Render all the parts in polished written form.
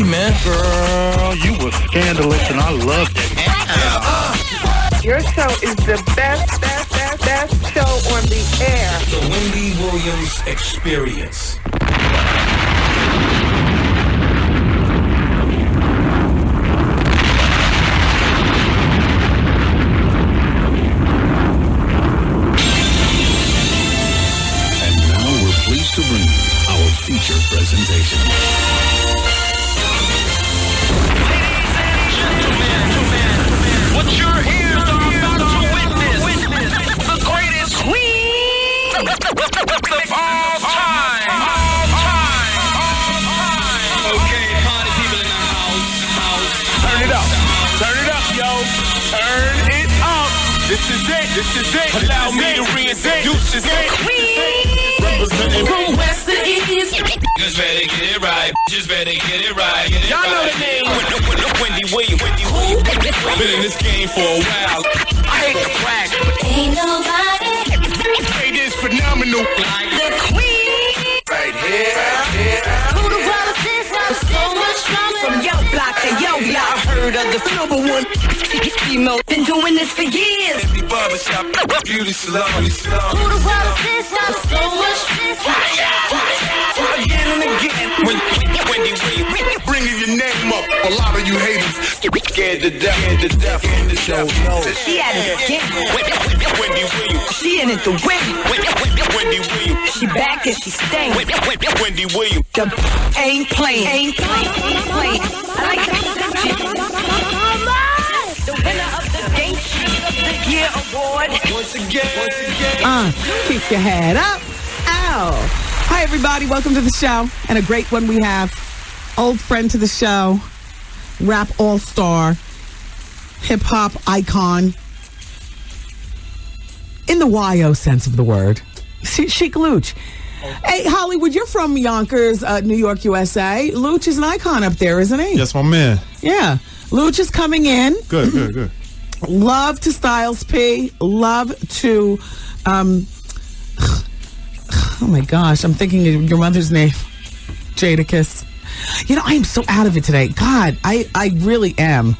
Wendy, man. Girl, you were scandalous and I loved it. Your show is the best show on the air. The Wendy Williams Experience. And now we're pleased to bring you our feature presentation. What you're here are about to witness the greatest queen of all time. Okay, party people in the house. Turn it up, yo. Turn it up. This is it. Allow me to reintroduce this representing From west to east. Just better get it right. Y'all know the name. Wendy Williams. Been in this game for a while. I hate to brag. Ain't nobody It is phenomenal. Like the queen. Right here. Who the world is this? So much drama. From yo block to yo block, heard of the number one female. Been doing this for years. Every barbershop, beauty salon. Who the world is this? So much this. Again and again. Wendy Williams. Bringing your name up. A lot of you haters scared to death. She at it again. Wendy Williams. She in it to win. Wendy Williams. She back and she staying. Wendy Williams. The ain't playing. I like that. The winner of the Game Shoot of the Year award. Once again. Keep your head up. Ow. Hi, everybody. Welcome to the show. And a great one we have. Old friend to the show. Rap all-star. Hip-hop icon. In the YO sense of the word. Sheek Louch. Hey, Hollywood, you're from Yonkers, New York, USA. Louch is an icon up there, isn't he? Yes, my man. Yeah. Louch is coming in. Good. Love to Styles P. Love to, oh my gosh, I'm thinking of your mother's name. Jadakiss. You know, I am so out of it today. God, I really am.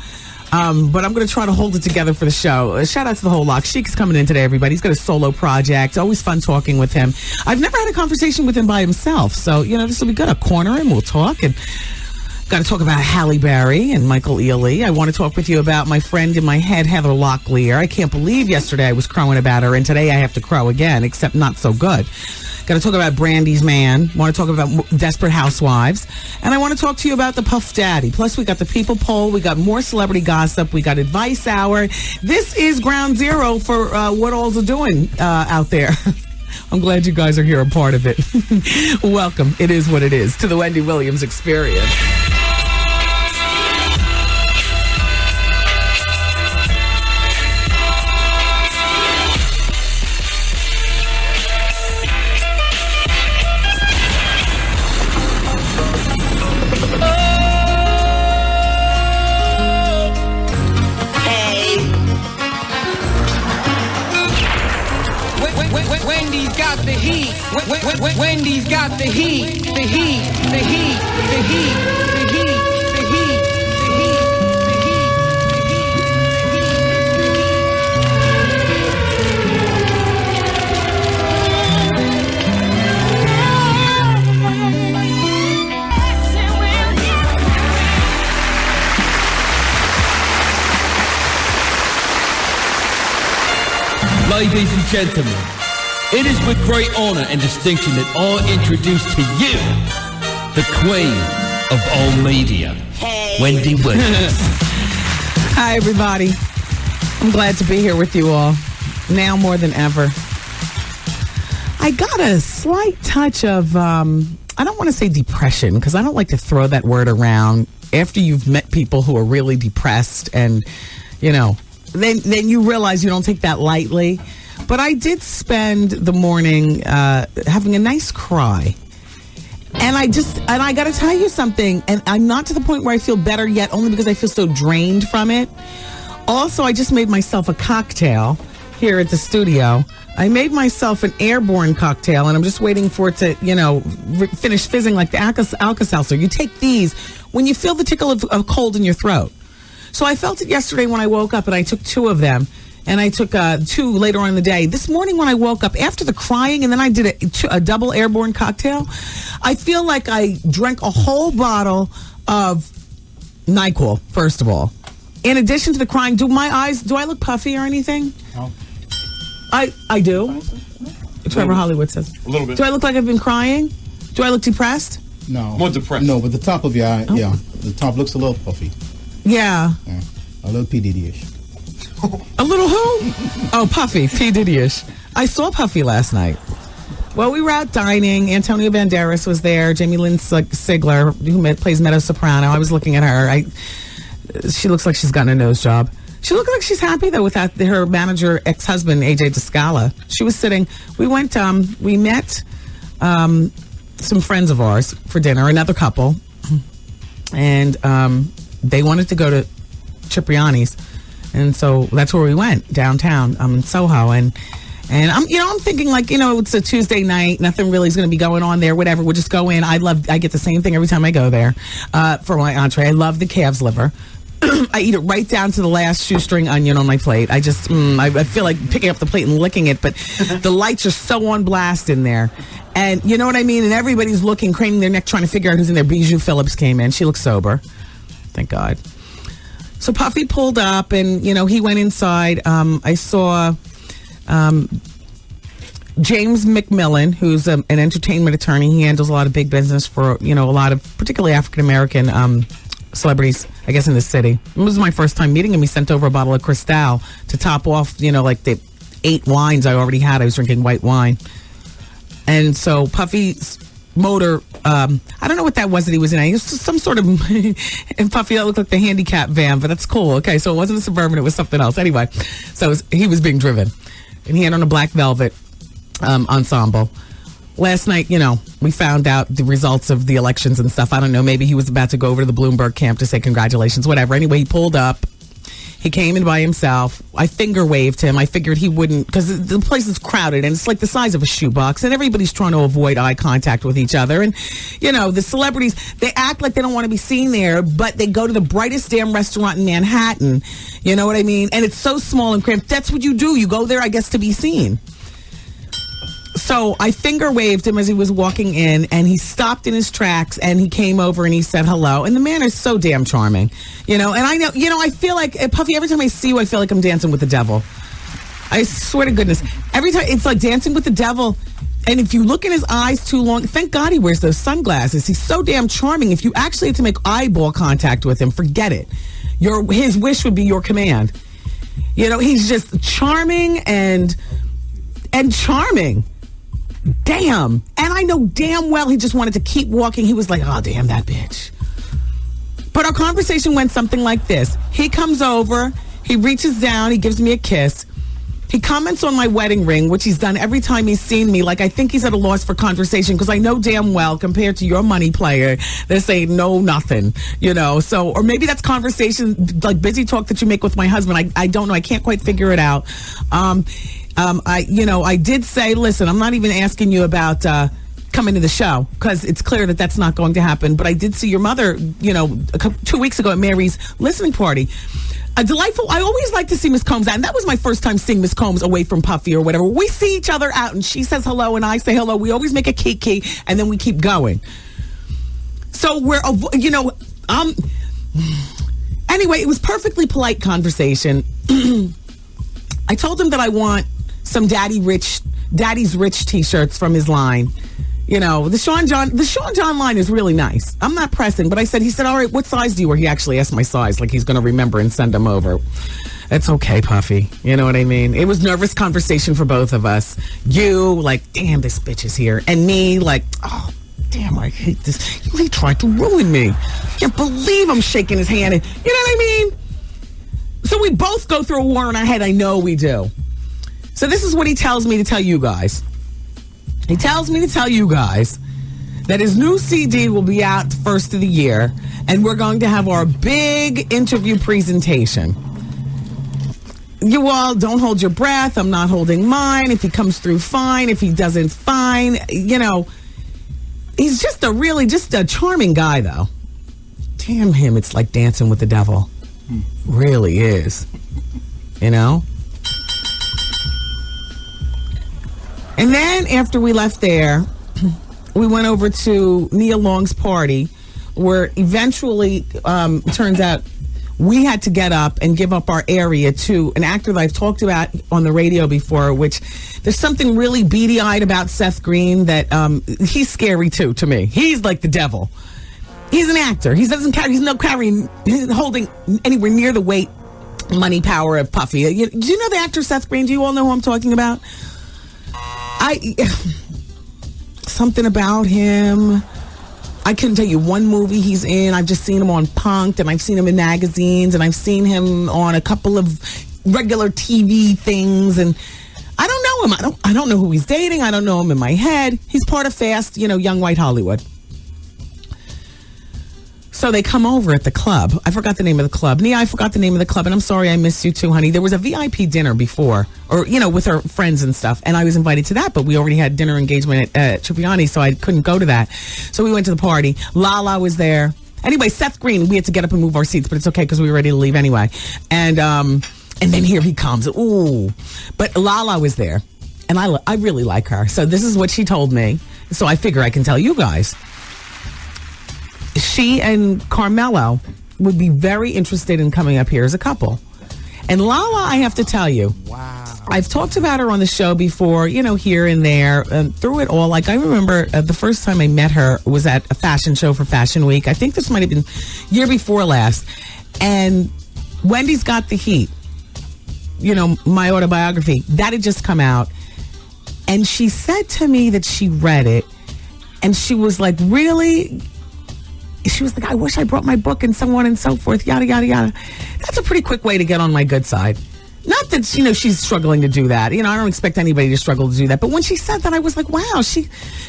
But I'm going to try to hold it together for the show. Shout out to the whole lot. Sheek is coming in today, everybody. He's got a solo project. Always fun talking with him. I've never had a conversation with him by himself. So, you know, this will be good. I'll corner him. We'll talk. And got to talk about Halle Berry and Michael Ealy. I want to talk with you about my friend in my head, Heather Locklear. I can't believe yesterday I was crowing about her, and today I have to crow again, except not so good. Got to talk about Brandy's man. Want to talk about Desperate Housewives. And I want to talk to you about the Puff Daddy. Plus, we got the People Poll. We got more celebrity gossip. We got Advice Hour. This is ground zero for what all's are doing out there. I'm glad you guys are here, a part of it. Welcome. It is what it is to the Wendy Williams Experience. Wendy's got the heat. Wendy's got the heat. The heat. Ladies and gentlemen, it is with great honor and distinction that I introduce to you the queen of all media, Wendy Williams. Hi, everybody. I'm glad to be here with you all. Now more than ever. I got a slight touch of, I don't want to say depression, because I don't like to throw that word around after you've met people who are really depressed and, you know, then you realize you don't take that lightly. But I did spend the morning having a nice cry. And I got to tell you something, and I'm not to the point where I feel better yet, only because I feel so drained from it. Also, I just made myself a cocktail. here at the studio. I made myself an airborne cocktail, and I'm just waiting for it to, finish fizzing like the Alka-Seltzer. You take these when you feel the tickle of cold in your throat. So I felt it yesterday when I woke up, and I took 2 of them, and I took 2 later on in the day. This morning when I woke up, after the crying, and then I did a double airborne cocktail, I feel like I drank a whole bottle of NyQuil, first of all. In addition to the crying, do I look puffy or anything? No. I do. Trevor Hollywood says. A little bit. Do I look like I've been crying? Do I look depressed? No. More depressed. No, but the top of your eye, the top looks a little puffy. Yeah. A little P. Diddy-ish. A little who? Oh, Puffy. P. Diddy-ish. I saw Puffy last night. Well, we were out dining. Antonio Banderas was there. Jamie Lynn Sigler, who plays Meadow Soprano. I was looking at her. She looks like she's gotten a nose job. She looked like she's happy, though, with her manager, ex-husband, AJ Descala. She was sitting. We went, we met some friends of ours for dinner, another couple. And they wanted to go to Cipriani's. And so that's where we went, downtown in Soho. And I'm thinking, like, it's a Tuesday night. Nothing really is going to be going on there, whatever. We'll just go in. I get the same thing every time I go there for my entree. I love the calf's liver. I eat it right down to the last shoestring onion on my plate. I just, I feel like picking up the plate and licking it, but the lights are so on blast in there. And you know what I mean? And everybody's looking, craning their neck, trying to figure out who's in there. Bijou Phillips came in. She looks sober. Thank God. So Puffy pulled up and, he went inside. I saw James McMillan, who's an entertainment attorney. He handles a lot of big business for, a lot of particularly African-American celebrities, I guess, in the city. It was my first time meeting him. He sent over a bottle of Cristal to top off, like the 8 wines I already had. I was drinking white wine. And so Puffy's motor, I don't know what that was that he was in. It was some sort of, and Puffy, that looked like the handicap van, but that's cool. Okay, so it wasn't a Suburban, it was something else. Anyway, so he was being driven. And he had on a black velvet ensemble. Last night, we found out the results of the elections and stuff. I don't know. Maybe he was about to go over to the Bloomberg camp to say congratulations, whatever. Anyway, he pulled up. He came in by himself. I finger waved him. I figured he wouldn't, because the place is crowded and it's like the size of a shoebox and everybody's trying to avoid eye contact with each other. And, the celebrities, they act like they don't want to be seen there, but they go to the brightest damn restaurant in Manhattan. You know what I mean? And it's so small and cramped. That's what you do. You go there, I guess, to be seen. So I finger waved him as he was walking in, and he stopped in his tracks, and he came over and he said hello. And the man is so damn charming, and I know, I feel like, Puffy, every time I see you, I feel like I'm dancing with the devil. I swear to goodness. Every time, it's like dancing with the devil. And if you look in his eyes too long, thank God he wears those sunglasses. He's so damn charming. If you actually have to make eyeball contact with him, forget it. His wish would be your command. He's just charming and charming. Damn. And I know damn well he just wanted to keep walking. He was like, oh, damn that bitch. But our conversation went something like this. He comes over, he reaches down, he gives me a kiss. He comments on my wedding ring, which he's done every time he's seen me. Like, I think he's at a loss for conversation because I know damn well, compared to your money player, they say no, nothing, So, or maybe that's conversation, like busy talk that you make with my husband. I don't know. I can't quite figure it out. I did say, listen, I'm not even asking you about coming to the show because it's clear that that's not going to happen. But I did see your mother, 2 weeks ago at Mary's listening party. A delightful. I always like to see Miss Combs out, and that was my first time seeing Miss Combs away from Puffy or whatever. We see each other out, and she says hello, and I say hello. We always make a kiki, and then we keep going. So anyway, it was perfectly polite conversation. I told him that I want some Daddy's Rich t-shirts from his line. The Sean John line is really nice. I'm not pressing, but he said, all right, what size do you wear? He actually asked my size, like he's going to remember and send them over. It's okay, Puffy. You know what I mean? It was nervous conversation for both of us. You, like, damn, this bitch is here. And me, like, oh, damn, I hate this. He tried to ruin me. Can't believe I'm shaking his hand. You know what I mean? So we both go through a war in our head. I know we do. So this is what he tells me to tell you guys. He tells me to tell you guys that his new CD will be out the first of the year, and we're going to have our big interview presentation. You all don't hold your breath. I'm not holding mine. If he comes through, fine. If he doesn't, fine. You know, he's just a charming guy, though. Damn him, it's like dancing with the devil. Really is. You know? And then after we left there, we went over to Nia Long's party, where eventually, turns out, we had to get up and give up our area to an actor that I've talked about on the radio before, which there's something really beady-eyed about Seth Green that he's scary too to me. He's like the devil. He's an actor. He's holding anywhere near the weight, money, power of Puffy. Do you know the actor Seth Green? Do you all know who I'm talking about? Something about him. I couldn't tell you one movie he's in. I've just seen him on Punk'd, and I've seen him in magazines, and I've seen him on a couple of regular TV things, and I don't know him. I don't know who he's dating. I don't know him in my head. He's part of Fast, Young White Hollywood. So they come over at the club. I forgot the name of the club. Nia, I forgot the name of the club, and I'm sorry I missed you too, honey. There was a VIP dinner before, or, with her friends and stuff, and I was invited to that, but we already had dinner engagement at Tripiani, so I couldn't go to that. So we went to the party. Lala was there. Anyway, Seth Green, we had to get up and move our seats, but it's okay because we were ready to leave anyway. And then here he comes. Ooh. But Lala was there, and I really like her. So this is what she told me. So I figure I can tell you guys. She and Carmelo would be very interested in coming up here as a couple. And Lala, I have to tell you, wow, I've talked about her on the show before, here and there, through it all. Like, I remember the first time I met her was at a fashion show for Fashion Week. I think this might have been year before last. And Wendy's Got the Heat, my autobiography, that had just come out. And she said to me that she read it, and she was like, really? She was like, I wish I brought my book and so on and so forth, yada, yada, yada. That's a pretty quick way to get on my good side. Not that, she's struggling to do that. I don't expect anybody to struggle to do that. But when she said that, I was like, wow, she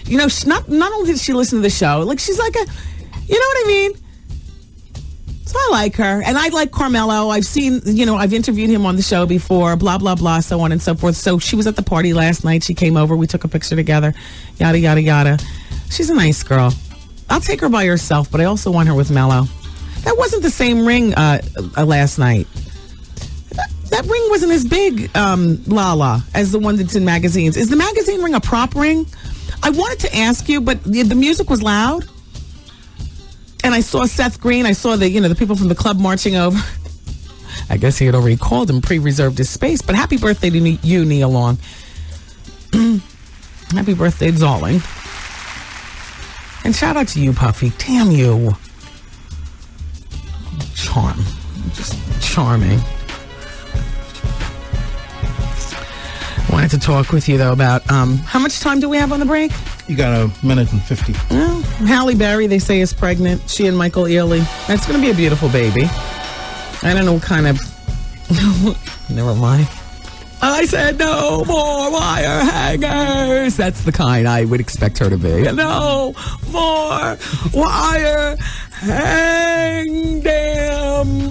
not only did she listen to the show, like, she's like you know what I mean? So I like her. And I like Carmelo. I've seen, I've interviewed him on the show before, blah, blah, blah, so on and so forth. So she was at the party last night. She came over. We took a picture together, yada, yada, yada. She's a nice girl. I'll take her by herself, but I also want her with Mello. That wasn't the same ring last night. That ring wasn't as big, Lala, as the one that's in magazines. Is the magazine ring a prop ring? I wanted to ask you, but the music was loud. And I saw Seth Green. I saw the people from the club marching over. I guess he had already called and pre-reserved his space. But happy birthday to you, Nia Long. Happy birthday, darling. And shout out to you, Puffy. Damn you. Just charming. Wanted to talk with you, though, about how much time do we have on the break? You got a minute and 50. Well, Halle Berry, they say, is pregnant. She and Michael Ealy. That's going to be a beautiful baby. I don't know what kind of... Never mind. I said no more wire hangers. That's the kind I would expect her to be. No more wire hang damn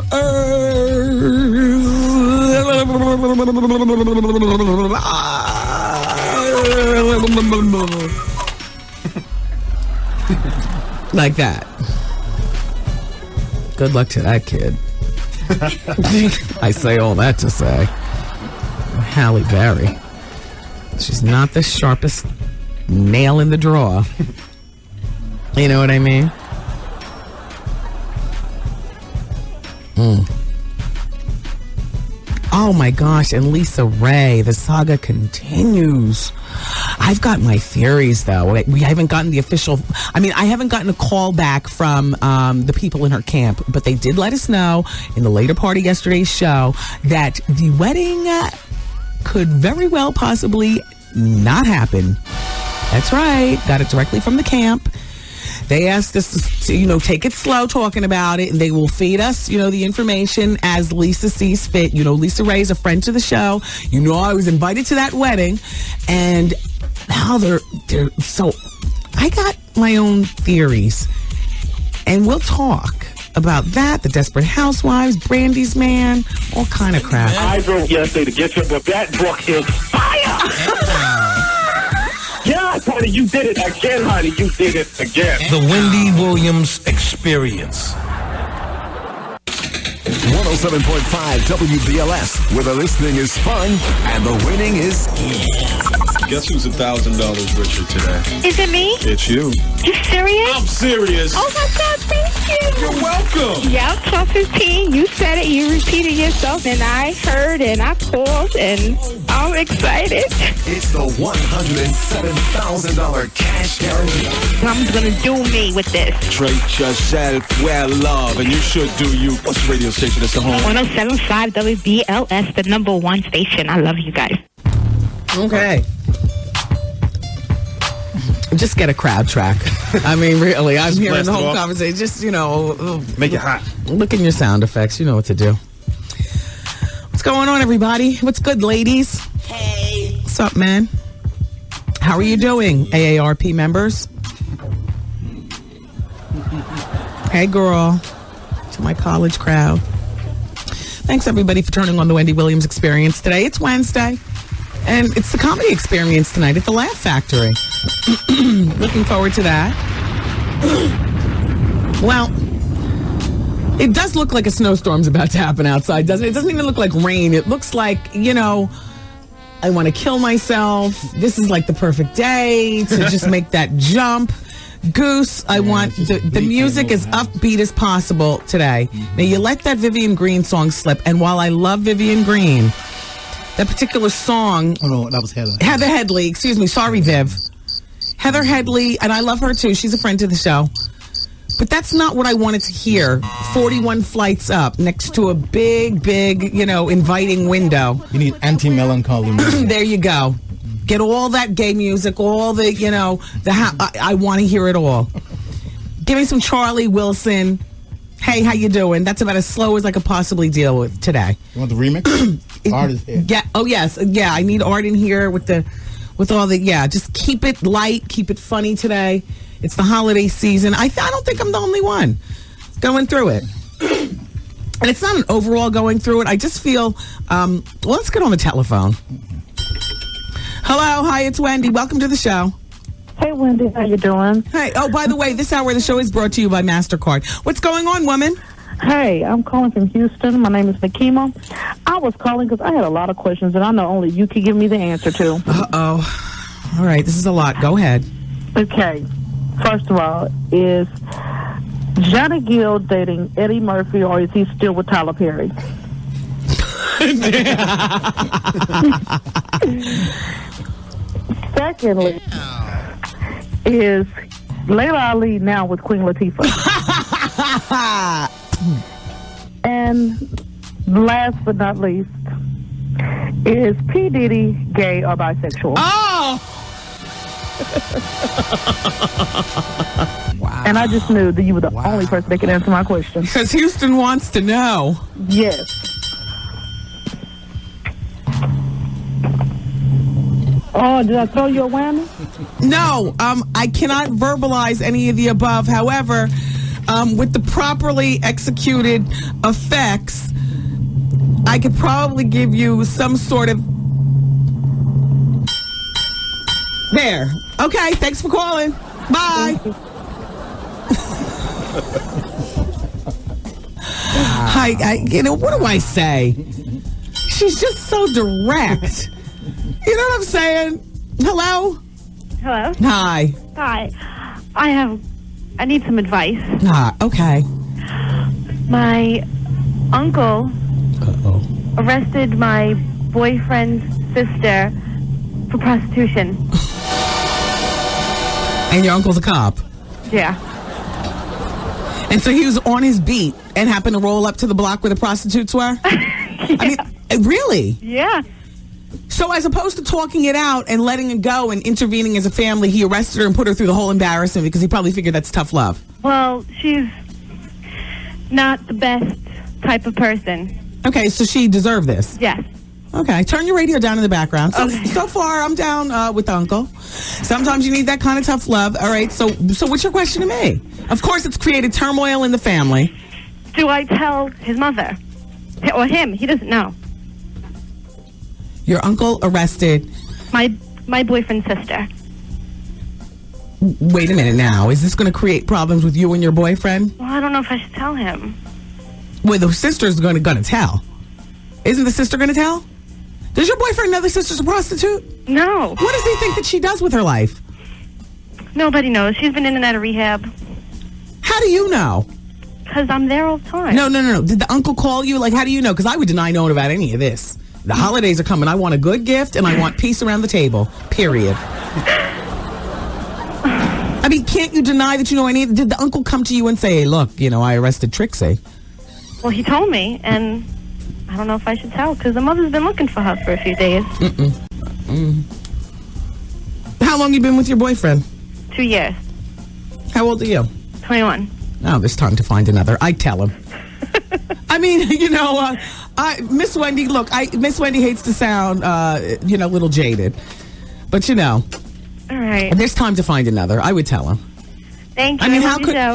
like that. Good luck to that kid. I say all that to say. Halle Berry. She's not the sharpest nail in the drawer. You know what I mean? Oh my gosh, and Lisa Ray, the saga continues. I've got my theories, though. We haven't gotten the official... I haven't gotten a call back from the people in her camp, but they did let us know in the later part of yesterday's show that the wedding could very well possibly not happen. That's right. Got it directly from the camp. They asked us to, take it slow talking about it, and they will feed us, the information as Lisa sees fit. Lisa Ray is a friend to the show. I was invited to that wedding, and now they're so... I got my own theories, and we'll talk. about that, the Desperate Housewives, Brandy's Man, all kind of crap. I drove yesterday to get you, but that book is fire! Yes, honey, you did it again, honey. You did it again. The Wendy Williams Experience. 107.5 WBLS, where the listening is fun and the winning is easy. Guess who's $1,000 richer today? Is it me? It's you. You serious? I'm serious. Oh my God, thank you. You're welcome. Yep, 12:15. You said it, you repeated yourself, and I heard, and I called, and I'm excited. It's the $107,000 cash guarantee. I'm gonna do me with this. Treat yourself well, love, and you should do you. What's the radio station that's the home? 107.5 WBLS, the #1 station. I love you guys. Okay. Just get a crowd track. I mean, really, I'm hearing the whole conversation. Just, make it hot. Look in your sound effects. You know what to do. What's going on, everybody? What's good, ladies? Hey. What's up, man? How are you doing, AARP members? Hey, girl. To my college crowd. Thanks, everybody, for turning on the Wendy Williams Experience today. It's Wednesday, and it's the comedy experience tonight at the Laugh Factory. Looking forward to that. Well, it does look like a snowstorm's about to happen outside, doesn't it? It doesn't even look like rain. It looks like, I want to kill myself. This is like the perfect day to just make that jump. Goose, I want the music as upbeat as possible today. Now, you let that Vivian Green song slip, and while I love Vivian Green, that particular song... Oh, no, that was Heather. Heather Headley, excuse me, sorry, Viv. Heather Headley, and I love her too. She's a friend to the show. But that's not what I wanted to hear. 41 flights up next to a big, inviting window. You need anti-melancholy music. There you go. Get all that gay music, all the, I want to hear it all. Give me some Charlie Wilson. Hey, how you doing? That's about as slow as I could possibly deal with today. You want the remix? Art is here. Yeah. Oh, yes. Yeah, I need Art in here with all the, just keep it light, keep it funny today. It's the holiday season. I don't think I'm the only one going through it. And it's not an overall going through it. I just feel, let's get on the telephone. Hello, hi, it's Wendy. Welcome to the show. Hey, Wendy, how you doing? Hey, oh, by the way, this hour of the show is brought to you by MasterCard. What's going on, woman? Hey, I'm calling from Houston. My name is Nakima. I was calling because I had a lot of questions, and I know only you can give me the answer to. Uh-oh. All right, this is a lot. Go ahead. Okay. First of all, is Johnny Gill dating Eddie Murphy, or is he still with Tyler Perry? Secondly, is Layla Ali now with Queen Latifah? And last but not least, is P. Diddy gay or bisexual? Oh! Wow. And I just knew that you were the only person that could answer my question. Because Houston wants to know. Yes. Oh, did I throw you a whammy? No, I cannot verbalize any of the above. However, with the properly executed effects, I could probably give you some sort of... There. Okay, thanks for calling. Bye. Hi, what do I say? She's just so direct. You know what I'm saying? Hello? Hello? Hi. Hi. I need some advice. Okay. My uncle arrested my boyfriend's sister for prostitution. And your uncle's a cop? Yeah. And so he was on his beat and happened to roll up to the block where the prostitutes were? Yeah. I mean, really? Yeah. So as opposed to talking it out and letting it go and intervening as a family, he arrested her and put her through the whole embarrassment because he probably figured that's tough love. Well, she's not the best type of person. Okay, so she deserved this? Yes. Okay, turn your radio down in the background. So, okay. So far, I'm down with Uncle. Sometimes you need that kind of tough love. All right, so what's your question to me? Of course, it's created turmoil in the family. do I tell his mother? Or him? He doesn't know. Your uncle arrested my boyfriend's sister. Wait a minute now. Is this going to create problems with you and your boyfriend? Well, I don't know if I should tell him. Well, the sister's going to tell. Isn't the sister going to tell? Does your boyfriend know the sister's a prostitute? No. What does he think that she does with her life? Nobody knows. She's been in and out of rehab. How do you know? Because I'm there all the time. No. Did the uncle call you? Like, how do you know? Because I would deny knowing about any of this. The holidays are coming. I want a good gift, and I want peace around the table. Period. I mean, can't you deny that you know any? Did the uncle come to you and say, hey, look, I arrested Trixie? Well, he told me, and I don't know if I should tell, because the mother's been looking for her for a few days. How long you been with your boyfriend? 2 years. How old are you? 21. Oh, there's time to find another. I tell him. I mean, Miss Wendy, look, Miss Wendy hates to sound, a little jaded. But, All right. There's time to find another. I would tell him. Thank you. I mean,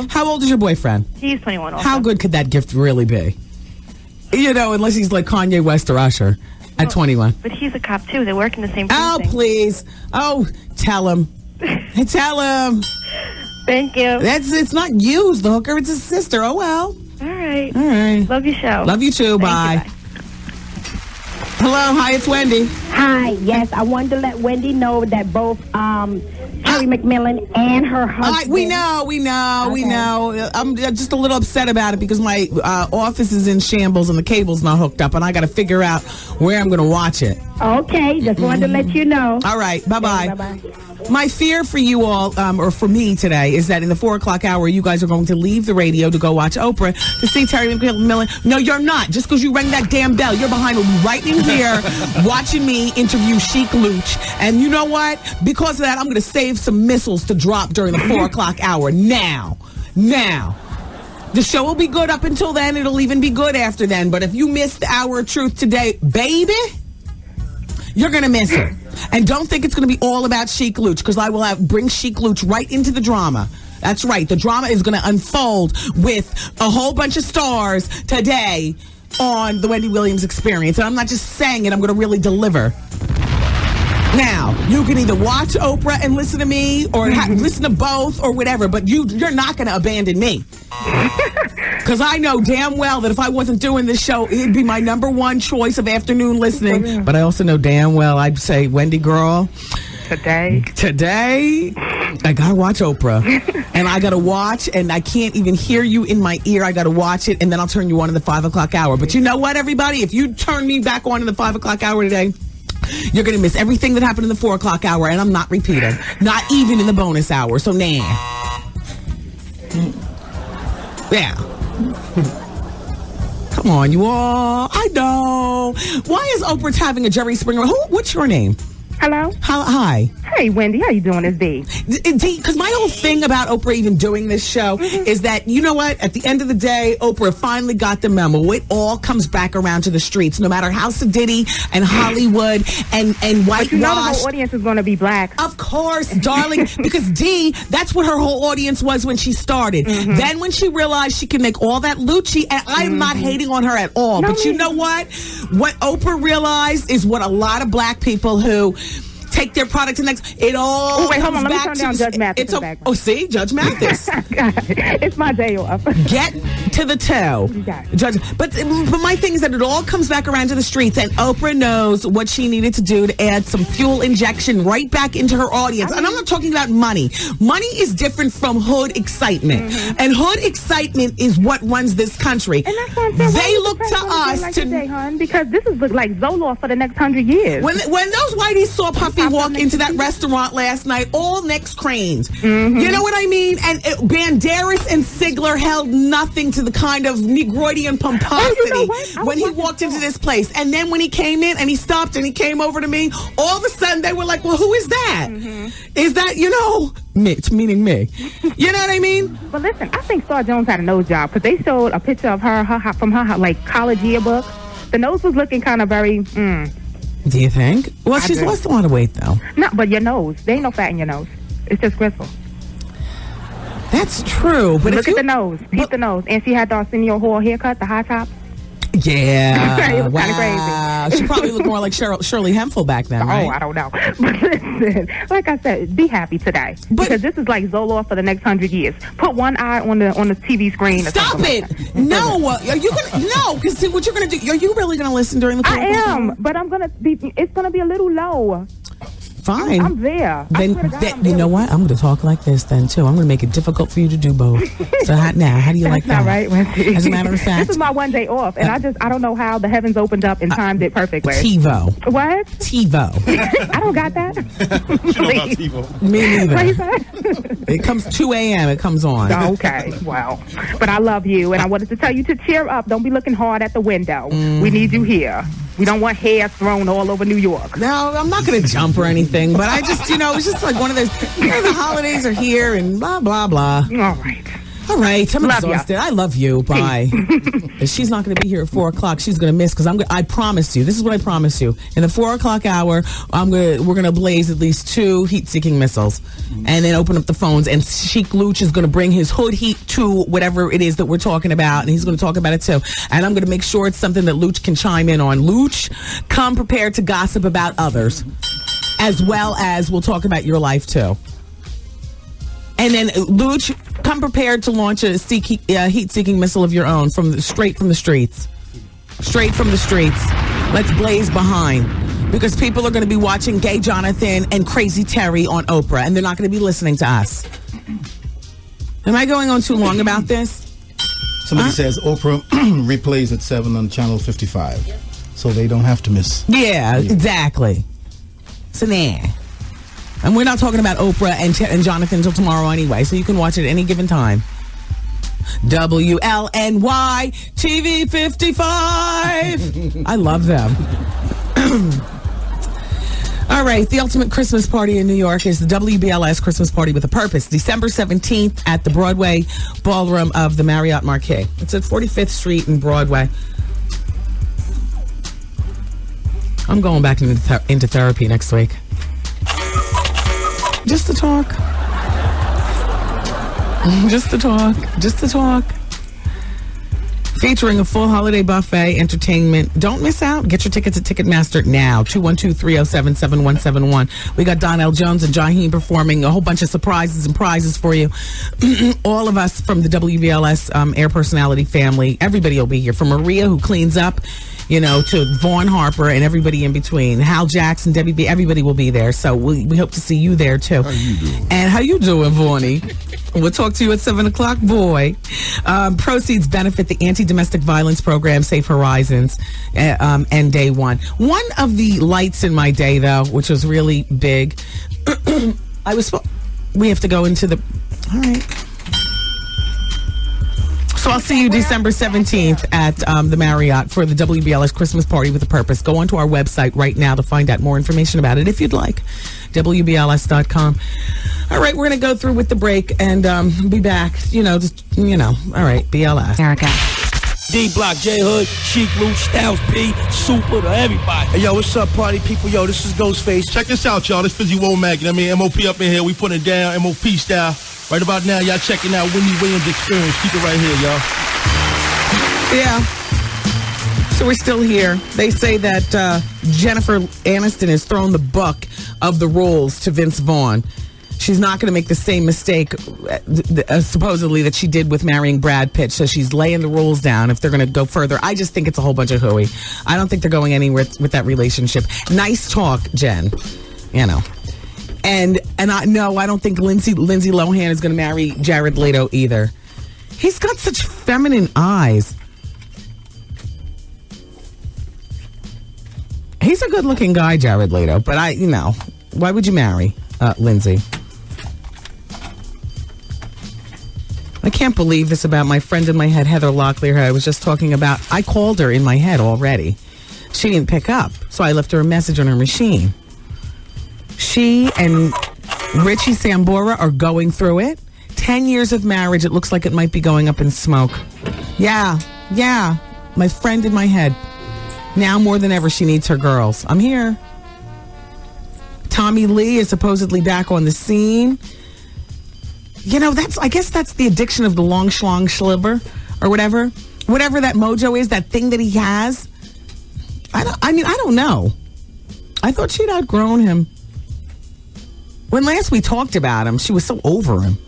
how old is your boyfriend? He's 21 also. How good could that gift really be? Unless he's like Kanye West or Usher at 21. But he's a cop, too. They work in the same Oh, precinct. please. Oh, tell him. Tell him. Thank you. It's not you, the hooker. It's his sister. Oh, well. All right. All right. Love your show. Love you, too. Bye. Bye. Hello. Hi, it's Wendy. Hi. Yes, I wanted to let Wendy know that both Terry McMillan and her husband... We know. I'm just a little upset about it because my office is in shambles and the cable's not hooked up, and I got to figure out where I'm going to watch it. Okay. Just wanted to let you know. All right. Bye-bye. Okay, bye-bye. My fear for you all, or for me today, is that in the 4 o'clock hour, you guys are going to leave the radio to go watch Oprah to see Terry McMillan. No, you're not. Just because you rang that damn bell, you're behind right in here watching me interview Sheek Louch. And you know what? Because of that, I'm going to save some missiles to drop during the 4 o'clock hour. Now. The show will be good up until then. It'll even be good after then. But if you missed the hour of truth today, baby, you're going to miss it. And don't think it's going to be all about Sheek Louch, because I will bring Sheek Louch right into the drama. That's right. The drama is going to unfold with a whole bunch of stars today on the Wendy Williams Experience. And I'm not just saying it. I'm going to really deliver. Now, you can either watch Oprah and listen to me or listen to both or whatever, but you're not going to abandon me. Because I know damn well that if I wasn't doing this show, it'd be my number one choice of afternoon listening. But I also know damn well I'd say, Wendy girl, Today, I got to watch Oprah. And I got to watch, and I can't even hear you in my ear. I got to watch it, and then I'll turn you on in the 5 o'clock hour. But you know what, everybody? If you turn me back on in the 5 o'clock hour today, you're going to miss everything that happened in the 4 o'clock hour, and I'm not repeating. Not even in the bonus hour, so nah. Yeah. Come on, you all. I know. Why is Oprah having a Jerry Springer? What's your name? Hello? Hi. Hey, Wendy. How you doing this day? Because my whole thing about Oprah even doing this show is that, you know what? At the end of the day, Oprah finally got the memo. It all comes back around to the streets, no matter House of Diddy and Hollywood and whitewash. But you know the whole audience is going to be black. Of course, darling. Because that's what her whole audience was when she started. Then when she realized she could make all that Lucci, and I'm not hating on her at all. But you know what? What Oprah realized is what a lot of black people who take their product to the next. It all. Oh, wait, hold on. comes Let me back turn to down the- Judge Mathis It's in the background. oh, see, Judge Mathis. It's my day off. Get to the toe, Judge. But my thing is that it all comes back around to the streets, and Oprah knows what she needed to do to add some fuel injection right back into her audience. And I'm not talking about money. Money is different from hood excitement, and hood excitement is what runs this country. And that's what I'm saying. They look to us like to. today, hon, because this is like Zoloft for the next 100 years. When those whiteys saw Puffy walk into that restaurant last night, all necks craned. You know what I mean? And Banderas and Sigler held nothing to the kind of Negroidian pomposity when he walked into this place. And then when he came in and he stopped and he came over to me, all of a sudden they were like, well, who is that? Is that, Mitch, meaning me. You know what I mean? But listen, I think Star Jones had a nose job because they showed a picture of her from her like college yearbook. The nose was looking kind of very. Do you think? Well, she's lost a lot of weight, though. No, but your nose. There ain't no fat in your nose. It's just gristle. That's true. But look at the nose. Peep the nose. And she had the Arsenio Hall haircut, the high top. Yeah. It was wow. kind of crazy. She probably looked more like Shirley Hemphill back then, right? Oh, I don't know. But listen, like I said, be happy today. Because this is like Zoloft for the next 100 years. Put one eye on the TV screen. Stop it! No, are you gonna? No, because see what you're gonna do. Are you really gonna listen during the? I am, but I'm gonna be. It's gonna be a little low. Fine. I'm there. Then you know what? I'm going to talk like this then too. I'm going to make it difficult for you to do both. So how do you like that? That's not right, Wendy. As a matter of fact, this is my one day off, and I don't know how the heavens opened up and timed it perfectly. TiVo. What? TiVo. I don't got that. Me neither. It comes 2 a.m. It comes on. Okay. Well, but I love you, and I wanted to tell you to cheer up. Don't be looking hard at the window. We need you here. We don't want hair thrown all over New York. No, I'm not going to jump or anything, but I just, it's just like one of those, the holidays are here and blah, blah, blah. All right. I'm love exhausted. Ya. I love you. Bye. She's not going to be here at 4 o'clock. She's going to miss because I promise you. This is what I promise you. In the 4 o'clock hour, we're going to blaze at least 2 heat-seeking missiles and then open up the phones. And Sheek Louch is going to bring his hood heat to whatever it is that we're talking about. And he's going to talk about it too. And I'm going to make sure it's something that Louch can chime in on. Louch, come prepared to gossip about others, as well as we'll talk about your life too. And then Louch, come prepared to launch a heat-seeking missile of your own straight from the streets. Straight from the streets. Let's blaze behind. Because people are going to be watching Gay Jonathan and Crazy Terry on Oprah, and they're not going to be listening to us. Am I going on too long about this? Somebody says Oprah replays at 7 on Channel 55. So they don't have to miss. Yeah, exactly. So nah. And we're not talking about Oprah and Jonathan until tomorrow anyway, so you can watch it at any given time. WLNY TV 55. I love them. All right, the ultimate Christmas party in New York is the WBLS Christmas Party with a Purpose, December 17th at the Broadway Ballroom of the Marriott Marquis. It's at 45th Street and Broadway. I'm going back into therapy next week. Just to talk. Just to talk. Just to talk. Featuring a full holiday buffet, entertainment. Don't miss out. Get your tickets at Ticketmaster now. 212-307-7171. We got Donnell Jones and Jaheim performing a whole bunch of surprises and prizes for you. All of us from the WBLS Air Personality family. Everybody will be here. From Maria, who cleans up, to Vaughn Harper and everybody in between. Hal Jackson, Debbie B, everybody will be there. So we hope to see you there, too. How you doing? And how you doing, Vaughnie? We'll talk to you at 7 o'clock, boy. Proceeds benefit the Anti-Domestic Violence Program, Safe Horizons, and Day One. One of the lights in my day, though, which was really big, we have to go into the... All right. So I'll see you December 17th at the Marriott for the WBLS Christmas Party with a Purpose. Go onto our website right now to find out more information about it if you'd like. WBLS.com. All right, we're going to go through with the break and be back. All right, BLS. Erica. D Block, J Hood, Sheek Louch, Styles P, Super to everybody. Hey, yo, what's up, party people? Yo, this is Ghostface. Check this out, y'all. This Fizzy Womack. MOP up in here. We putting it down, MOP style. Right about now, y'all checking out Wendy Williams Experience. Keep it right here, y'all. Yeah. So we're still here. They say that Jennifer Aniston has thrown the buck of the roles to Vince Vaughn. She's not going to make the same mistake, supposedly, that she did with marrying Brad Pitt. So she's laying the rules down if they're going to go further. I just think it's a whole bunch of hooey. I don't think they're going anywhere with that relationship. Nice talk, Jen. And I don't think Lindsay Lohan is going to marry Jared Leto either. He's got such feminine eyes. He's a good-looking guy, Jared Leto, but why would you marry Lindsay? I can't believe this about my friend in my head, Heather Locklear, who I was just talking about. I called her in my head already. She didn't pick up, so I left her a message on her machine. She and Richie Sambora are going through it. 10 years of marriage, it looks like it might be going up in smoke. Yeah. My friend in my head. Now more than ever, she needs her girls. I'm here. Tommy Lee is supposedly back on the scene. I guess that's the addiction of the long schlong schlibber or whatever that mojo is, that thing that he has. I don't know. I thought she'd outgrown him. When last we talked about him, she was so over him.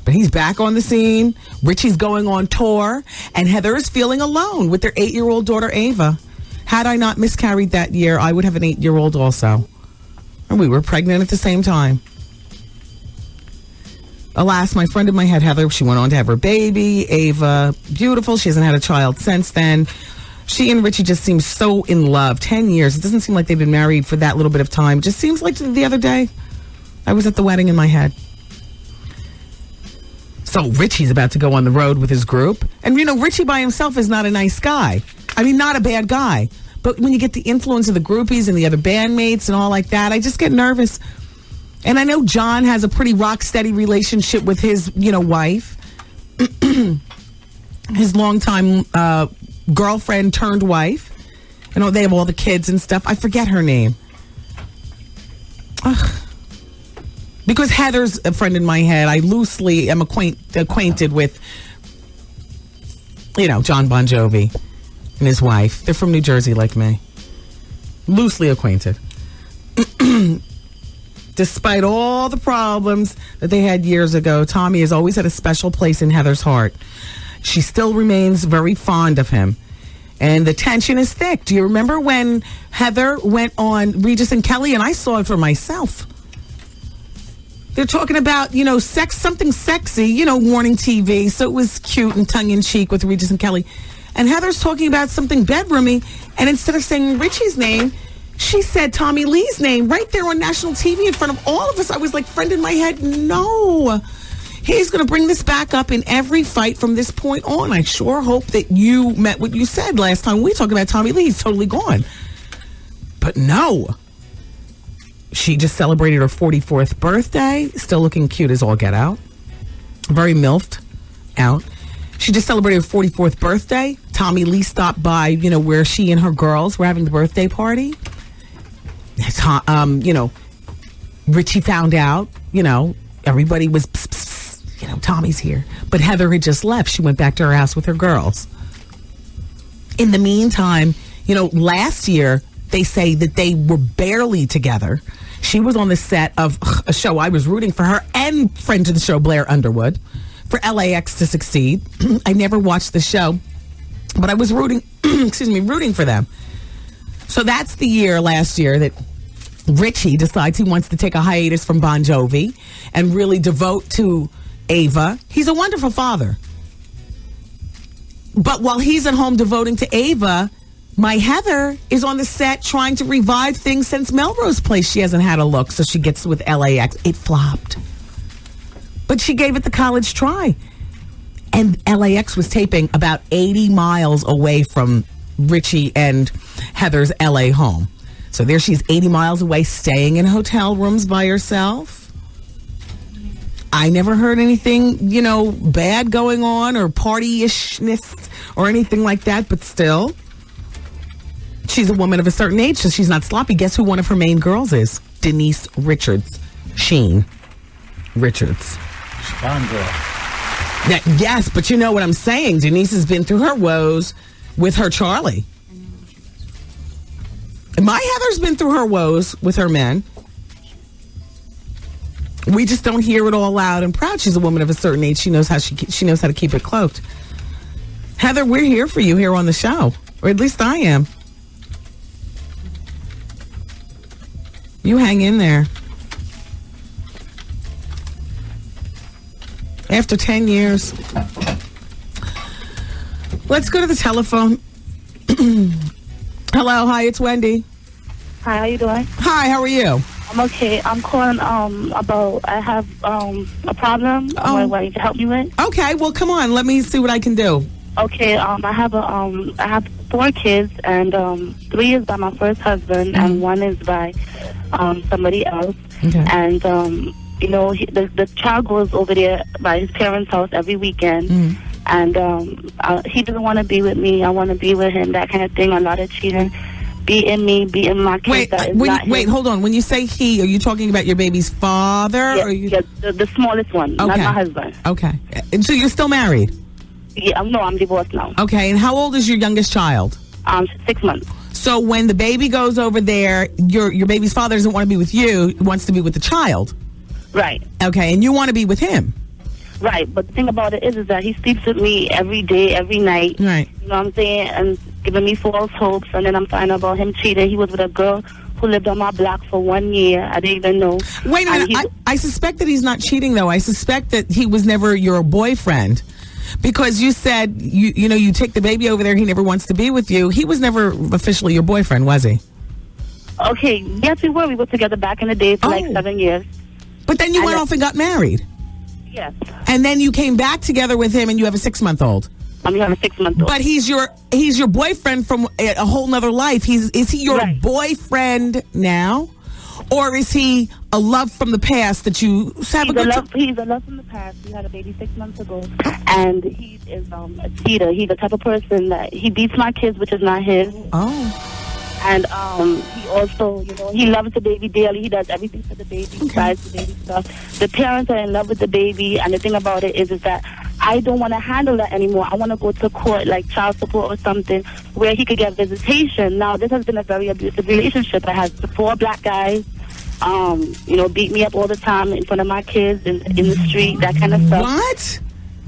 But he's back on the scene. Richie's going on tour, and Heather is feeling alone with their 8-year-old daughter, Ava. Had I not miscarried that year, I would have an 8-year-old also. And we were pregnant at the same time. Alas, my friend in my head, Heather, she went on to have her baby, Ava. Beautiful. She hasn't had a child since then. She and Richie just seem so in love. 10 years. It doesn't seem like they've been married for that little bit of time. It just seems like the other day, I was at the wedding in my head. So Richie's about to go on the road with his group. And, Richie by himself is not a nice guy. I mean, not a bad guy. But when you get the influence of the groupies and the other bandmates and all like that, I just get nervous. And I know John has a pretty rock-steady relationship with his, wife. His longtime girlfriend turned wife. They have all the kids and stuff. I forget her name. Ugh. Because Heather's a friend in my head, I loosely am acquainted with, John Bon Jovi and his wife. They're from New Jersey like me. Loosely acquainted. Despite all the problems that they had years ago, Tommy has always had a special place in Heather's heart. She still remains very fond of him. And the tension is thick. Do you remember when Heather went on Regis and Kelly? And I saw it for myself. They're talking about, something sexy, morning TV. So it was cute and tongue-in-cheek with Regis and Kelly. And Heather's talking about something bedroomy. And instead of saying Richie's name, she said Tommy Lee's name right there on national TV in front of all of us. I was like, friend in my head, no. He's going to bring this back up in every fight from this point on. I sure hope that you meant what you said last time we talked about Tommy Lee. He's totally gone. But no. She just celebrated her 44th birthday. Still looking cute as all get out. Very milfed out. She just celebrated her 44th birthday. Tommy Lee stopped by, where she and her girls were having the birthday party. Richie found out, everybody was, Tommy's here. But Heather had just left. She went back to her house with her girls. In the meantime, last year, they say that they were barely together. She was on the set of a show I was rooting for her and friend to the show, Blair Underwood, for LAX to succeed. I never watched the show, but I was rooting for them. So that's the year last year that Richie decides he wants to take a hiatus from Bon Jovi and really devote to Ava. He's a wonderful father. But while he's at home devoting to Ava, my Heather is on the set trying to revive things since Melrose Place. She hasn't had a look, so she gets with LAX. It flopped. But she gave it the college try. And LAX was taping about 80 miles away from Richie and Heather's LA home. So there she is, 80 miles away, staying in hotel rooms by herself. I never heard anything, bad going on or party-ishness or anything like that, but still, she's a woman of a certain age, so she's not sloppy. Guess who one of her main girls is? Denise Richards. Sheen Richards. Fine girl. Yes, but you know what I'm saying. Denise has been through her woes with her Charlie. My Heather's been through her woes with her men. We just don't hear it all loud and proud. She's a woman of a certain age. She knows how to keep it cloaked. Heather, we're here for you here on the show, or at least I am. You hang in there. After 10 years. Let's go to the telephone. Hello, hi, it's Wendy. Hi, how you doing? Hi, how are you? I'm okay. I'm calling about I have a problem I want you to help me with. Okay, well, come on, let me see what I can do. Okay, I have 4 kids, and 3 is by my first husband, and 1 is by somebody else. Okay. And the child goes over there by his parents' house every weekend, and he doesn't want to be with me. I want to be with him. That kind of thing. A lot of cheating. beating me, beating my kids. Wait, hold on. When you say he, are you talking about your baby's father? Yes, the smallest one, not my husband. Okay. And so you're still married? Yeah, no, I'm divorced now. Okay, and how old is your youngest child? 6 months. So when the baby goes over there, your baby's father doesn't want to be with you, he wants to be with the child. Right. Okay, and you want to be with him. Right, but the thing about it is that he sleeps with me every day, every night. Right. You know what I'm saying? And giving me false hopes, and then I'm finding out about him cheating. He was with a girl who lived on my block for 1 year. I didn't even know. Wait a minute. I suspect that he's not cheating, though. I suspect that he was never your boyfriend. Because you said, you take the baby over there, he never wants to be with you. He was never officially your boyfriend, was he? Okay, yes, we were. We were together back in the day for like 7 years. But then you went off and got married. Yes. And then you came back together with him and you have a 6-month-old. You have a 6-month-old. But he's your boyfriend from a whole nother life. Is he your boyfriend now? Or is he a love from the past that you have He's a love from the past. We had a baby 6 months ago. And he is a cheater. He's the type of person that he beats my kids, which is not his. Oh. And he also, he loves the baby dearly. He does everything for the baby. He buys the baby stuff. The parents are in love with the baby. And the thing about it is that I don't want to handle that anymore. I want to go to court, like child support or something, where he could get visitation. Now, this has been a very abusive relationship. I had 4 black guys, beat me up all the time in front of my kids in the street, that kind of stuff. What?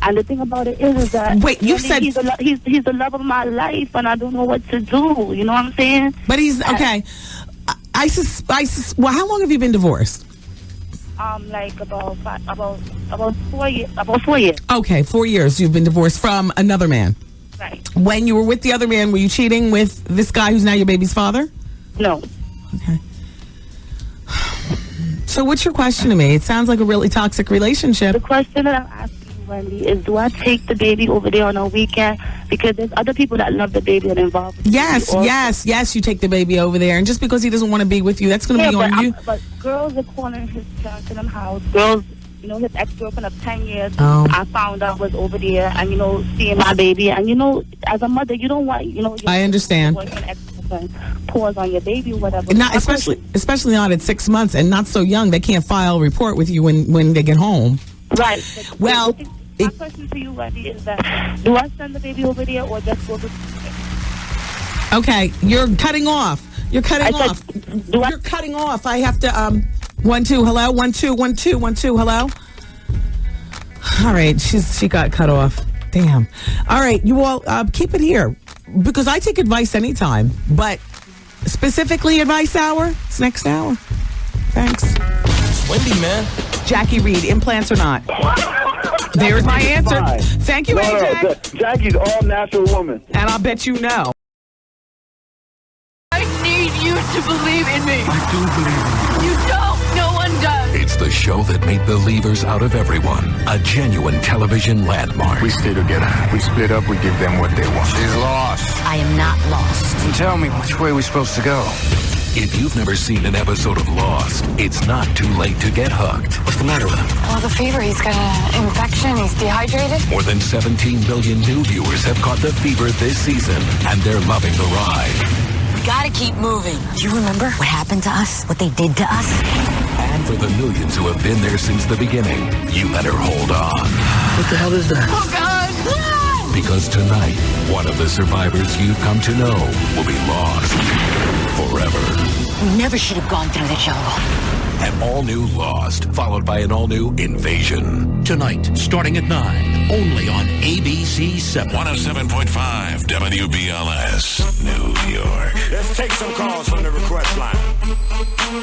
And the thing about it is that he's the love of my life, and I don't know what to do. You know what I'm saying? But he's okay. Well, how long have you been divorced? Like about 4 years. About 4 years. Okay, 4 years you've been divorced from another man. Right. When you were with the other man, were you cheating with this guy who's now your baby's father? No. Okay. So what's your question to me? It sounds like a really toxic relationship. The question that I'm asking you, Wendy, is do I take the baby over there on a weekend? Because there's other people that love the baby and involved with Yes, you take the baby over there. And just because he doesn't want to be with you, that's going to be on you. But girls are calling his parents in the house. Girls, his ex-girlfriend of 10 years, I found out was over there and, seeing my baby. And, as a mother, you don't want, I understand. Pause on your baby or whatever. Not especially not at 6 months and not so young. They can't file a report with you when they get home. Right. Well, my question to you, Wendy, is that do I send the baby over there or just go to... Okay, you're cutting off. You're cutting off. I have to 1 2 hello 1 2 1 2 1 2 hello. All right, she got cut off. Damn. All right, you all keep it here because I take advice anytime, but specifically advice hour, it's next hour. Thanks. It's Wendy, man. Jackie Reed, implants or not? There's my answer. Thank you, AJ. Jackie's all natural woman. And I'll bet you know. I need you to believe in me. I do believe in You don't. No one does. It's the show that made believers out of everyone. A genuine television landmark. We stay together. We split up. We give them what they want. She's lost. I am not lost. Tell me, which way are we supposed to go? If you've never seen an episode of Lost, it's not too late to get hooked. What's the matter with him? Well, the fever, he's got an infection, he's dehydrated. More than 17 million new viewers have caught the fever this season, and they're loving the ride. We gotta keep moving. Do you remember what happened to us? What they did to us? And for the millions who have been there since the beginning, you better hold on. What the hell is that? Oh, God! Because tonight, one of the survivors you've come to know will be lost forever. We never should have gone through the jungle. An all-new Lost, followed by an all-new Invasion. Tonight, starting at 9, only on ABC 7. 107.5 WBLS, New York. Let's take some calls from the request line.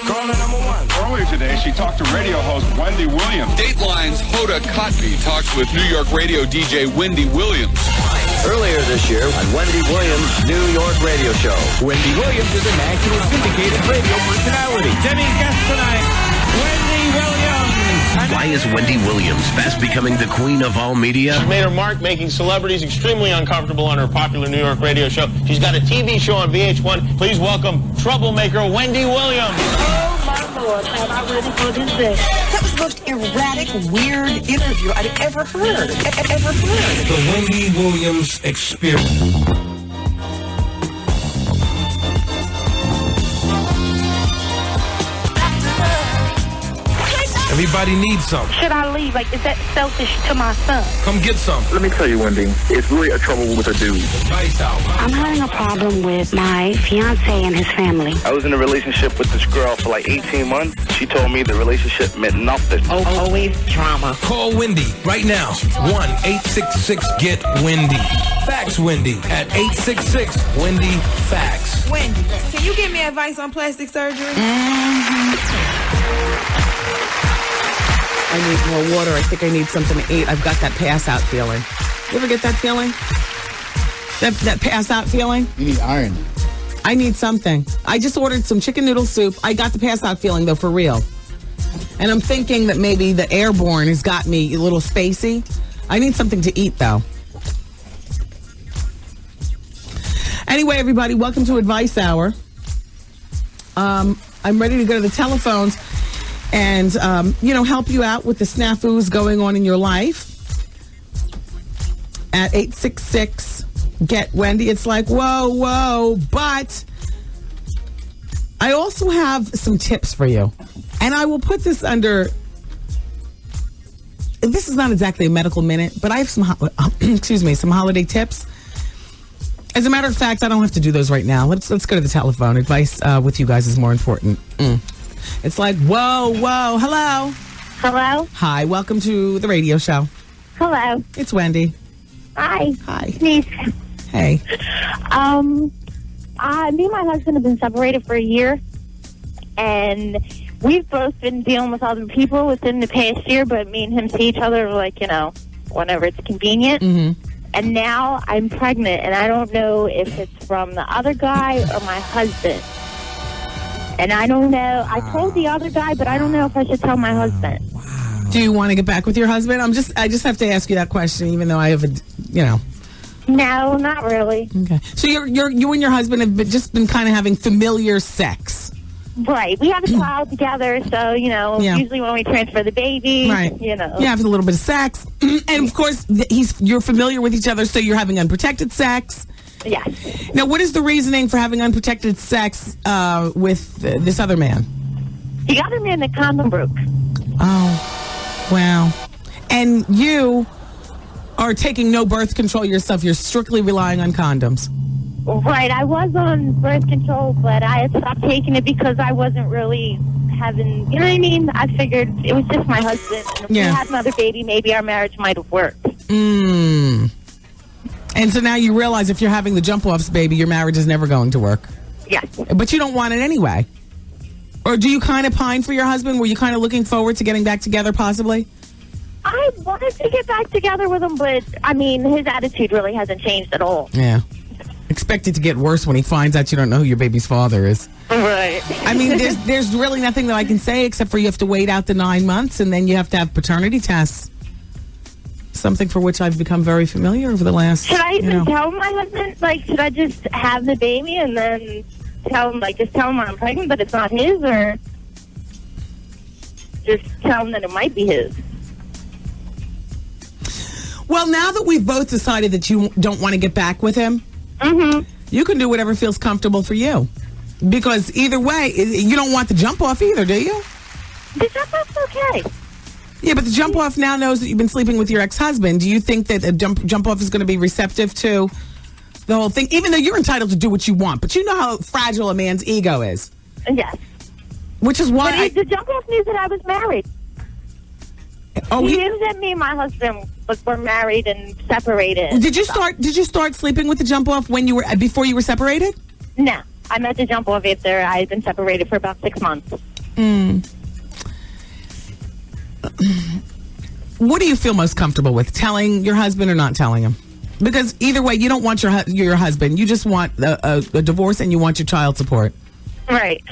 Caller number 1. Earlier today, she talked to radio host Wendy Williams. Dateline's Hoda Kotb talks with New York radio DJ Wendy Williams. Earlier this year on Wendy Williams' New York radio show. Wendy Williams is a national syndicated radio personality. Jimmy's guest tonight, Wendy Williams. Why is Wendy Williams fast becoming the queen of all media? She's made her mark making celebrities extremely uncomfortable on her popular New York radio show. She's got a TV show on VH1. Please welcome troublemaker Wendy Williams. Oh, my Lord. Am I ready for this day? That was the most erratic, weird interview I'd ever heard. The Wendy Williams Experience. Everybody needs some. Should I leave? Like, is that selfish to my son? Come get some. Let me tell you, Wendy, it's really a trouble with a dude. I'm having a problem with my fiance and his family. I was in a relationship with this girl for like 18 months. She told me the relationship meant nothing. Always drama. Call Wendy right now. 1-866-GET-WENDY. Fax Wendy at 866-WENDY-FAX. Wendy, can you give me advice on plastic surgery? I need more water. I think I need something to eat. I've got that pass-out feeling. You ever get that feeling? That pass-out feeling? You need iron. I need something. I just ordered some chicken noodle soup. I got the pass-out feeling, though, for real. And I'm thinking that maybe the airborne has got me a little spacey. I need something to eat, though. Anyway, everybody, welcome to Advice Hour. I'm ready to go to the telephones and, help you out with the snafus going on in your life. At 866-GET-WENDY. It's like, whoa. But I also have some tips for you. And I will put this under... This is not exactly a medical minute, but I have some holiday tips. As a matter of fact, I don't have to do those right now. Let's go to the telephone. Advice with you guys is more important. It's like, whoa. Hello. Hello. Hi. Welcome to the radio show. Hello. It's Wendy. Hi. Hi. Niece. Hey. Me and my husband have been separated for a year, and we've both been dealing with other people within the past year, but me and him see each other whenever it's convenient. Mm-hmm. And now I'm pregnant, and I don't know if it's from the other guy or my husband. And I don't know. I told the other guy, but I don't know if I should tell my husband. Do you want to get back with your husband? I just have to ask you that question, even though I have No, not really. Okay. So you and your husband have just been kind of having familiar sex. Right. We have a child together, so, usually when we transfer the baby, right. You have a little bit of sex. And, of course, you're familiar with each other, so you're having unprotected sex. Yes. Now, what is the reasoning for having unprotected sex with this other man? The other man, the condom broke. Oh, wow. And you are taking no birth control yourself. You're strictly relying on condoms. Right. I was on birth control, but I had stopped taking it because I wasn't really having, you know what I mean? I figured it was just my husband. And if we had another baby, maybe our marriage might have worked. And so now you realize if you're having the jump-offs, baby, your marriage is never going to work. Yes. But you don't want it anyway. Or do you kind of pine for your husband? Were you kind of looking forward to getting back together, possibly? I wanted to get back together with him, but, his attitude really hasn't changed at all. Yeah. Expect it to get worse when he finds out you don't know who your baby's father is. Right. There's really nothing that I can say except for you have to wait out the 9 months and then you have to have paternity tests. Something for which I've become very familiar over the last... Should I even tell my husband? Should I just have the baby and then tell him, just tell him I'm pregnant, but it's not his, or just tell him that it might be his? Well, now that we've both decided that you don't want to get back with him, you can do whatever feels comfortable for you. Because either way, you don't want the jump off either, do you? The jump off's okay. Yeah, but the jump off now knows that you've been sleeping with your ex-husband. Do you think that a jump off is going to be receptive to the whole thing? Even though you're entitled to do what you want, but you know how fragile a man's ego is. Yes. Which is why the jump off knew that I was married. Oh, he knew that me and my husband were married and separated. Did you start sleeping with the jump off before you were separated? No, I met the jump off after I had been separated for about 6 months. What do you feel most comfortable with, telling your husband or not telling him? Because either way, you don't want your husband. You just want a divorce and you want your child support. Right.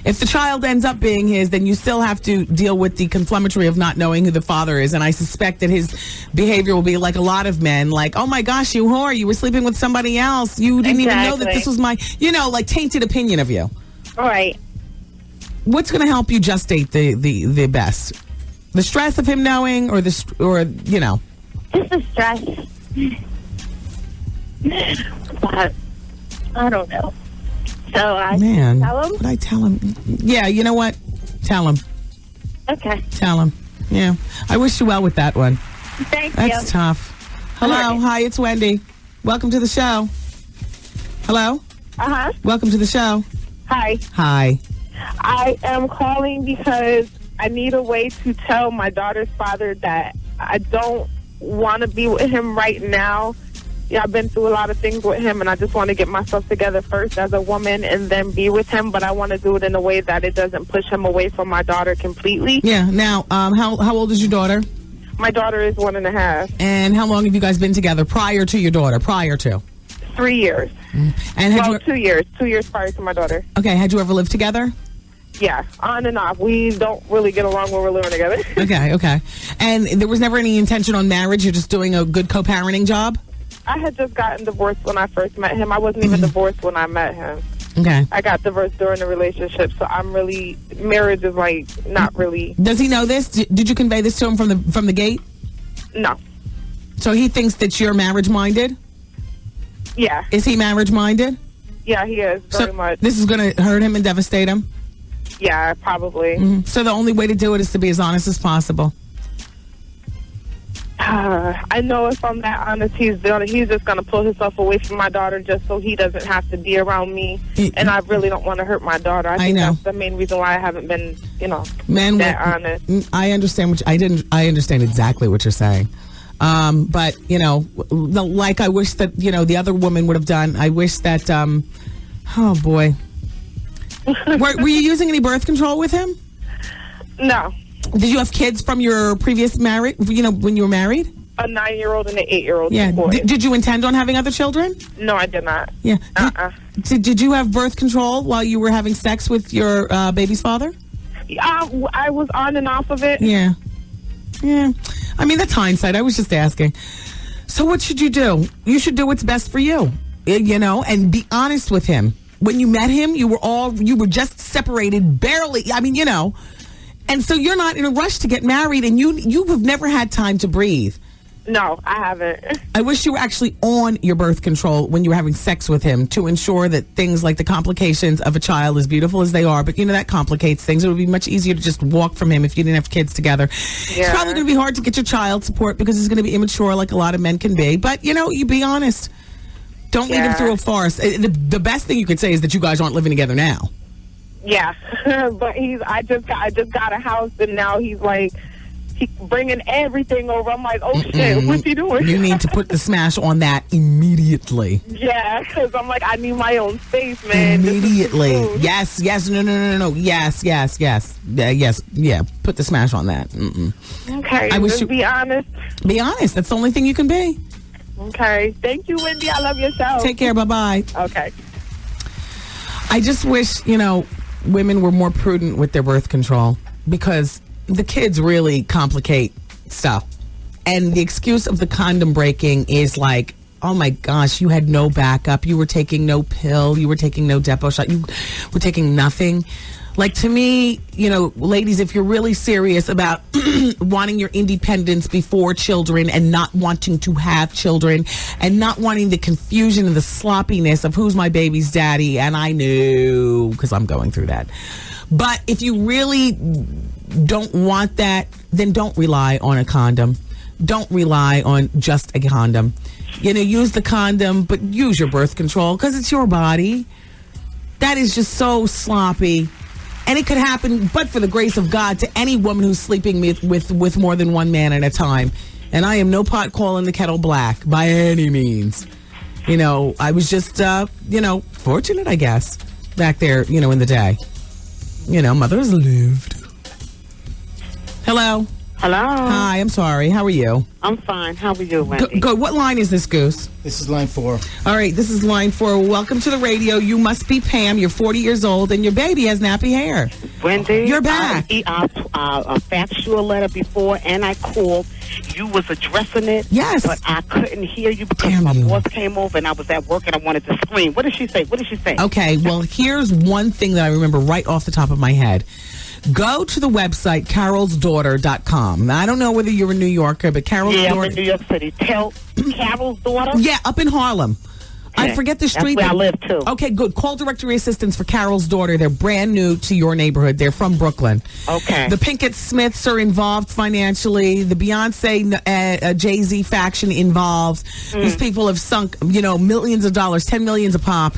If the child ends up being his, then you still have to deal with the confirmatory of not knowing who the father is. And I suspect that his behavior will be like a lot of men, like, oh my gosh, you whore, you were sleeping with somebody else. You didn't even know that this was my, tainted opinion of you. Right. What's going to help you gestate the best? The stress of him knowing or Just the stress. But I don't know. So I tell him? Would I tell him? Yeah, you know what? Tell him. Okay. Tell him. Yeah. I wish you well with that one. Thank you. That's tough. Hello. Hi, it's Wendy. Welcome to the show. Hello? Uh-huh. Welcome to the show. Hi. Hi. I am calling because I need a way to tell my daughter's father that I don't want to be with him right now. Yeah, I've been through a lot of things with him, and I just want to get myself together first as a woman and then be with him, but I want to do it in a way that it doesn't push him away from my daughter completely. Yeah. Now, how old is your daughter? My daughter is 1.5. And how long have you guys been together prior to your daughter? Prior to? 3 years. And had 2 years. 2 years prior to my daughter. Okay. Had you ever lived together? Yeah, on and off. We don't really get along when we're living together. Okay. And there was never any intention on marriage? You're just doing a good co-parenting job? I had just gotten divorced when I first met him. I wasn't even divorced when I met him. Okay. I got divorced during the relationship, so marriage is like not really. Does he know this? Did you convey this to him from the gate? No. So he thinks that you're marriage-minded? Yeah. Is he marriage-minded? Yeah, he is, very much. This is going to hurt him and devastate him? Yeah, probably. So the only way to do it is to be as honest as possible. I know if I'm that honest, he's just going to pull himself away from my daughter just so he doesn't have to be around me. And I really don't want to hurt my daughter. I think that's the main reason why I haven't been, that honest. I understand I understand exactly what you're saying. But, like I wish that, the other woman would have done, I wish that, oh boy. Were you using any birth control with him? No. Did you have kids from your previous marriage, when you were married? A 9-year-old and an 8-year-old. Yeah. Boy. Did you intend on having other children? No, I did not. Yeah. Did you have birth control while you were having sex with your baby's father? I was on and off of it. Yeah. I mean, that's hindsight. I was just asking. So what should you do? You should do what's best for you, and be honest with him. When you met him, you were just separated, barely. I mean, and so you're not in a rush to get married, and you have never had time to breathe. No, I haven't. I wish you were actually on your birth control when you were having sex with him to ensure that things like the complications of a child, as beautiful as they are, but that complicates things. It would be much easier to just walk from him if you didn't have kids together. Yeah. It's probably going to be hard to get your child support because he's going to be immature like a lot of men can be. But, you be honest. Don't lead him through a farce. The best thing you could say is that you guys aren't living together now. Yeah, but I just got a house, and now he's like, he's bringing everything over. I'm like, oh shit, what's he doing? You need to put the smash on that immediately. Yeah, because I'm like, I need my own space, man. Immediately. Yes, no. Yes. Yeah, put the smash on that. Okay, I wish be honest. Be honest. That's the only thing you can be. Okay. Thank you, Wendy. I love your show. Take care. Bye-bye. Okay. I just wish, women were more prudent with their birth control because the kids really complicate stuff. And the excuse of the condom breaking is like, oh my gosh, you had no backup. You were taking no pill. You were taking no Depo shot. You were taking nothing. Like, to me, ladies, if you're really serious about wanting your independence before children and not wanting to have children and not wanting the confusion and the sloppiness of who's my baby's daddy, and I knew because I'm going through that. But if you really don't want that, then don't rely on a condom. Don't rely on just a condom. Use the condom, but use your birth control because it's your body. That is just so sloppy. And it could happen, but for the grace of God, to any woman who's sleeping with more than one man at a time. And I am no pot calling the kettle black by any means. I was just, fortunate, I guess, back there, in the day. Mothers lived. Hello. Hello. Hi, I'm sorry. How are you? I'm fine. How are you, Wendy? Good. What line is this, Goose? This is line 4. All right, this is line 4. Welcome to the radio. You must be Pam. You're 40 years old, and your baby has nappy hair. Wendy, you're back. I faxed you a letter before, and I called. You was addressing it. Yes. But I couldn't hear you because my boss came over, and I was at work, and I wanted to scream. What did she say? Okay, well, here's one thing that I remember right off the top of my head. Go to the website, carolsdaughter.com. Now, I don't know whether you're a New Yorker, but Carol's Daughter... I'm in New York City. Tell Carol's Daughter? Yeah, up in Harlem. I forget the street. That's where I live, too. Okay, good. Call directory assistance for Carol's daughter. They're brand new to your neighborhood. They're from Brooklyn. Okay. The Pinkett Smiths are involved financially. The Beyonce, Jay-Z faction involved. These people have sunk, millions of dollars, $10 million a pop.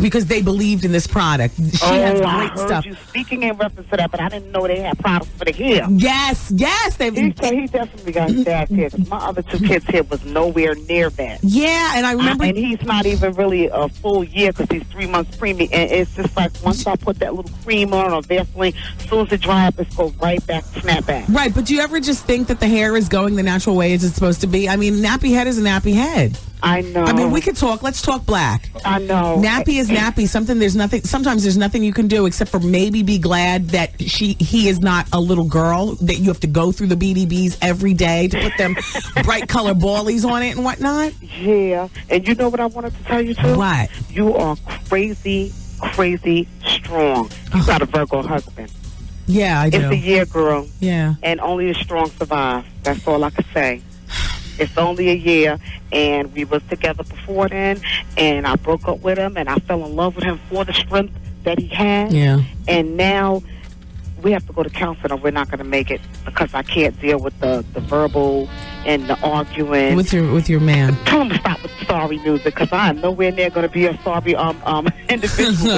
Because they believed in this product. She has great stuff. You speaking in reference to that, but I didn't know they had products for the hair. Yes. He definitely got bad hair. My other two kids' hair was nowhere near that. Yeah, and I remember... and he's not even really a full year because he's 3 months preemie. And it's just like once I put that little cream on or Vaseline, as soon as it dries up, it goes right back, snap back. Right, but do you ever just think that the hair is going the natural way as it's supposed to be? I mean, nappy head is a nappy head. I know. I mean, we could talk. Let's talk black. I know. Nappy is nappy. Sometimes there's nothing you can do except for maybe be glad that he is not a little girl, that you have to go through the BDBs every day to put them bright color ballies on it and whatnot. Yeah. And you know what I wanted to tell you, too? What? You are crazy, crazy strong. You got a Virgo husband. Yeah, I do. It's a year, girl. Yeah. And only the strong survive. That's all I can say. It's only a year, and we was together before then, and I broke up with him, and I fell in love with him for the strength that he had. Yeah. And now we have to go to counseling, or we're not going to make it because I can't deal with the verbal and the arguing. With your man. Tell him to stop with the sorry music because I am nowhere near going to be a sorry individual.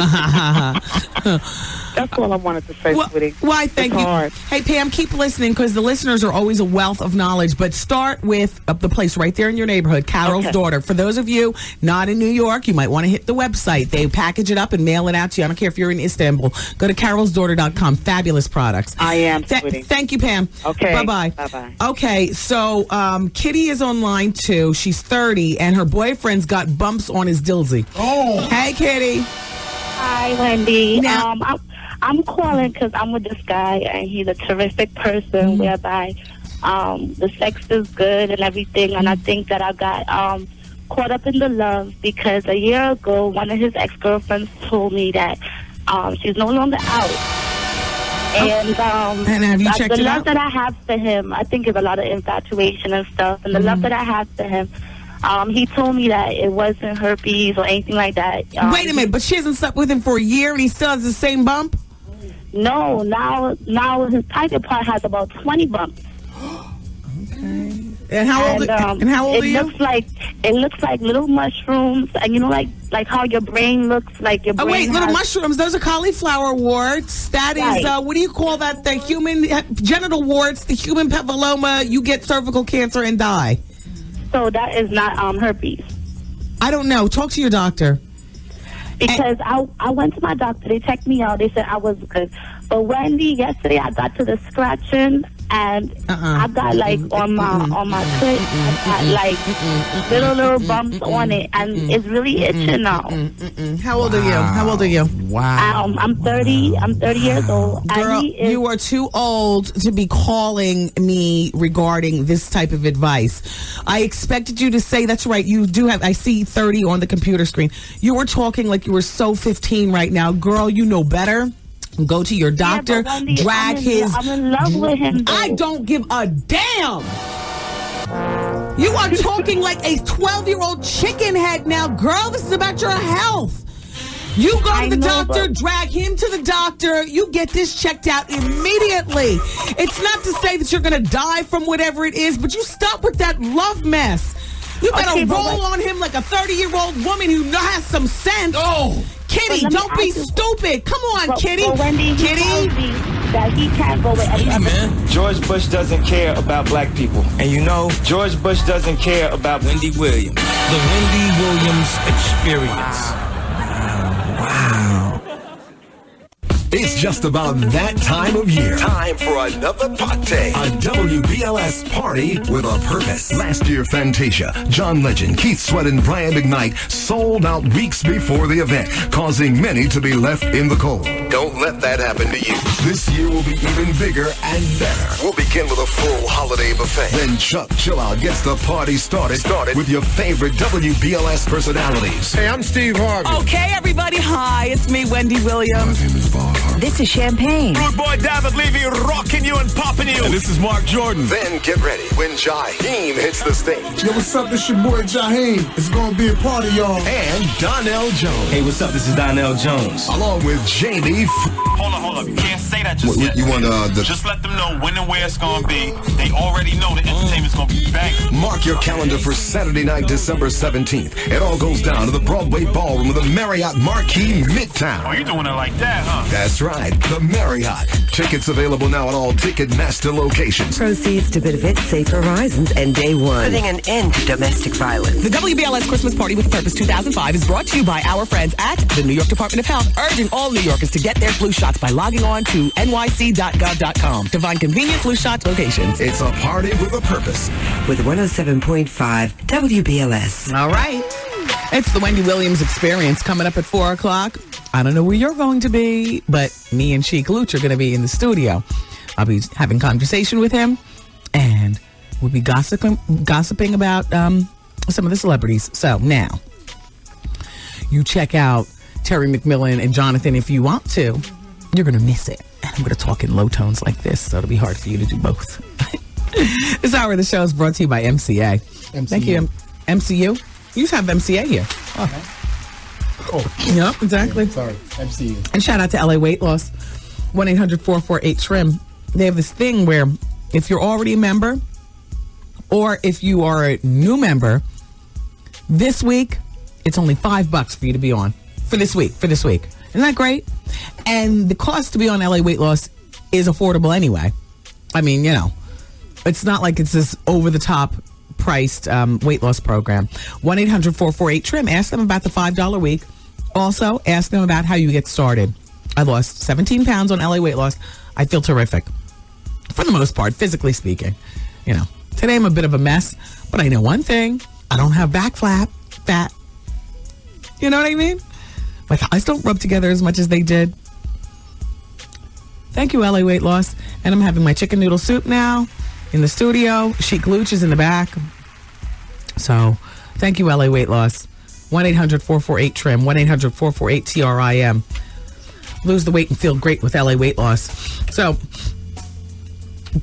That's all I wanted to say, sweetie. Why, thank you. Hard. Hey, Pam, keep listening because the listeners are always a wealth of knowledge. But start with the place right there in your neighborhood, Carol's daughter. For those of you not in New York, you might want to hit the website. They package it up and mail it out to you. I don't care if you're in Istanbul. Go to carolsdaughter.com. Fabulous products. I am, sweetie. Thank you, Pam. Okay. Bye-bye. Bye-bye. Okay, so Kitty is online, too. She's 30, and her boyfriend's got bumps on his dilsey. Oh. Hey, Kitty. Hi, Wendy. I'm calling because I'm with this guy, and he's a terrific person, whereby the sex is good and everything, and I think that I got caught up in the love because a year ago, one of his ex-girlfriends told me that she's no longer out. And have you checked the it love out? that I have for him, I think, is a lot of infatuation and stuff, and the love that I have for him, he told me that it wasn't herpes or anything like that. Wait a minute, but she hasn't slept with him for a year and he still has the same bump? No, now his private part has about 20 bumps. Okay. And how old are you? It looks like little mushrooms, and like how your brain looks like your brain. Oh wait, little mushrooms. Those are cauliflower warts. That is what do you call that? The human genital warts, the human papilloma. You get cervical cancer and die. So that is not herpes. I don't know. Talk to your doctor. Because I went to my doctor. They checked me out. They said I was good. But Wendy, yesterday I got to the scratching, and I got like on my clit, I got like little bumps on it, and it's really itching now. How old are you? How old are you? Wow. I'm 30. I'm 30 years old. Girl, you are too old to be calling me regarding this type of advice. I expected you to say, that's right, you do have, I see 30 on the computer screen. You were talking like you were so 15 right now. Girl, you know better. Go to your doctor, Wendy, I'm in love with him, though. I don't give a damn. You are talking like a 12-year-old chicken head now. Girl, this is about your health. You go to the doctor, drag him to the doctor. You get this checked out immediately. It's not to say that you're going to die from whatever it is, but you stop with that love mess. You better roll on him like a 30-year-old woman who has some sense. Oh, Kitty, don't be stupid. Come on, Kitty. Wendy, Kitty. That he can't go with any other. George Bush doesn't care about black people. And George Bush doesn't care about Wendy Williams. The Wendy Williams Experience. Wow. It's just about that time of year. Time for another party. A WBLS party with a purpose. Last year, Fantasia, John Legend, Keith Sweat, and Brian McKnight sold out weeks before the event, causing many to be left in the cold. Don't let that happen to you. This year will be even bigger and better. We'll begin with a full holiday buffet. Then Chuck Chillout gets the party started with your favorite WBLS personalities. Hey, I'm Steve Harvey. Okay, everybody. Hi, it's me, Wendy Williams. My name is Bob. This is Champagne. Rude boy David Levy rocking you and popping you. And this is Mark Jordan. Then get ready when Jaheim hits the stage. Yo, what's up? This your boy Jaheim. It's gonna be a party, y'all. And Donnell Jones. Hey, what's up? This is Donnell Jones. Along with Jamie. Hold up. You can't say that just yet. You want Just let them know when and where it's going to be. They already know the entertainment's going to be banging. Mark your calendar for Saturday night, December 17th. It all goes down to the Broadway Ballroom of the Marriott Marquis Midtown. Oh, you're doing it like that, huh? That's right, the Marriott. Tickets available now at all Ticketmaster locations. Proceeds to benefit Safe Horizons and Day One, putting an end to domestic violence. The WBLS Christmas Party with a Purpose 2005 is brought to you by our friends at the New York Department of Health, urging all New Yorkers to get their flu shots by logging on to nyc.gov.com to find convenient flu shot locations. It's a party with a purpose. With 107.5 WBLS. All right. It's the Wendy Williams Experience coming up at 4 o'clock. I don't know where you're going to be, but me and Sheek Louch are going to be in the studio. I'll be having conversation with him, and we'll be gossiping about some of the celebrities. So now, you check out Terry McMillan and Jonathan if you want to. You're going to miss it. And I'm going to talk in low tones like this, so it'll be hard for you to do both. This hour of the show is brought to you by MCA. Thank you, MCU. You just have MCA here. Oh. Yep, exactly. Yeah, sorry, MCU. And shout out to LA Weight Loss, 1-800-448-TRIM. They have this thing where if you're already a member or if you are a new member, this week, it's only $5 for you to be on for this week. Isn't that great? And the cost to be on LA Weight Loss is affordable anyway. I mean, you know, it's not like it's this over-the-top priced weight loss program. 1-800-448-TRIM. Ask them about the $5 week. Also, ask them about how you get started. I lost 17 pounds on LA Weight Loss. I feel terrific. For the most part, physically speaking. You know, today I'm a bit of a mess, but I know one thing. I don't have back fat. You know what I mean? My thighs don't rub together as much as they did. Thank you, LA Weight Loss. And I'm having my chicken noodle soup now in the studio. Sheek Louch is in the back. So, thank you, LA Weight Loss. 1-800-448-TRIM. 1-800-448-TRIM. Lose the weight and feel great with LA Weight Loss. So,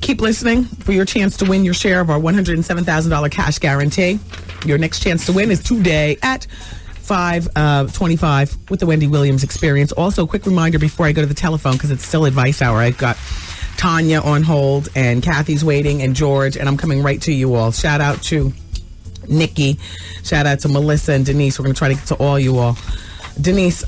keep listening for your chance to win your share of our $107,000 cash guarantee. Your next chance to win is today at 5:25 with the Wendy Williams Experience. Also, quick reminder before I go to the telephone, because it's still advice hour. I've got Tanya on hold, and Kathy's waiting, and George, and I'm coming right to you all. Shout out to Nikki. Shout out to Melissa and Denise. We're going to try to get to all you all. Denise,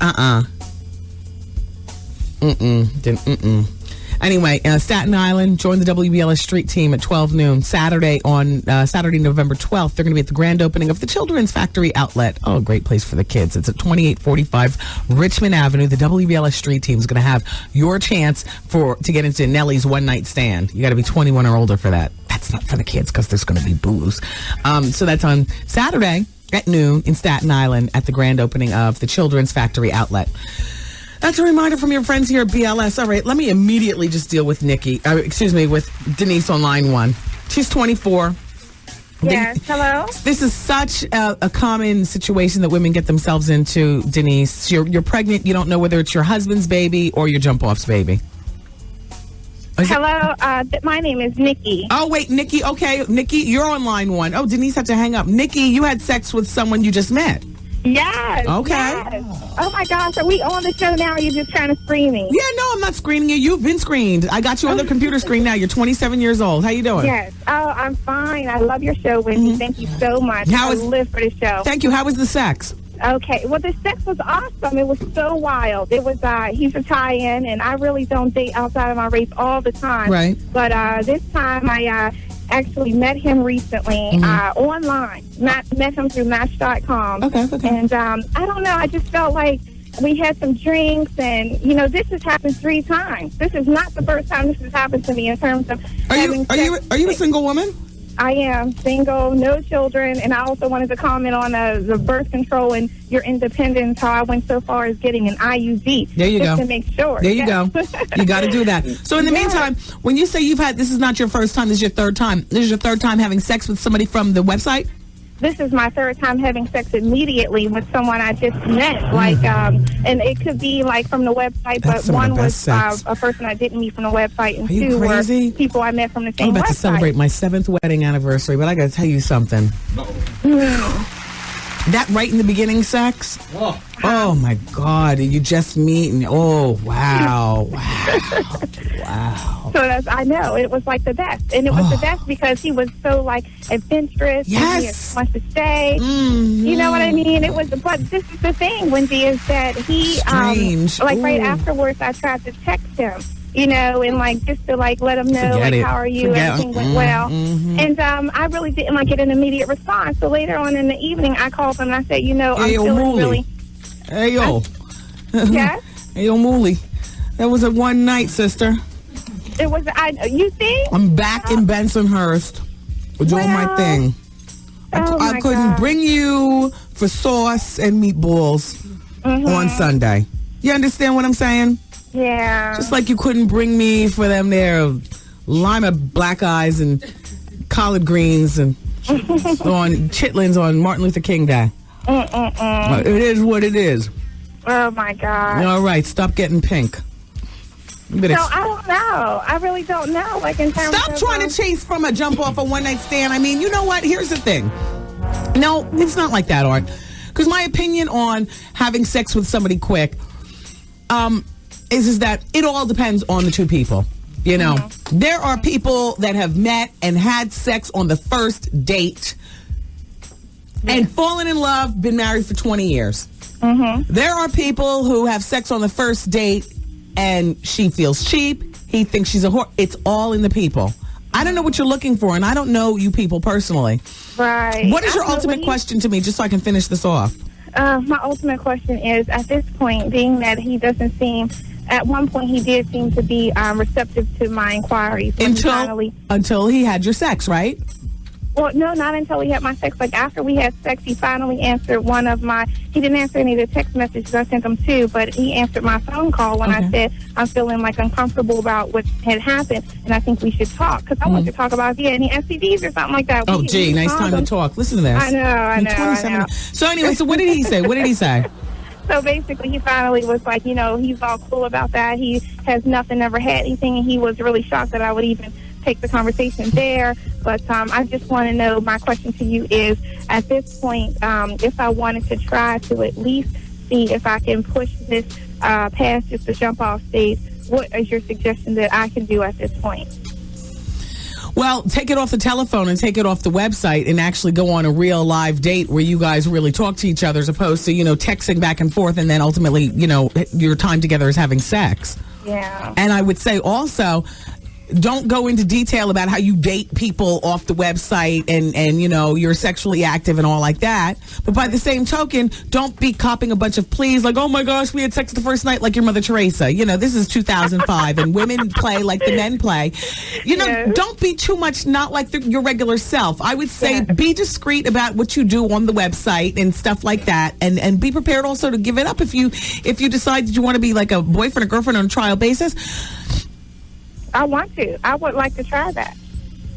Anyway, Staten Island, join the WBLS Street Team at 12 noon. Saturday, November 12th, they're going to be at the grand opening of the Children's Factory Outlet. Oh, great place for the kids. It's at 2845 Richmond Avenue. The WBLS Street Team is going to have your chance to get into Nellie's One Night Stand. You got to be 21 or older for that. That's not for the kids because there's going to be booze. So that's on Saturday at noon in Staten Island at the grand opening of the Children's Factory Outlet. That's a reminder from your friends here at BLS. All right, let me immediately just deal with with Denise on line one. She's 24. Yes, hello? This is such a common situation that women get themselves into, Denise. You're pregnant. You don't know whether it's your husband's baby or your jump-off's baby. Hello, my name is Nikki. Oh, wait, Nikki. Okay, Nikki, you're on line one. Oh, Denise had to hang up. Nikki, you had sex with someone you just met. Yes. Okay. Yes. Oh, my gosh. Are we on the show now or are you just trying to screen me? Yeah, no, I'm not screening you. You've been screened. I got you on the computer screen now. You're 27 years old. How you doing? Yes. Oh, I'm fine. I love your show, Wendy. Mm-hmm. Thank you so much. I live for the show. Thank you. How was the sex? Okay. Well, the sex was awesome. It was so wild. It was, he's a tie-in, and I really don't date outside of my race all the time. Right. But this time I actually met him recently online. Met him through Match.com. Okay. And I don't know. I just felt like we had some drinks, and this has happened 3 times. This is not the first time this has happened to me in terms of. Are you a single woman? I am single, no children, and I also wanted to comment on the birth control and your independence, how I went so far as getting an IUD. There you go. To make sure. There you go. You got to do that. So in the meantime, when you say this is not your first time, this is your third time. This is your third time having sex with somebody from the website? this is my third time having sex immediately with someone I just met. Like, and it could be like from the website, but one was a person I didn't meet from the website, and two were people I met from the same I'm about website. to celebrate my 7th wedding anniversary, but I got to tell you something. That right in the beginning sex? Oh my God. You just meet and wow. Wow. So I know it was like the best, and it was the best because he was so like adventurous. Yes. And he wants to stay. You know what I mean? It was, but this is the thing, Wendy, is that he like right afterwards, I tried to text him. You know, and like just to like let him know, like, how are you? Everything went well. And I really didn't like get an immediate response. So later on in the evening, I called him and I said, you know, I'm feeling really. Hey yo. Yes. Hey yo, Mooly. That was a one night, sister. It was. You think? I'm back in Bensonhurst doing my thing. I couldn't bring you for sauce and meatballs on Sunday. You understand what I'm saying? Yeah. Just like you couldn't bring me for them there lima black eyes and collard greens and on chitlins on Martin Luther King Day. It is what it is. Oh my God. All right, stop getting pink. I don't know. I really don't know. Like in terms Stop trying to chase from a jump off a one night stand. I mean, you know what? Here's the thing. No, it's not like that, Art. Because my opinion on having sex with somebody quick, is that it all depends on the two people. You know, there are people that have met and had sex on the first date and fallen in love, been married for 20 years. There are people who have sex on the first date and she feels cheap. He thinks she's a whore. It's all in the people. I don't know what you're looking for, and I don't know you people personally. Right. What is your ultimate question to me, just so I can finish this off? My ultimate question is, at this point, being that he doesn't seem... At one point, he did seem to be receptive to my inquiries. Until he had your sex, right? Well, no, not until he had my sex. Like, after we had sex, he finally answered one of my... He didn't answer any of the text messages. I sent him two, but he answered my phone call when I said, I'm feeling, like, uncomfortable about what had happened, and I think we should talk. Because I want to talk about, any STDs or something like that. Oh, gee, nice time to talk. Listen to this. I know. So, anyway, so what did he say? What did he say? So basically, he finally was like, he's all cool about that. He has nothing, never had anything, and he was really shocked that I would even take the conversation there. But I just want to know, my question to you is, at this point, if I wanted to try to at least see if I can push this past just the jump-off stage, what is your suggestion that I can do at this point? Well, take it off the telephone and take it off the website and actually go on a real live date where you guys really talk to each other as opposed to, texting back and forth and then ultimately, your time together is having sex. Yeah. And I would say also, don't go into detail about how you date people off the website and you're sexually active and all like that. But by the same token, don't be copping a bunch of pleas like, oh my gosh, we had sex the first night like your Mother Teresa. This is 2005 and women play like the men play. Don't be too much not like your regular self. I would say be discreet about what you do on the website and stuff like that, and be prepared also to give it up if you decide that you want to be like a boyfriend or girlfriend on a trial basis. I want to. I would like to try that.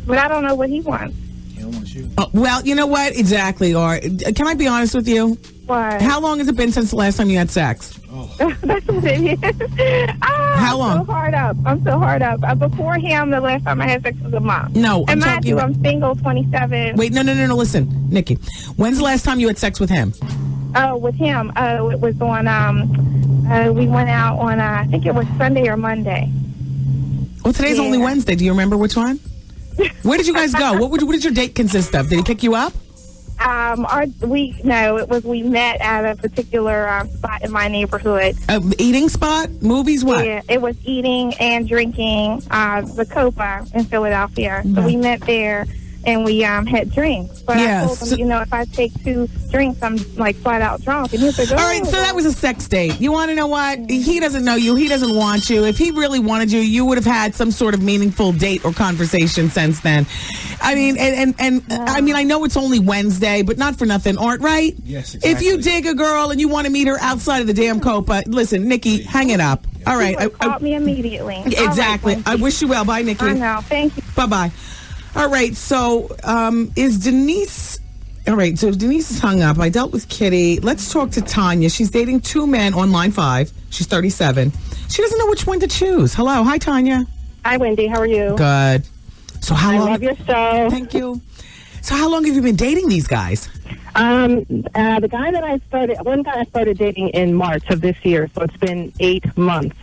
But I don't know what he wants. He don't want you. Well, you know what? Exactly. Or can I be honest with you? What? How long has it been since the last time you had sex? Oh. That's what it is. How long? I'm so hard up. Before him, the last time I had sex was a month. No, and mind you, I'm single, 27. Wait, no. Listen, Nikki. When's the last time you had sex with him? Oh, with him, it was on, we went out on, I think it was Sunday or Monday. Well, today's only Wednesday. Do you remember which one? Where did you guys go? What did your date consist of? Did he pick you up? We met at a particular spot in my neighborhood. Eating spot? Movies? What? Yeah, it was eating and drinking. The Copa in Philadelphia. So we met there. And we had drinks. But I told him, if I take 2 drinks, I'm like flat out drunk. And he was like, all right, so that was a sex date. You want to know what? He doesn't know you. He doesn't want you. If he really wanted you, you would have had some sort of meaningful date or conversation since then. I mean, I know it's only Wednesday, but not for nothing, Art, right? Yes, exactly. If you dig a girl and you want to meet her outside of the damn Copa, listen, Nikki, hang it up. All right. Call me immediately. Exactly. Right, I wish you well. Bye, Nikki. I know. Thank you. Bye-bye. All right, so is Denise All right, so Denise is hung up. I dealt with Kitty. Let's talk to Tanya. She's dating 2 men on line 5. She's 37. She doesn't know which one to choose. Hello. Hi, Tanya. Hi, Wendy. How are you? Good. So how long? I love your show. Thank you. So how long have you been dating these guys? The guy that one guy I started dating in March of this year, so it's been 8 months.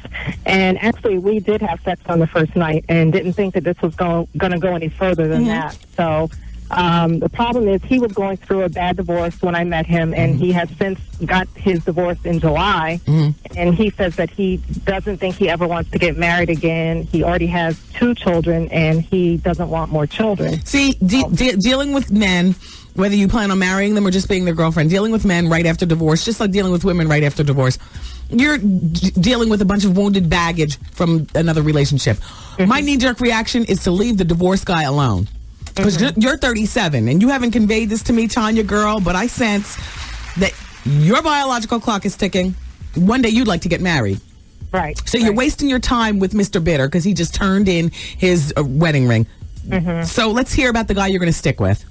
And actually, we did have sex on the first night and didn't think that this was going to go any further than that. So the problem is he was going through a bad divorce when I met him, and he has since got his divorce in July. And he says that he doesn't think he ever wants to get married again. He already has 2 children, and he doesn't want more children. See, dealing with men, whether you plan on marrying them or just being their girlfriend, dealing with men right after divorce, just like dealing with women right after divorce, you're dealing with a bunch of wounded baggage from another relationship. My knee-jerk reaction is to leave the divorced guy alone. Because you're 37, and you haven't conveyed this to me, Tanya, girl, but I sense that your biological clock is ticking. One day you'd like to get married. Right. So you're wasting your time with Mr. Bitter because he just turned in his wedding ring. So let's hear about the guy you're going to stick with.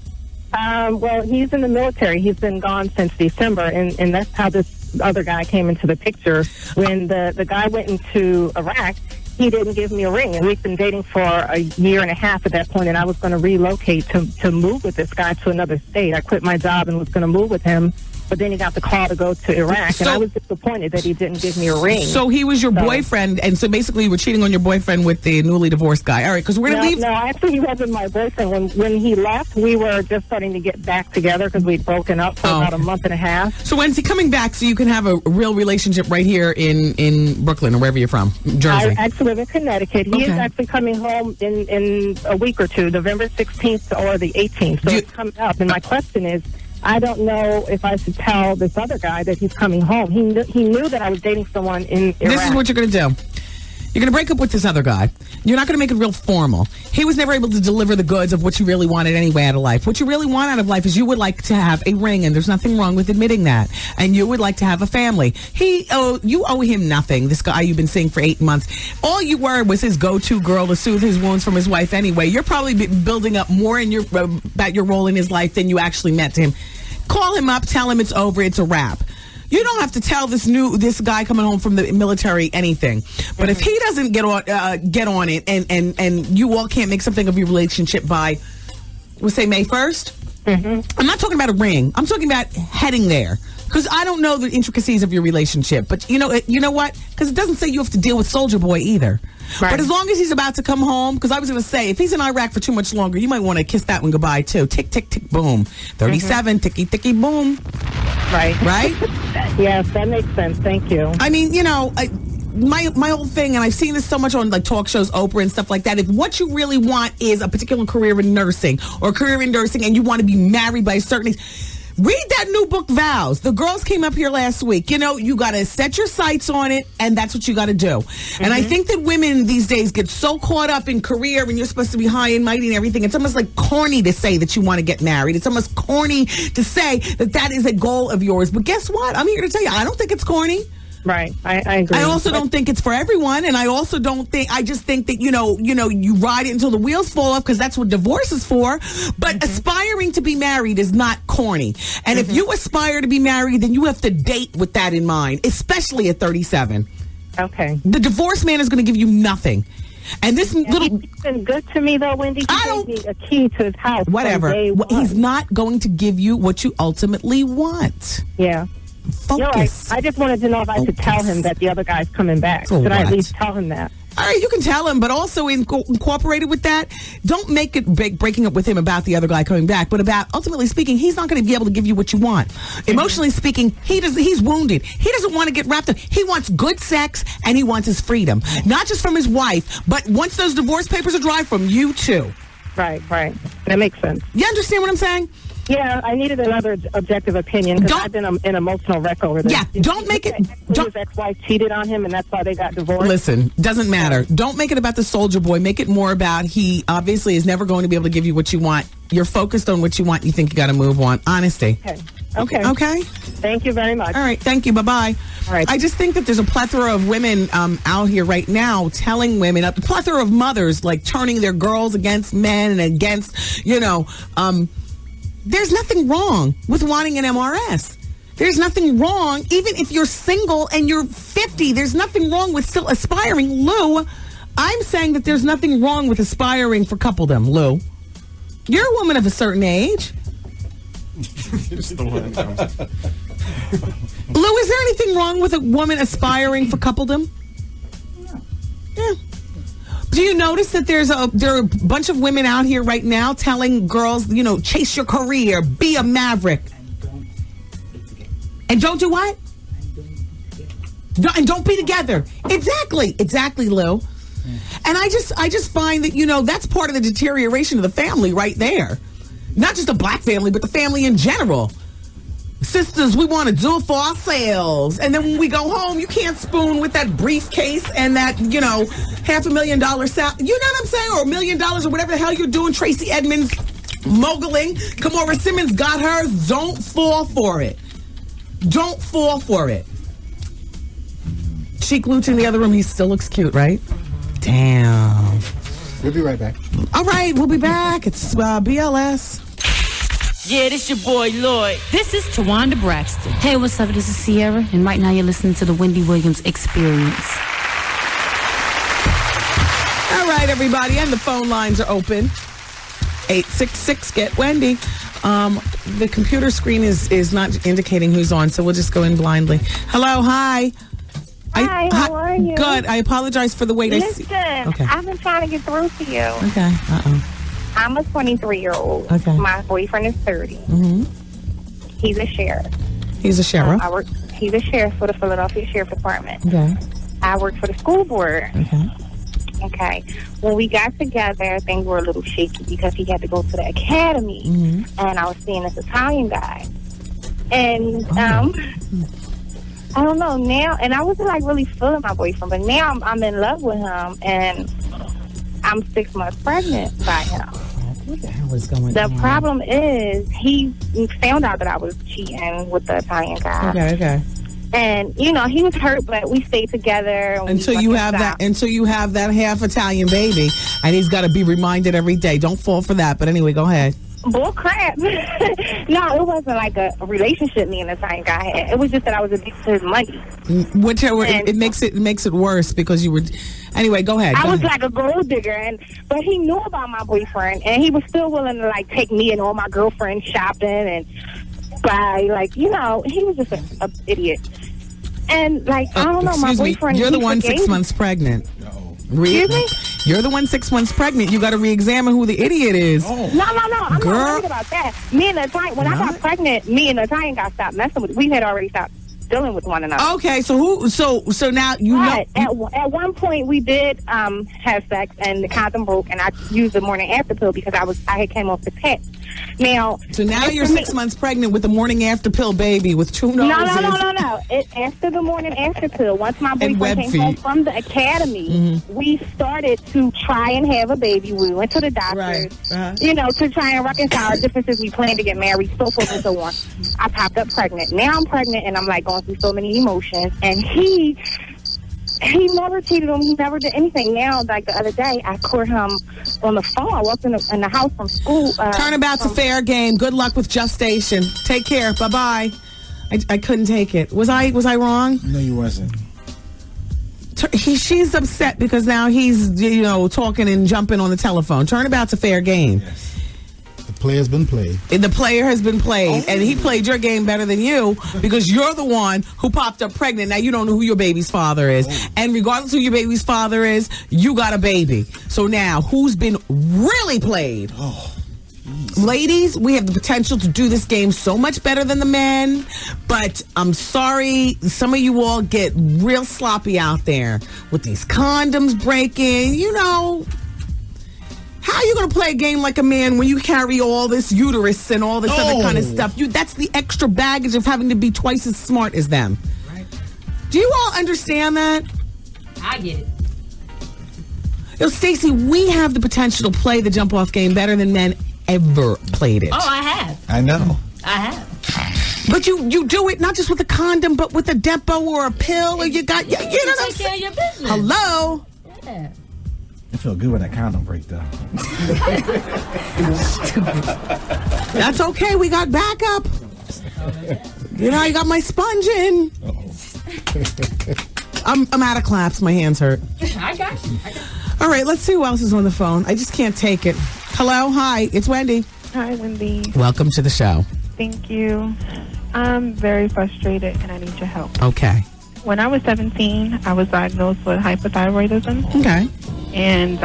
Well, he's in the military. He's been gone since December, and that's how this other guy came into the picture. When the guy went into Iraq, he didn't give me a ring, and we've been dating for a year and a half at that point, and I was going to relocate to move with this guy to another state. I quit my job and was going to move with him, but then he got the call to go to Iraq, and I was disappointed that he didn't give me a ring. So he was your boyfriend, and so basically you were cheating on your boyfriend with the newly divorced guy. All right, because we're going to leave. No, actually he wasn't my boyfriend. When he left, we were just starting to get back together because we'd broken up for about a month and a half. So when's he coming back so you can have a real relationship right here in Brooklyn or wherever you're from, Jersey? I actually live in Connecticut. He is actually coming home in a week or two, November 16th or the 18th. So it's coming up, and my question is, I don't know if I should tell this other guy that he's coming home. He knew that I was dating someone in Iraq. This is what you're going to do. You're going to break up with this other guy. You're not going to make it real formal. He was never able to deliver the goods of what you really wanted anyway out of life. What you really want out of life is you would like to have a ring, and there's nothing wrong with admitting that. And you would like to have a family. You owe him nothing, this guy you've been seeing for 8 months. All you were was his go-to girl to soothe his wounds from his wife anyway. You're probably building up more in about your role in his life than you actually meant to him. Call him up, tell him it's over, it's a wrap. You don't have to tell this guy coming home from the military anything. But if he doesn't get on it, and you all can't make something of your relationship by, we'll say May 1st. I'm not talking about a ring. I'm talking about heading there. Because I don't know the intricacies of your relationship. But you know what? Because it doesn't say you have to deal with Soldier Boy either. Right. But as long as he's about to come home, because I was going to say, if he's in Iraq for too much longer, you might want to kiss that one goodbye, too. Tick, tick, tick, boom. 37, ticky, ticky, boom. Right. Right? Yes, that makes sense. Thank you. I mean, my whole thing, and I've seen this so much on like talk shows, Oprah and stuff like that, if what you really want is a particular career in nursing, and you want to be married by a certain age, read that new book, Vows. The girls came up here last week. You got to set your sights on it, and that's what you got to do. And I think that women these days get so caught up in career, and you're supposed to be high and mighty and everything. It's almost like corny to say that you want to get married. It's almost corny to say that is a goal of yours. But guess what? I'm here to tell you, I don't think it's corny. Right, I agree. I also don't think it's for everyone, and I just think that you ride it until the wheels fall off, because that's what divorce is for. But aspiring to be married is not corny. And if you aspire to be married, then you have to date with that in mind, especially at 37. Okay. The divorced man is going to give you nothing. And this he's been good to me, though, Wendy. He gave me a key to his house. Whatever. He's not going to give you what you ultimately want. Yeah. Focus. I just wanted to know if I should tell him that the other guy's coming back. Should I at least tell him that? All right, you can tell him, but also incorporated with that, don't make it breaking up with him about the other guy coming back, but about, ultimately speaking, he's not going to be able to give you what you want. Emotionally speaking, he's wounded. He doesn't want to get wrapped up. He wants good sex, and he wants his freedom. Not just from his wife, but once those divorce papers are dry, from you too. Right. That makes sense. You understand what I'm saying? Yeah, I needed another objective opinion because I've been an emotional wreck over this. Yeah, don't make it. His ex-wife cheated on him, and that's why they got divorced. Listen, doesn't matter. Don't make it about the Soldier Boy. Make it more about he obviously is never going to be able to give you what you want. You're focused on what you want. You think you got to move on. Honesty. Okay. Thank you very much. All right. Thank you. Bye-bye. All right. I just think that there's a plethora of women out here right now telling women, a plethora of mothers, like turning their girls against men and against, there's nothing wrong with wanting an MRS. There's nothing wrong, even if you're single and you're 50, there's nothing wrong with still aspiring. Lou, I'm saying that there's nothing wrong with aspiring for coupledom, Lou. You're a woman of a certain age. Lou, is there anything wrong with a woman aspiring for coupledom? Yeah. Do you notice that there are a bunch of women out here right now telling girls, chase your career, be a maverick. And don't do what? And don't be together. Exactly, Lou. And I just find that, that's part of the deterioration of the family right there. Not just the black family, but the family in general. Sisters, we want to do it for ourselves. And then when we go home, you can't spoon with that briefcase and that, $500,000 salary. You know what I'm saying? Or $1 million or whatever the hell you're doing. Tracy Edmonds moguling. Kamora Simmons got hers. Don't fall for it. Don't fall for it. Sheek Louch in the other room. He still looks cute, right? Damn. We'll be right back. All right, we'll be back. It's BLS. Yeah, this your boy Lloyd. This is Tawanda Braxton. Hey, what's up? This is Sierra, and right now you're listening to the Wendy Williams Experience. All right, everybody, and the phone lines are open. 866 get Wendy. The computer screen is not indicating who's on, so we'll just go in blindly. Hello, hi. Hi, how are you? Good. I apologize for the wait. Listen, Okay. I've been trying to get through to you. Okay. I'm a 23-year-old. Okay. My boyfriend is 30. Mm-hmm. He's a sheriff. He's a sheriff? He's a sheriff for the Philadelphia Sheriff Department. Okay. I work for the school board. Okay. Okay. When we got together, things were a little shaky because he had to go to the academy. Mm-hmm. And I was seeing this Italian guy. And, I don't know now, and I wasn't like really feeling my boyfriend, but now I'm in love with him, and I'm 6 months pregnant by him. What the hell is going on? The problem is he found out that I was cheating with the Italian guy. Okay. And he was hurt, but we stayed together until you have that half Italian baby, and he's got to be reminded every day. Don't fall for that. But anyway, go ahead. Bull crap. No, it wasn't like a relationship me and the Italian guy had. It was just that I was addicted to his money. It makes it worse because you were. Anyway, go ahead. I was like a gold digger, but he knew about my boyfriend, and he was still willing to like take me and all my girlfriends shopping and buy he was just an idiot. And I don't know, my boyfriend. You're the one 6 months pregnant. Excuse me? You're the one 6 months pregnant. You got to re-examine who the idiot is. No. I'm not worried about that. Me and the Italian, when I got pregnant, me and the Italian got stopped messing with. We had already stopped dealing with one another. Okay, so now you know. At one point we did have sex, and the condom broke, and I used the morning after pill because I had came off the pet. Now you're 6 months pregnant with the morning after pill baby with two noses. No. After the morning after pill, once my boyfriend came home from the academy, we started to try and have a baby. We went to the doctors, to try and reconcile our differences. We planned to get married, so forth and so on. I popped up pregnant. Now I'm pregnant, and I'm like going through so many emotions. And he never cheated on me. He never did anything. Now, like the other day, I caught him on the phone. I walked in the house from school. Turnabout's a fair game. Good luck with gestation. Take care. Bye-bye. I couldn't take it. Was I wrong? No, you wasn't. She's upset because now he's, talking and jumping on the telephone. Turnabout's a fair game. Yes. The player's been played. The player has been played, and he played your game better than you because you're the one who popped up pregnant. Now you don't know who your baby's father is. And regardless of who your baby's father is, you got a baby. So now, who's been really played? Ladies, we have the potential to do this game so much better than the men, but I'm sorry, some of you all get real sloppy out there with these condoms breaking, How are you going to play a game like a man when you carry all this uterus and all this other kind of stuff? That's the extra baggage of having to be twice as smart as them. Right. Do you all understand that? I get it. Stacey, we have the potential to play the jump-off game better than men ever played it. Oh, I have. I know. I have. But you do it not just with a condom, but with a Depo or a pill, or you got, you know what I'm saying? Take care of your business. Hello? Yeah. It felt good when that condom break, though. That's okay. We got backup. I got my sponge in. I'm out of claps. My hands hurt. I got you. All right, let's see who else is on the phone. I just can't take it. Hello, hi, it's Wendy. Hi, Wendy. Welcome to the show. Thank you. I'm very frustrated and I need your help. Okay. When I was 17, I was diagnosed with hypothyroidism. Okay. And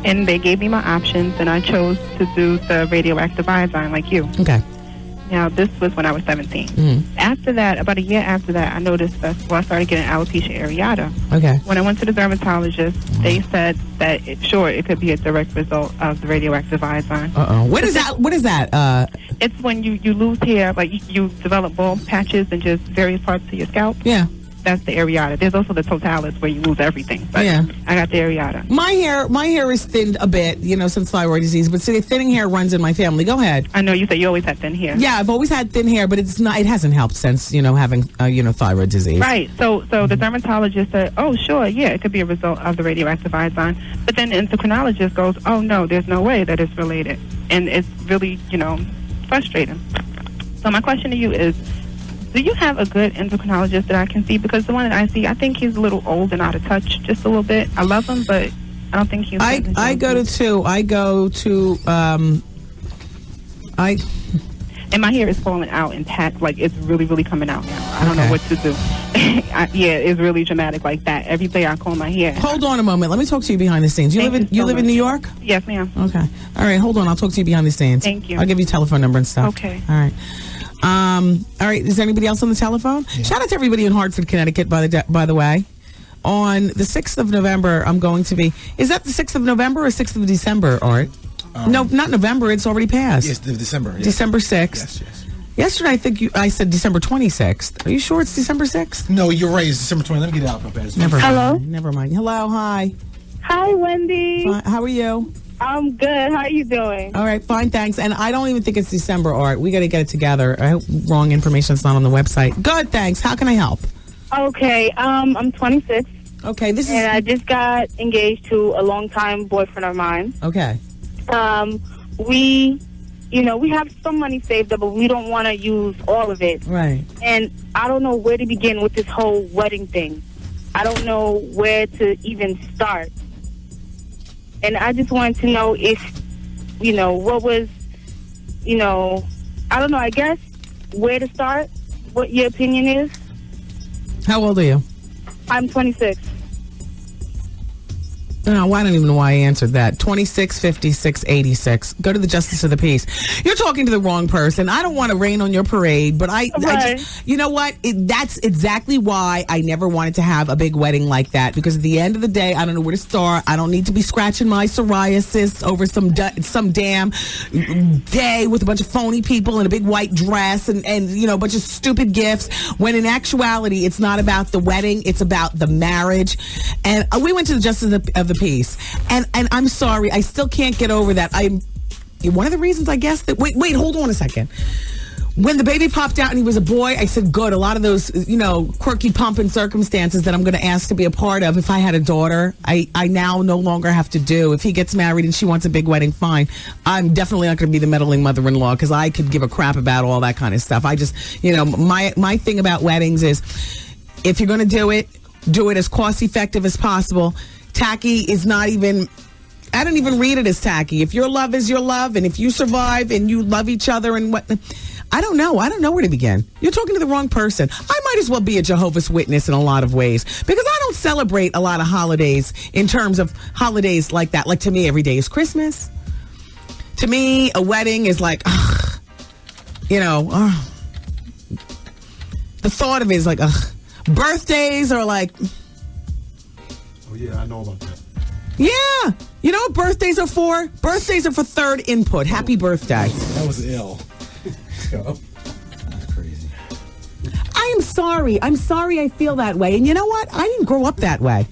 and they gave me my options, and I chose to do the radioactive iodine like you. Okay. Now, this was when I was 17. After that, about a year after that, I noticed that, I started getting alopecia areata. Okay. When I went to the dermatologist, they said that, it could be a direct result of the radioactive iodine. Uh-oh. What is that? It's when you lose hair, like you develop bald patches in just various parts of your scalp. Yeah. That's the areata. There's also the totalis where you lose everything. But yeah. I got the areata. My hair is thinned a bit, since thyroid disease, but see, thinning hair runs in my family. Go ahead. I know you said you always had thin hair. Yeah, I've always had thin hair, but it hasn't helped since, having, thyroid disease. Right. So the dermatologist said, oh, sure, yeah, it could be a result of the radioactive iodine. But then the endocrinologist goes, oh, no, there's no way that it's related. And it's really, frustrating. So my question to you is, do you have a good endocrinologist that I can see? Because the one that I see, I think he's a little old and out of touch, just a little bit. I love him, but I don't think he's... I go to two. And my hair is falling out and packed, like it's really, really coming out now. I don't know what to do. It's really dramatic like that. Every day I comb my hair. Hold on a moment. Let me talk to you behind the scenes. You live in New York? Yes, ma'am. Okay. All right, hold on. I'll talk to you behind the scenes. Thank you. I'll give you telephone number and stuff. Okay. All right. All right. Is there anybody else on the telephone? Yeah. Shout out to everybody in Hartford, Connecticut, by the way. On the 6th of November, I'm going to be... Is that the 6th of November or 6th of December, Art? No, not November. It's already passed. Yes, December. Yes. December 6th. Yes. Yesterday, I think I said December 26th. Are you sure it's December 6th? No, you're right. It's December 20th. Let me get it out, my bad. Hello? Never mind. Hello, hi. Hi, Wendy. How are you? I'm good. How are you doing? All right, fine, thanks. And I don't even think it's December, Art. We got to get it together. I hope wrong information's not on the website. Good, thanks. How can I help? Okay, I'm 26. Okay, and I just got engaged to a longtime boyfriend of mine. Okay. We have some money saved up, but we don't want to use all of it. Right. And I don't know where to begin with this whole wedding thing. I don't know where to even start. And I just wanted to know if, what was, I don't know, I guess, where to start, what your opinion is. How old are you? I'm 26. No, I don't even know why I answered that. 26, 56, 86. Go to the Justice of the Peace. You're talking to the wrong person. I don't want to rain on your parade, but I just, you know what? That's exactly why I never wanted to have a big wedding like that, because at the end of the day, I don't know where to start. I don't need to be scratching my psoriasis over some damn day with a bunch of phony people in a big white dress and a bunch of stupid gifts, when in actuality, it's not about the wedding. It's about the marriage. And we went to the Justice of the Peace, and I'm sorry, I still can't get over that. One of the reasons, I guess, that wait, hold on a second. When the baby popped out and he was a boy, I said, good. A lot of those, quirky pomp and circumstances that I'm going to ask to be a part of if I had a daughter, I now no longer have to do. If he gets married and she wants a big wedding, fine. I'm definitely not going to be the meddling mother-in-law, because I could give a crap about all that kind of stuff. I just, my thing about weddings is, if you're going to do it as cost-effective as possible. Tacky is not even... I don't even read it as tacky. If your love is your love, and if you survive and you love each other and what... I don't know. I don't know where to begin. You're talking to the wrong person. I might as well be a Jehovah's Witness in a lot of ways, because I don't celebrate a lot of holidays in terms of holidays like that. Like, to me, every day is Christmas. To me, a wedding is like, the thought of it is like, birthdays are like... Oh, yeah, I know about that. Yeah. You know what birthdays are for? Birthdays are for third input. Happy birthday. That was ill. That's crazy. I am sorry. I'm sorry I feel that way. And you know what? I didn't grow up that way.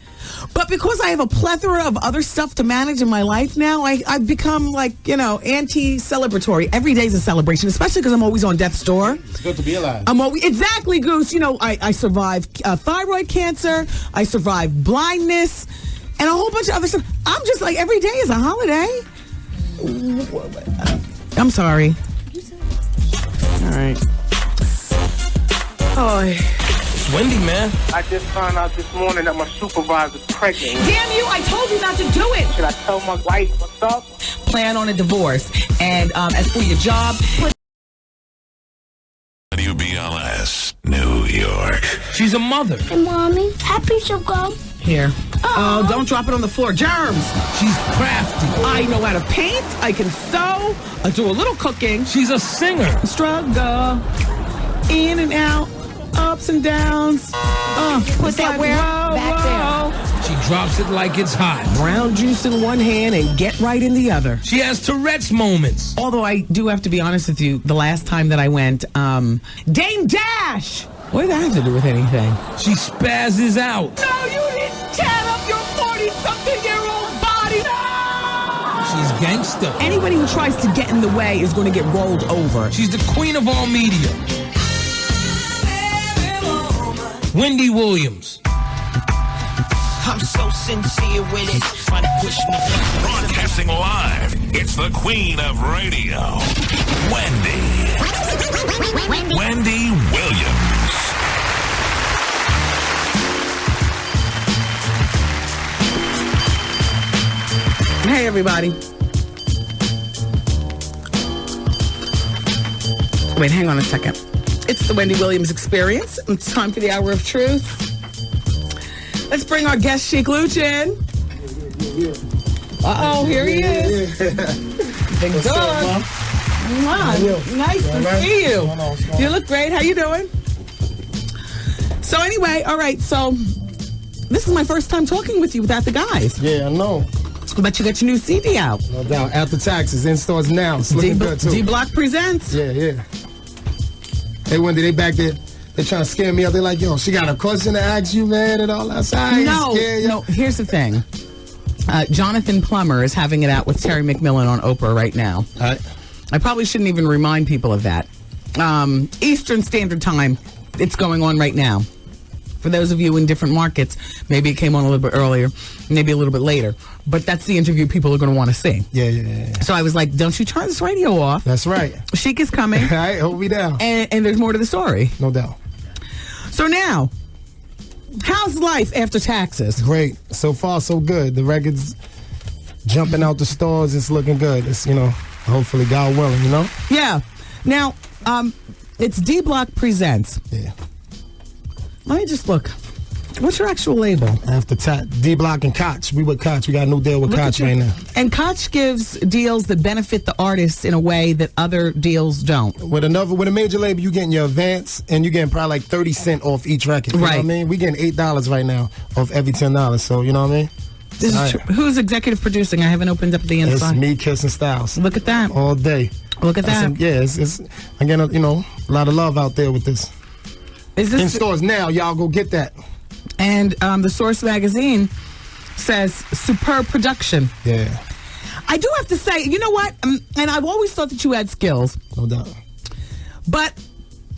But because I have a plethora of other stuff to manage in my life now, I've become anti-celebratory. Every day is a celebration, especially because I'm always on death's door. It's good to be alive. Exactly, Goose. I survived thyroid cancer. I survived blindness. and a whole bunch of other stuff. I'm just like, every day is a holiday. I'm sorry. All right. Oh, it's Wendy, man. I just found out this morning that my supervisor's pregnant. Damn you, I told you not to do it. Should I tell my wife what's up? Plan on a divorce. And as for your job... WBLS, New York. She's a mother. Hey, Mommy, happy to go. Here. Oh, don't drop it on the floor. Germs. She's crafty. I know how to paint. I can sew. I do a little cooking. She's a singer. Struggle. In and out. Ups and downs. Put that where? Back there. She drops it like it's hot. Brown juice in one hand and get right in the other. She has Tourette's moments. Although I do have to be honest with you, the last time that I went, Dame Dash! What did that have to do with anything? She spazzes out. No, you didn't tear up your 40-something-year-old body! No! She's gangster. Anybody who tries to get in the way is going to get rolled over. She's the queen of all media. Wendy Williams. I'm so sincere with it. Trying to push me. Broadcasting live, it's the queen of radio, Wendy Williams. Hey, everybody. Wait, hang on a second. It's the Wendy Williams Experience. It's time for the Hour of Truth. Let's bring our guest, Sheek Louch, in. Uh-oh, here he is. Big dog. Nice to see you. You look great. How you doing? So anyway, all right, so this is my first time talking with you without the guys. Yeah, I know. But you got your new CD out. No doubt. After taxes, in stores now. It's looking good, too. D-Block presents. Yeah. Hey, Wendy, they back there. They're trying to scare me up. They're like, yo, she got a question to ask you, man, and all that. No, here's the thing. Jonathan Plummer is having it out with Terry McMillan on Oprah right now. I probably shouldn't even remind people of that. Eastern Standard Time, it's going on right now. For those of you in different markets, maybe it came on a little bit earlier, maybe a little bit later. But that's the interview people are going to want to see. Yeah. So I was like, don't you turn this radio off. That's right. Sheek is coming. All right, hold me down. And there's more to the story. No doubt. So now, how's life after taxes? Great. So far, so good. The record's jumping out the stores. It's looking good. It's, hopefully God willing, Yeah. Now, it's D-Block Presents. Yeah. Let me just look. What's your actual label? After D-Block and Koch. We with Koch. We got a new deal with Koch right now. And Koch gives deals that benefit the artists in a way that other deals don't. With a major label, you getting your advance, and you getting probably like 30 cents off each record. You know what I mean? We getting $8 right now off every $10. So, you know what I mean? This is true. Who's executive producing? I haven't opened up the inside. It's me, Kiss, and Styles. Look at that. All day. Look at that. It's I'm getting a lot of love out there with this. Is this in stores now? Y'all go get that. And the Source magazine says superb production. Yeah. I do have to say, you know what? And I've always thought that you had skills. No doubt. But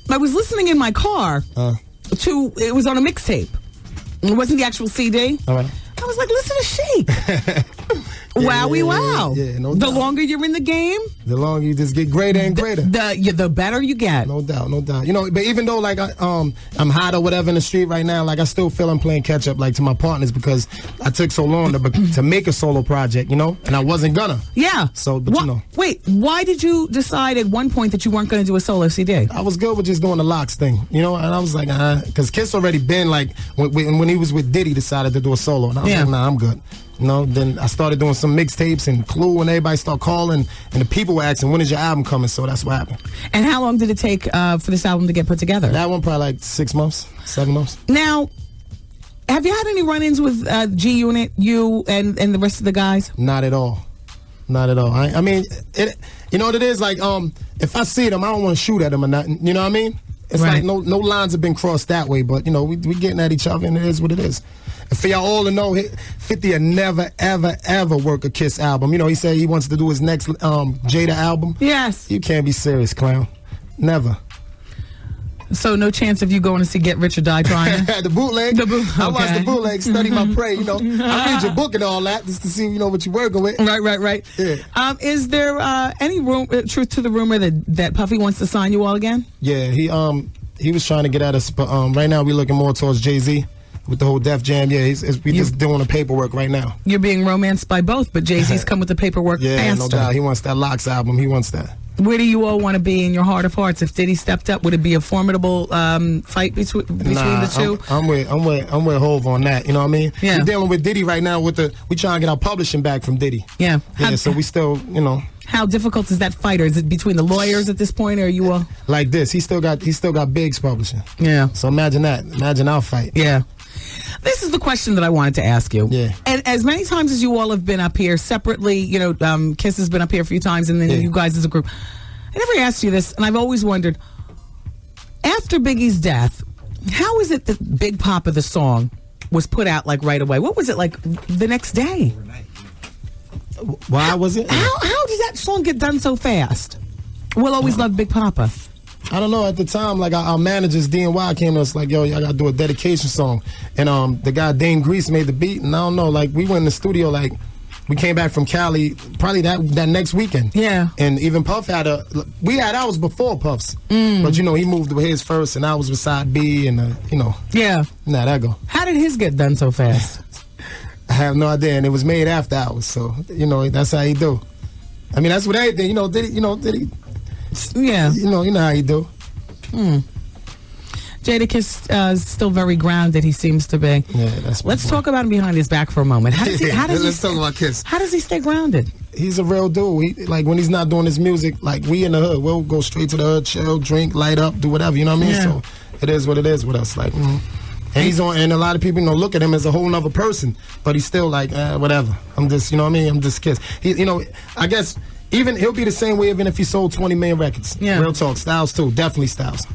I was listening in my car it was on a mixtape. It wasn't the actual CD. All right. I was like, listen to Sheek. Wow. Yeah, no doubt. The longer you're in the game, the longer you just get greater and greater. The better you get. No doubt. But even though like I'm hot or whatever in the street right now, like I still feel I'm playing catch up like to my partners because I took so long to make a solo project, and I wasn't gonna. Yeah. So, but Wait, why did you decide at one point that you weren't going to do a solo CD? I was good with just doing the locks thing, and I was like, because Kiss already been like when he was with Diddy decided to do a solo, and I was like, nah, I'm good. Then I started doing some mixtapes and Clue, and everybody started calling, and the people were asking, when is your album coming? So that's what happened. And how long did it take for this album to get put together? That one probably like 6 months, 7 months. Now, have you had any run-ins with G-Unit, you and the rest of the guys? Not at all. I mean, you know what it is? Like, if I see them, I don't want to shoot at them or nothing. You know what I mean? It's like no lines have been crossed that way, but, we getting at each other, and it is what it is. And for y'all all to know, 50 will never, ever, ever work a Kiss album. He said he wants to do his next Jada album. Yes. You can't be serious, clown. Never. So no chance of you going to see Get Rich or Die Trying? The bootleg. I watch the bootleg, study my prey, I read your book and all that just to see, what you're working with. Right. Yeah. Is there any truth to the rumor that Puffy wants to sign you all again? Yeah, he was trying to get at us, but right now we're looking more towards Jay-Z with the whole Def Jam. Yeah, we just doing the paperwork right now. You're being romanced by both, but Jay-Z's come with the paperwork faster. Yeah, no doubt. He wants that Locks album. He wants that. Where do you all want to be in your heart of hearts? If Diddy stepped up, would it be a formidable fight between the two? I'm with Hov on that. You know what I mean? Yeah. We're dealing with Diddy right now. We trying to get our publishing back from Diddy. Yeah. So we still, How difficult is that fight? Or is it between the lawyers at this point, or are you all like this? He still got Biggs publishing. Yeah. So imagine that. Imagine our fight. Yeah. This is the question that I wanted to ask you. Yeah. And as many times as you all have been up here separately, Kiss has been up here a few times, and then you guys as a group. I never asked you this, and I've always wondered, after Biggie's death, how is it that Big Papa, the song, was put out like right away? What was it like the next day? Why was it? How did that song get done so fast? We'll always love Big Papa. I don't know. At the time, like our managers, D&Y came to us like, yo, I got to do a dedication song. And the guy, Dane Grease, made the beat. And I don't know, like we went in the studio, like we came back from Cali probably that next weekend. Yeah. And even Puff had ours before Puff's. But, he moved with his first and I was with Side B and, Yeah. Nah, that go. How did his get done so fast? I have no idea. And it was made after hours. So, that's how he do. I mean, that's what everything, Diddy. Yeah. You know how you do. Jadakiss is still very grounded, he seems to be. Yeah, that's my Let's boy. talk about him behind his back for a moment. Let's talk about Kiss. How does he stay grounded? He's a real dude. Like when he's not doing his music, like we in the hood, we'll go straight to the hood, chill, drink, light up, do whatever, you know what I mean? Yeah. So it is what it is with us. Like and he's on, and a lot of people look at him as a whole nother person, but he's still like, whatever. I'm just, you know what I mean? I'm just Kiss. I guess even he'll be the same way even if he sold 20 million records. Yeah. Real talk. Styles too. Definitely Styles.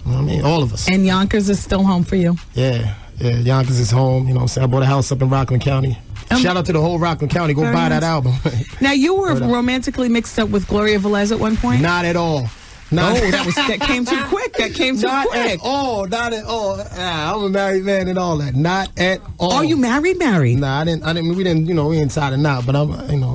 You know what I mean? All of us. And Yonkers is still home for you? Yeah. Yonkers is home. You know what I'm saying? I bought a house up in Rockland County. Shout out to the whole Rockland County. Go buy that album. Now, you were romantically mixed up with Gloria Velez at one point? Not at all. That came too quick. Not at all. I'm a married man and all that. Not at all. Are you married? Nah, I didn't. We didn't tie the knot, but I'm,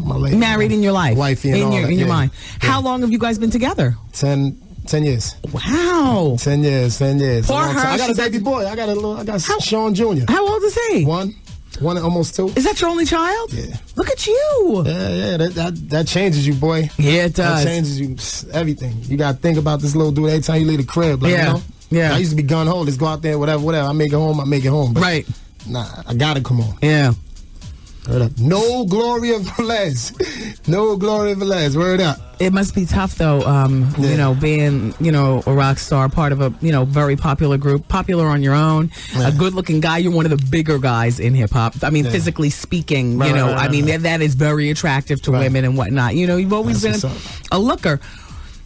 my lady. Married in your life? Wifey and all that. In your mind. Yeah. How long have you guys been together? 10 years. Wow. 10 years. Poor her. I got a baby boy. I got Sean Jr. How old is he? One, almost 2. Is that your only child? Yeah. Look at you. Yeah. That changes you, boy. Yeah, it does. That changes you. Everything. You got to think about this little dude every time you leave the crib. Like, Yeah. I used to be gun ho. Let's go out there, whatever. I make it home. But right. Nah, I got to come home. Yeah. Word up. No Gloria Velez. Word up. It must be tough, though, being, a rock star, part of a, very popular group, popular on your own, a good-looking guy. You're one of the bigger guys in hip-hop. I mean, physically speaking, that is very attractive to women and whatnot. You've always been a looker.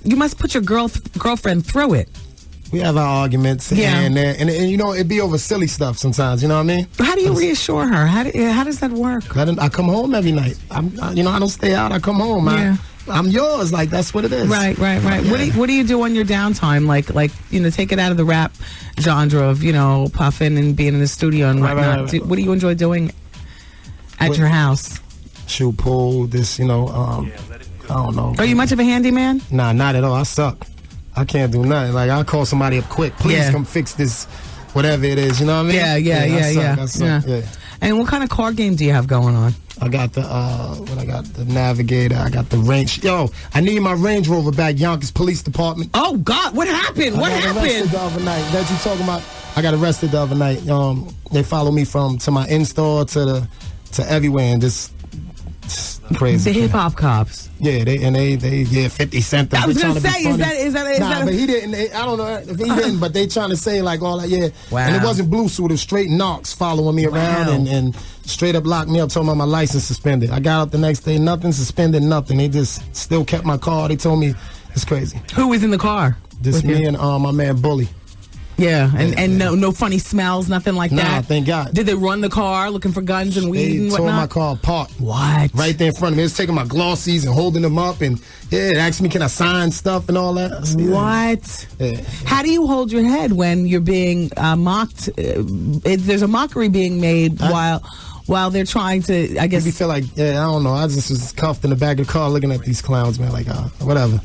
You must put your girlfriend through it. We have our arguments here and there, and it'd be over silly stuff sometimes. You know what I mean? How do you reassure her? How does that work? I come home every night. I don't stay out. I come home. I'm yours. Like that's what it is. Right. Yeah. What do you do on your downtime? Like take it out of the rap genre of puffing and being in the studio and whatnot. What do you enjoy doing at your house? Shoot pool. I don't know. Are you much of a handyman? Nah, not at all. I suck. I can't do nothing. Like I'll call somebody up quick. Please come fix this, whatever it is. You know what I mean? Yeah. I suck. And what kind of car game do you have going on? I got the the Navigator. I got the Range. Yo, I need my Range Rover back. Yonkers Police Department. Oh God, what happened? I got arrested the other night. That you talking about? I got arrested the other night. They follow me to my in-store to everywhere and just crazy. The hip hop cops. Yeah, they 50 Cent. I was gonna say, is that? But he didn't. I don't know if he didn't, but they trying to say like all that. Yeah, wow. And it wasn't Blue Suit. It was straight Knox following me around and straight up locked me up. Told me my license suspended. I got up the next day, nothing suspended, nothing. They just still kept my car. They told me it's crazy. Who was in the car? Just me and my man Bully. Yeah, and no funny smells, nothing like that. Nah, thank God. Did they run the car looking for guns and weed and They tore whatnot? my car apart. What? Right there in front of me. It was taking my glossies and holding them up, and it asked me, can I sign stuff and all that. What? Yeah. How do you hold your head when you're being mocked? There's a mockery being made while they're trying to, I guess. You feel like, I don't know. I just was cuffed in the back of the car looking at these clowns, man. Like, whatever.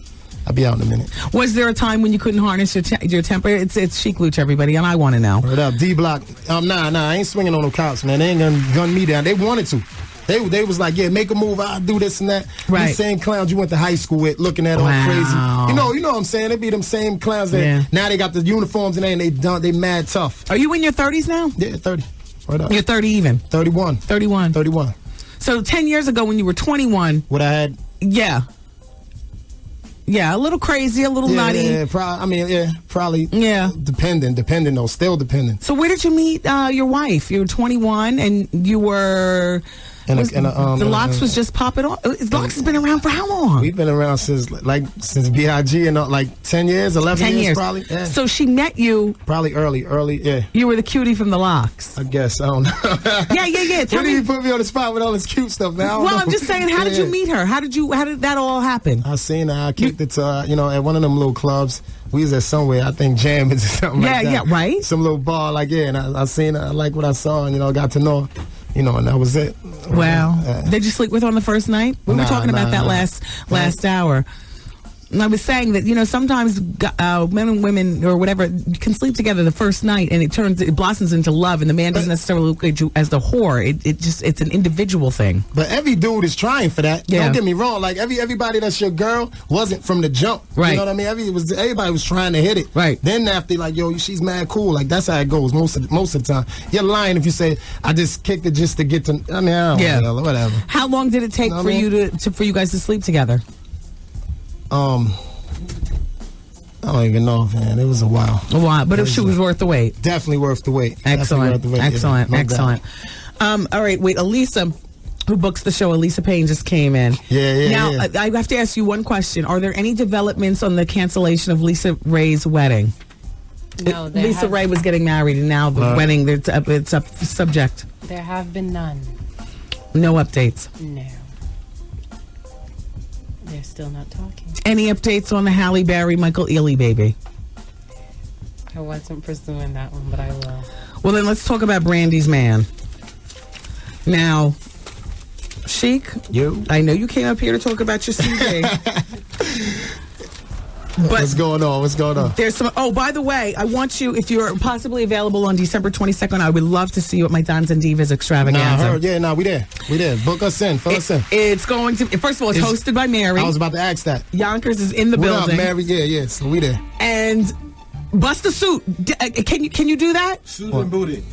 I'll be out in a minute. Was there a time when you couldn't harness your temper? It's Sheek Louch, everybody, and I want to know. Right up, D-Block. Nah, I ain't swinging on no cops, man. They ain't gonna gun me down. They wanted to. They was like, yeah, make a move. I'll do this and that. Right. These same clowns you went to high school with, looking at all crazy. You know what I'm saying? They be them same clowns that now they got the uniforms and they mad tough. Are you in your 30s now? Yeah, 30. Right up. You're 30 even. 31. 31. So 10 years ago when you were 21. What I had? Yeah. Yeah, a little crazy, a little nutty. Yeah, probably. Yeah. Depending though, still depending. So where did you meet your wife? You were 21 and you were... the Locks was just popping on. Locks has been around for how long? We've been around since B.I.G. and like 10 years, 11 years probably. Yeah. So she met you probably early. Yeah. You were the cutie from the Locks. I guess. I don't know. Yeah. Why do you put me on the spot with all this cute stuff, man? Well, I'm just saying, how did you meet her? How did that all happen? I seen her. I kicked it to at one of them little clubs. We was at somewhere, I think Jam or something like that. Yeah, right. Some little bar, and I seen her. I like what I saw, and got to know her. And that was it. Wow. Did you sleep with her on the first night? We were talking about that last hour. And I was saying that, sometimes men and women or whatever can sleep together the first night and it blossoms into love, and the man doesn't necessarily look at you as the whore. It's an individual thing. But every dude is trying for that. Yeah. Don't get me wrong. Like everybody that's your girl wasn't from the jump. Right. You know what I mean? Everybody was trying to hit it. Right. Then after she's mad cool. Like that's how it goes most of the time. You're lying if you say I just kicked it just to get to. I don't know, whatever. How long did it take for you guys to sleep together? I don't even know, man. It was a while. But if she was worth the wait. Definitely worth the wait. Excellent. Excellent. Yeah, Excellent. All right, wait. Elisa, who books the show, Elisa Payne, just came in. Yeah. Now, I have to ask you one question. Are there any developments on the cancellation of Lisa Ray's wedding? No, Lisa Ray was getting married, and now the wedding, it's up subject. There have been none. No updates? No. They're still not talking. Any updates on the Halle Berry, Michael Ealy baby? I wasn't pursuing that one, but I will. Well, then let's talk about Brandy's man. Now, Sheek, I know you came up here to talk about your CD. But What's going on? There's some. Oh, by the way, I want you, if you're possibly available on December 22nd, I would love to see you at my Dons and Divas extravaganza. We there. Book us in. Fill us in. It's going to. First of all, it's hosted by Mary. I was about to ask that. Yonkers is in the building. What up, Mary? Yeah. So we there. And bust the suit. Can you do that? Suit and booty.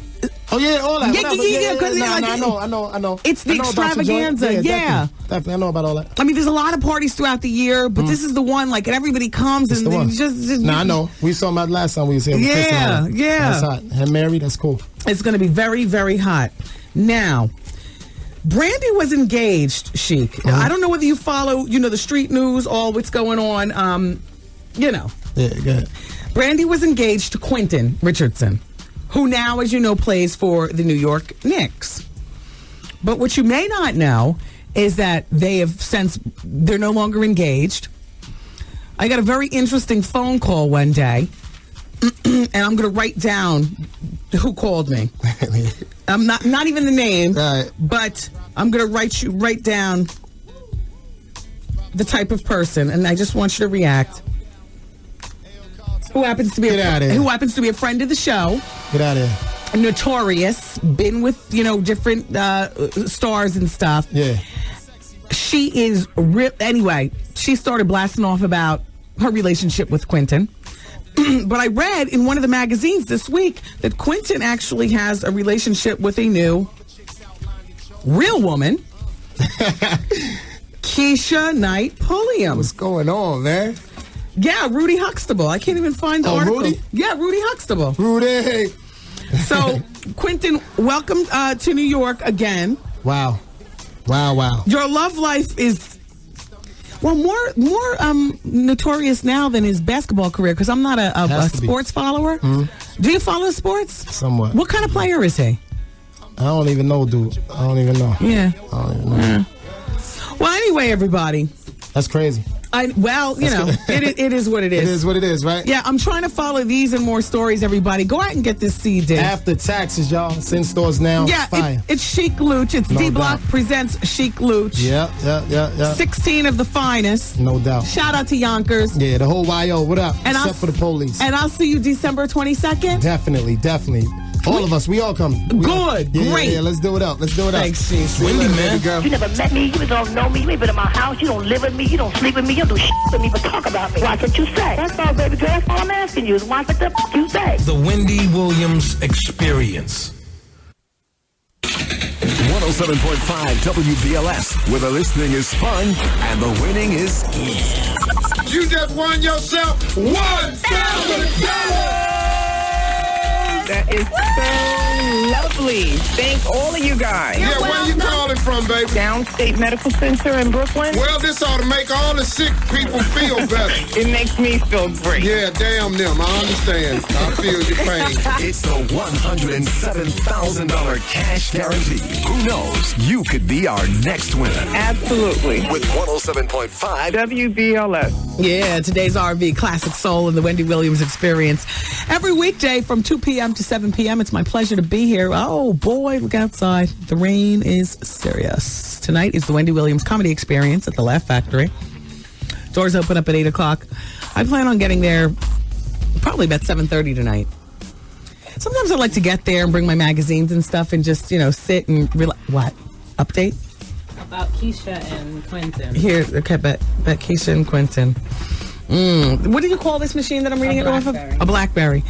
Oh yeah, all that. I know. It's the extravaganza. Definitely, I know about all that. I mean, there's a lot of parties throughout the year, but this is the one. And everybody comes and just. I know. We saw about last time we was here. Yeah. That's hot. And Mary, that's cool. It's going to be very, very hot. Now, Brandy was engaged, Sheek. I don't know whether you follow, the street news, all what's going on. Yeah, go ahead. Brandy was engaged to Quentin Richardson, who now, as you know, plays for the New York Knicks. But what you may not know is that they're no longer engaged. I got a very interesting phone call one day, and I'm going to write down who called me. I'm not even the name, but I'm going to write down the type of person, and I just want you to react. Who happens to be a friend of the show. Get out of here. Notorious, been with, different stars and stuff. Yeah. She is anyway, she started blasting off about her relationship with Quentin. But I read in one of the magazines this week that Quentin actually has a relationship with a new real woman. Keisha Knight Pulliam. What's going on, man? Yeah, Rudy Huxtable. I can't even find the article. Rudy? Yeah, Rudy Huxtable. Rudy. So, Quentin, welcome to New York again. Wow. Your love life is, more notorious now than his basketball career, because I'm not a sports follower. Do you follow sports? Somewhat. What kind of player is he? I don't even know, dude. I don't even know. Yeah. I don't even know. Well, anyway, everybody. That's crazy. It is what it is. It is what it is, right? Yeah, I'm trying to follow these and more stories, everybody. Go out and get this CD. After taxes, y'all. It's in stores now. Yeah, Fire. it's Sheek Louch. It's No D-Block doubt. presents Sheek Louch. Yeah. 16 of the finest. No doubt. Shout out to Yonkers. Yeah, the whole YO. What up? And Except for the police. And I'll see you December 22nd. Definitely. All of us, we all come. Good, great. Yeah, let's do it up. Thanks, Sheek. Wendy, man. Girl. You never met me. You don't know me. You ain't been in my house. You don't live with me. You don't sleep with me. You don't do shit with me, but talk about me. Watch what you say. That's all, baby girl. That's all I'm asking you is watch what the f*** you say. The Wendy Williams Experience. 107.5 WBLS, where the listening is fun and the winning is easy. You just won yourself $1,000. That is so lovely. Thank all of you guys. Yeah, where you calling from, baby? Downstate Medical Center in Brooklyn. Well, this ought to make all the sick people feel better. It makes me feel great. Yeah, damn them. I understand. I feel your pain. It's the $107,000 cash guarantee. Who knows? You could be our next winner. Absolutely. With 107.5 WBLS. Yeah, today's R&B Classic Soul and the Wendy Williams Experience. Every weekday from 2 p.m. to 7 p.m. It's my pleasure to be here. Oh, boy, look outside. The rain is serious. Tonight is the Wendy Williams Comedy Experience at the Laugh Factory. Doors open up at 8 o'clock. I plan on getting there probably about 7:30 tonight. Sometimes I like to get there and bring my magazines and stuff and just, sit and relax. What? Update? About Keisha and Quentin. Here, okay, bet Keisha and Quentin. What do you call this machine that I'm reading it off of? A BlackBerry.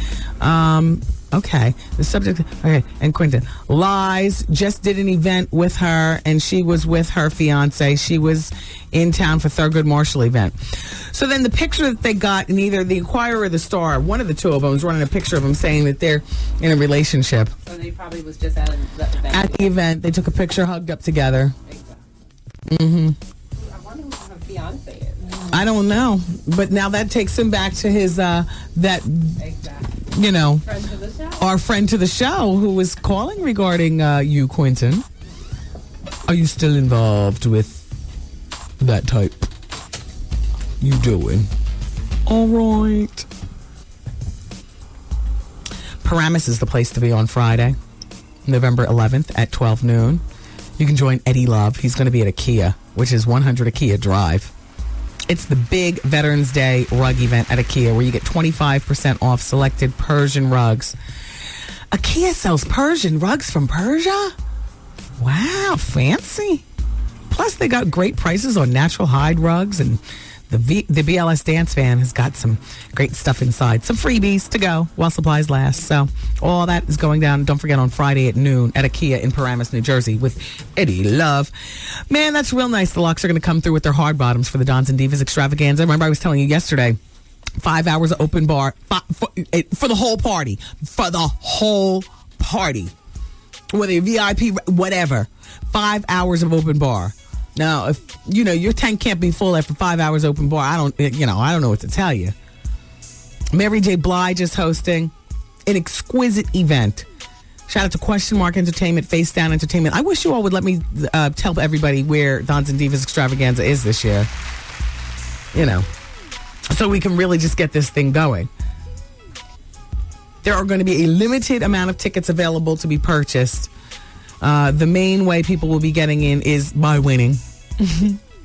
Okay. The subject. Okay. And Quentin lies. Just did an event with her, and she was with her fiance. She was in town for Thurgood Marshall event. So then the picture that they got in either the Inquirer or the Star, one of the two of them was running a picture of them saying that they're in a relationship. So they probably was just at the event. At the event, they took a picture, hugged up together. I wonder who her fiance is. I don't know, but now that takes him back to his Friend to the show. Our friend to the show who was calling regarding you, Quentin. Are you still involved with that type? You doing? All right. Paramus is the place to be on Friday, November 11th at 12 noon. You can join Eddie Love. He's going to be at IKEA, which is 100 IKEA Drive. It's the big Veterans Day rug event at IKEA where you get 25% off selected Persian rugs. IKEA sells Persian rugs from Persia? Wow, fancy. Plus, they got great prices on natural hide rugs, and the BLS Dance Van has got some great stuff inside. Some freebies to go while supplies last. So all that is going down. Don't forget on Friday at noon at IKEA in Paramus, New Jersey with Eddie Love. Man, that's real nice. The Locks are going to come through with their hard bottoms for the Dons and Divas extravaganza. Remember I was telling you yesterday, 5 hours of open bar for the whole party. For the whole party. Whether you're VIP, whatever. 5 hours of open bar. Now, if your tank can't be full after 5 hours open bar, I don't know what to tell you. Mary J. Blige is hosting an exquisite event. Shout out to Question Mark Entertainment, Face Down Entertainment. I wish you all would let me tell everybody where Dons and Divas Extravaganza is this year. So we can really just get this thing going. There are going to be a limited amount of tickets available to be purchased. The main way people will be getting in is by winning.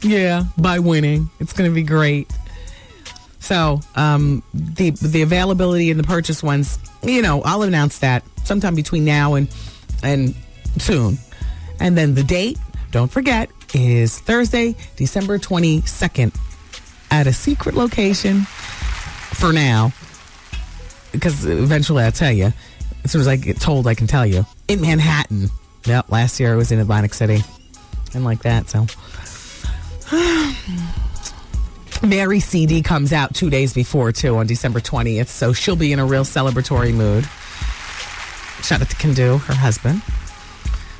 Yeah, by winning. It's going to be great. So the availability and the purchase ones, I'll announce that sometime between now and soon. And then the date, don't forget, is Thursday, December 22nd at a secret location for now. Because eventually I'll tell you. As soon as I get told, I can tell you. In Manhattan. Yep, last year I was in Atlantic City. And like that, so. Mary CD comes out 2 days before, too, on December 20th. So she'll be in a real celebratory mood. Shout out to Kendu, her husband.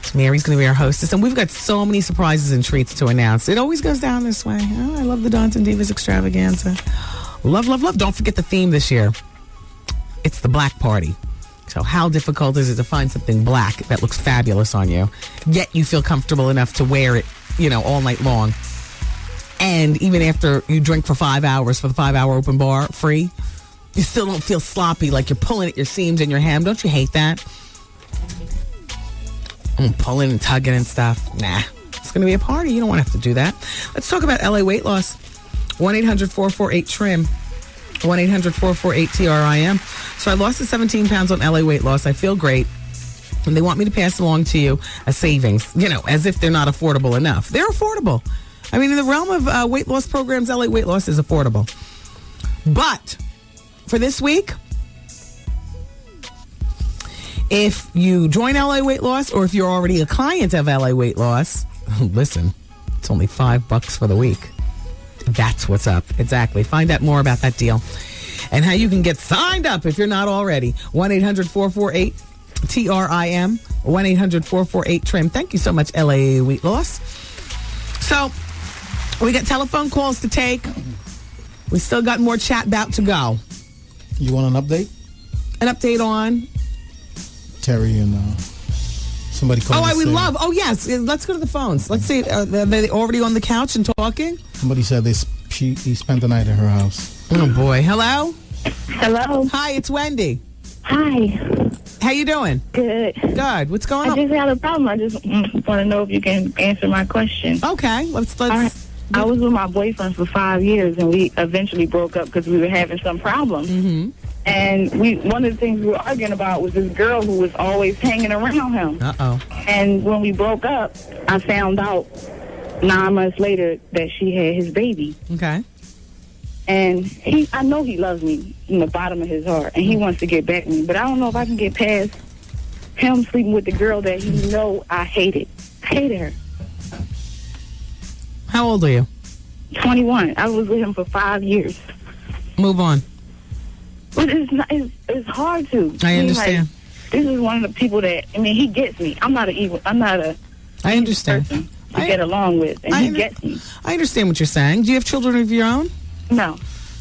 So Mary's going to be our hostess. And we've got so many surprises and treats to announce. It always goes down this way. Oh, I love the Dons and Divas Extravaganza. Love, love, love. Don't forget the theme this year. It's the Black Party. So how difficult is it to find something black that looks fabulous on you, yet you feel comfortable enough to wear it, all night long? And even after you drink for 5 hours for the 5-hour open bar free, you still don't feel sloppy like you're pulling at your seams and your hem. Don't you hate that? I'm pulling and tugging and stuff. Nah, it's going to be a party. You don't want to have to do that. Let's talk about LA weight loss. 1-800-448-TRIM. 1-800-448-TRIM. So I lost the 17 pounds on LA weight loss. I feel great. And they want me to pass along to you a savings, as if they're not affordable enough. They're affordable. I mean, in the realm of weight loss programs, LA weight loss is affordable. But for this week, if you join LA Weight Loss, or if you're already a client of LA Weight Loss, listen, it's only $5 for the week. That's what's up. Exactly. Find out more about that deal and how you can get signed up if you're not already. 1-800-448-TRIM. 1-800-448-TRIM. Thank you so much, LA Weight Loss. So we got telephone calls to take. We still got more chat about to go. You want an update? An update on? Terry and somebody called. Oh, I would love. Oh, yes. Let's go to the phones. Let's see. Are they already on the couch and talking? Somebody said he spent the night at her house. Oh, boy. Hello? Hello. Hi, it's Wendy. Hi. How you doing? Good. Good. What's going on? I just had a problem. I just want to know if you can answer my question. Okay. Let's. All right. I was with my boyfriend for 5 years, and we eventually broke up because we were having some problems. Mm-hmm. And one of the things we were arguing about was this girl who was always hanging around him. Uh-oh. And when we broke up, I found out 9 months later that she had his baby. Okay. And I know he loves me from the bottom of his heart, and he wants to get back at me. But I don't know if I can get past him sleeping with the girl that he know I hated. I hated her. How old are you? 21. I was with him for 5 years. Move on. But it's hard to. I understand. This is one of the people that, he gets me. I'm not a I understand. person to get along with, and he gets me. I understand what you're saying. Do you have children of your own? No.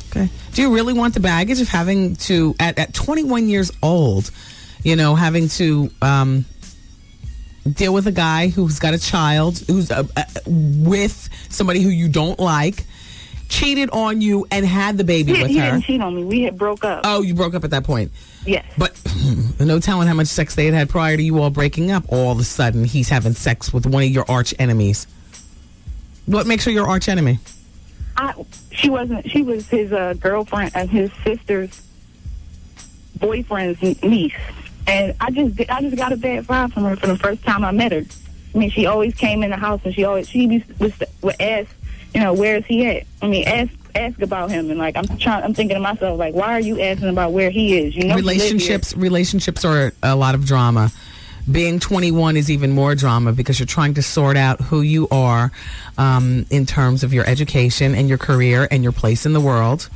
Okay. Do you really want the baggage of having to, at 21 years old, having to deal with a guy who's got a child, who's with somebody who you don't like, cheated on you, and had the baby with her? He didn't cheat on me. We had broke up. Oh, you broke up at that point? Yes. But no telling how much sex they had prior to you all breaking up. All of a sudden, he's having sex with one of your arch enemies. What makes her your arch enemy? She wasn't. She was his girlfriend and his sister's boyfriend's niece. And I just got a bad vibe from her from the first time I met her. She always came in the house, and she would ask, where is he at? Ask about him, and I'm thinking to myself, why are you asking about where he is? Relationships are a lot of drama. Being 21 is even more drama because you're trying to sort out who you are in terms of your education and your career and your place in the world,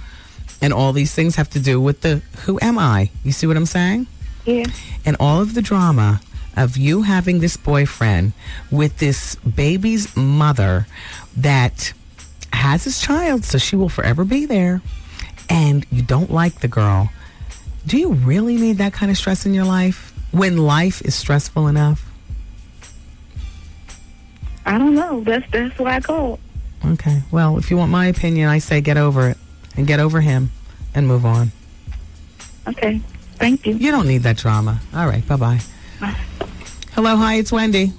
and all these things have to do with the who am I? You see what I'm saying? Yeah. And all of the drama of you having this boyfriend with this baby's mother that has his child, so she will forever be there, and you don't like the girl. Do you really need that kind of stress in your life when life is stressful enough? I don't know. That's what I call. Okay. Well, if you want my opinion, I say get over it and get over him and move on. Okay. Thank you. You don't need that drama. All right. Bye-bye. Bye. Hello. Hi. It's Wendy.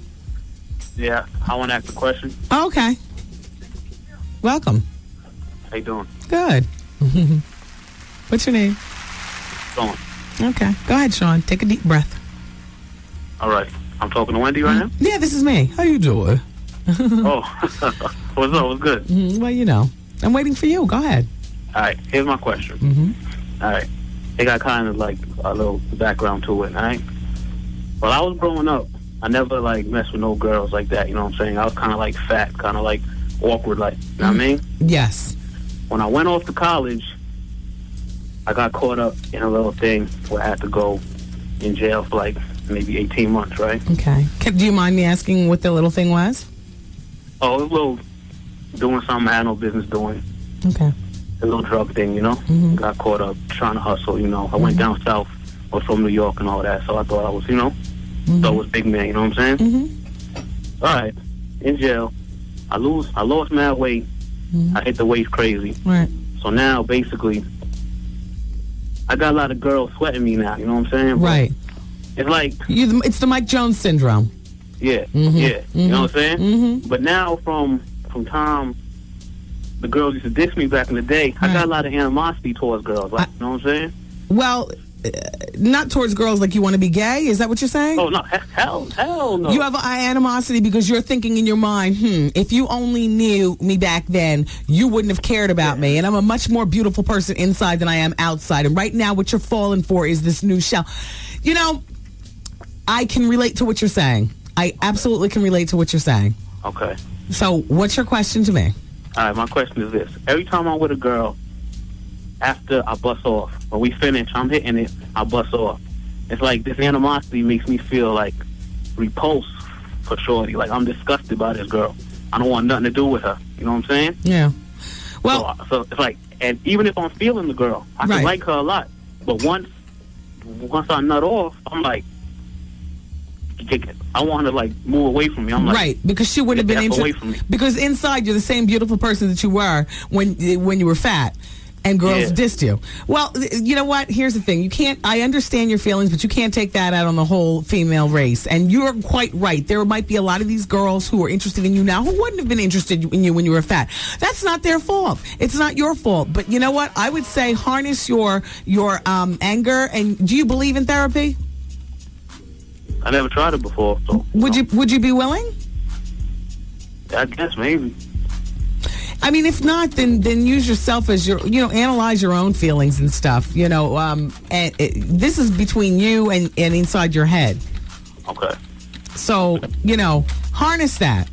Yeah. I want to ask a question. Oh, okay. Welcome. How you doing? Good. What's your name? Sean. Okay. Go ahead, Sean. Take a deep breath. All right. I'm talking to Wendy right now? Yeah, this is me. How you doing? Oh. What's up? What's good? Well, I'm waiting for you. Go ahead. All right. Here's my question. Mm-hmm. All right. It got kind of like a little background to it, all right? While I was growing up, I never messed with no girls like that, you know what I'm saying? I was kind of fat, kind of awkward, you know what I mean? Yes. When I went off to college, I got caught up in a little thing where I had to go in jail for maybe 18 months, right? Okay. Do you mind me asking what the little thing was? Oh, it was a little doing something I had no business doing. Okay. A little drug thing, Mm-hmm. Got caught up trying to hustle, I went down south was from New York and all that, so I thought I was, thought I was big man, you know what I'm saying? Mm-hmm. All right, in jail, I lost mad weight. I hit the weight crazy. Right. So now, basically, I got a lot of girls sweating me now, you know what I'm saying? Right. It's like... It's the Mike Jones syndrome. Yeah, yeah. You know what I'm saying? Mm-hmm. But now, from time, the girls used to diss me back in the day, I got a lot of animosity towards girls, like, you know what I'm saying? Well... not towards girls like you want to be gay? Is that what you're saying? Oh, no. Hell no. You have animosity because you're thinking in your mind, if you only knew me back then, you wouldn't have cared about me. And I'm a much more beautiful person inside than I am outside. And right now, what you're falling for is this new shell. You know, I can relate to what you're saying. I absolutely can relate to what you're saying. Okay. So, what's your question to me? All right, my question is this. Every time I'm with a girl, after I bust off, when we finish, I'm hitting it, I bust off. It's like this animosity makes me feel like repulsed for shorty. Like I'm disgusted by this girl. I don't want nothing to do with her. You know what I'm saying? Yeah. Well, so it's like, and even if I'm feeling the girl, I can like her a lot. But once I nut off, I'm like, I want her to like move away from me. I'm like, right, because she wouldn't have been away from me. Because inside you're the same beautiful person that you were when you were fat. And girls dissed you. Well, you know what? Here's the thing. I understand your feelings, but you can't take that out on the whole female race. And you're quite right. There might be a lot of these girls who are interested in you now who wouldn't have been interested in you when you were fat. That's not their fault. It's not your fault. But you know what? I would say harness your anger. And do you believe in therapy? I never tried it before. So would you be willing? I guess maybe. I mean, if not, then use yourself as analyze your own feelings and stuff. And this is between you and inside your head. Okay. So, harness that.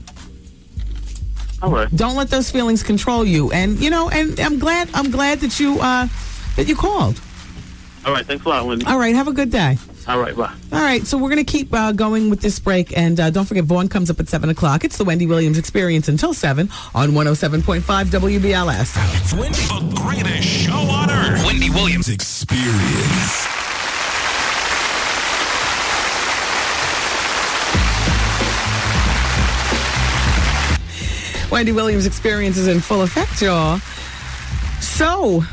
All right. Don't let those feelings control you. And and I'm glad that you called. All right. Thanks a lot, Wendy. All right. Have a good day. All right, bye. All right, so we're going to keep going with this break, and don't forget, Vaughn comes up at 7 o'clock. It's the Wendy Williams Experience until 7 on 107.5 WBLS. It's Wendy, the greatest show on earth. Wendy Williams Experience. Wendy Williams Experience is in full effect, y'all. So,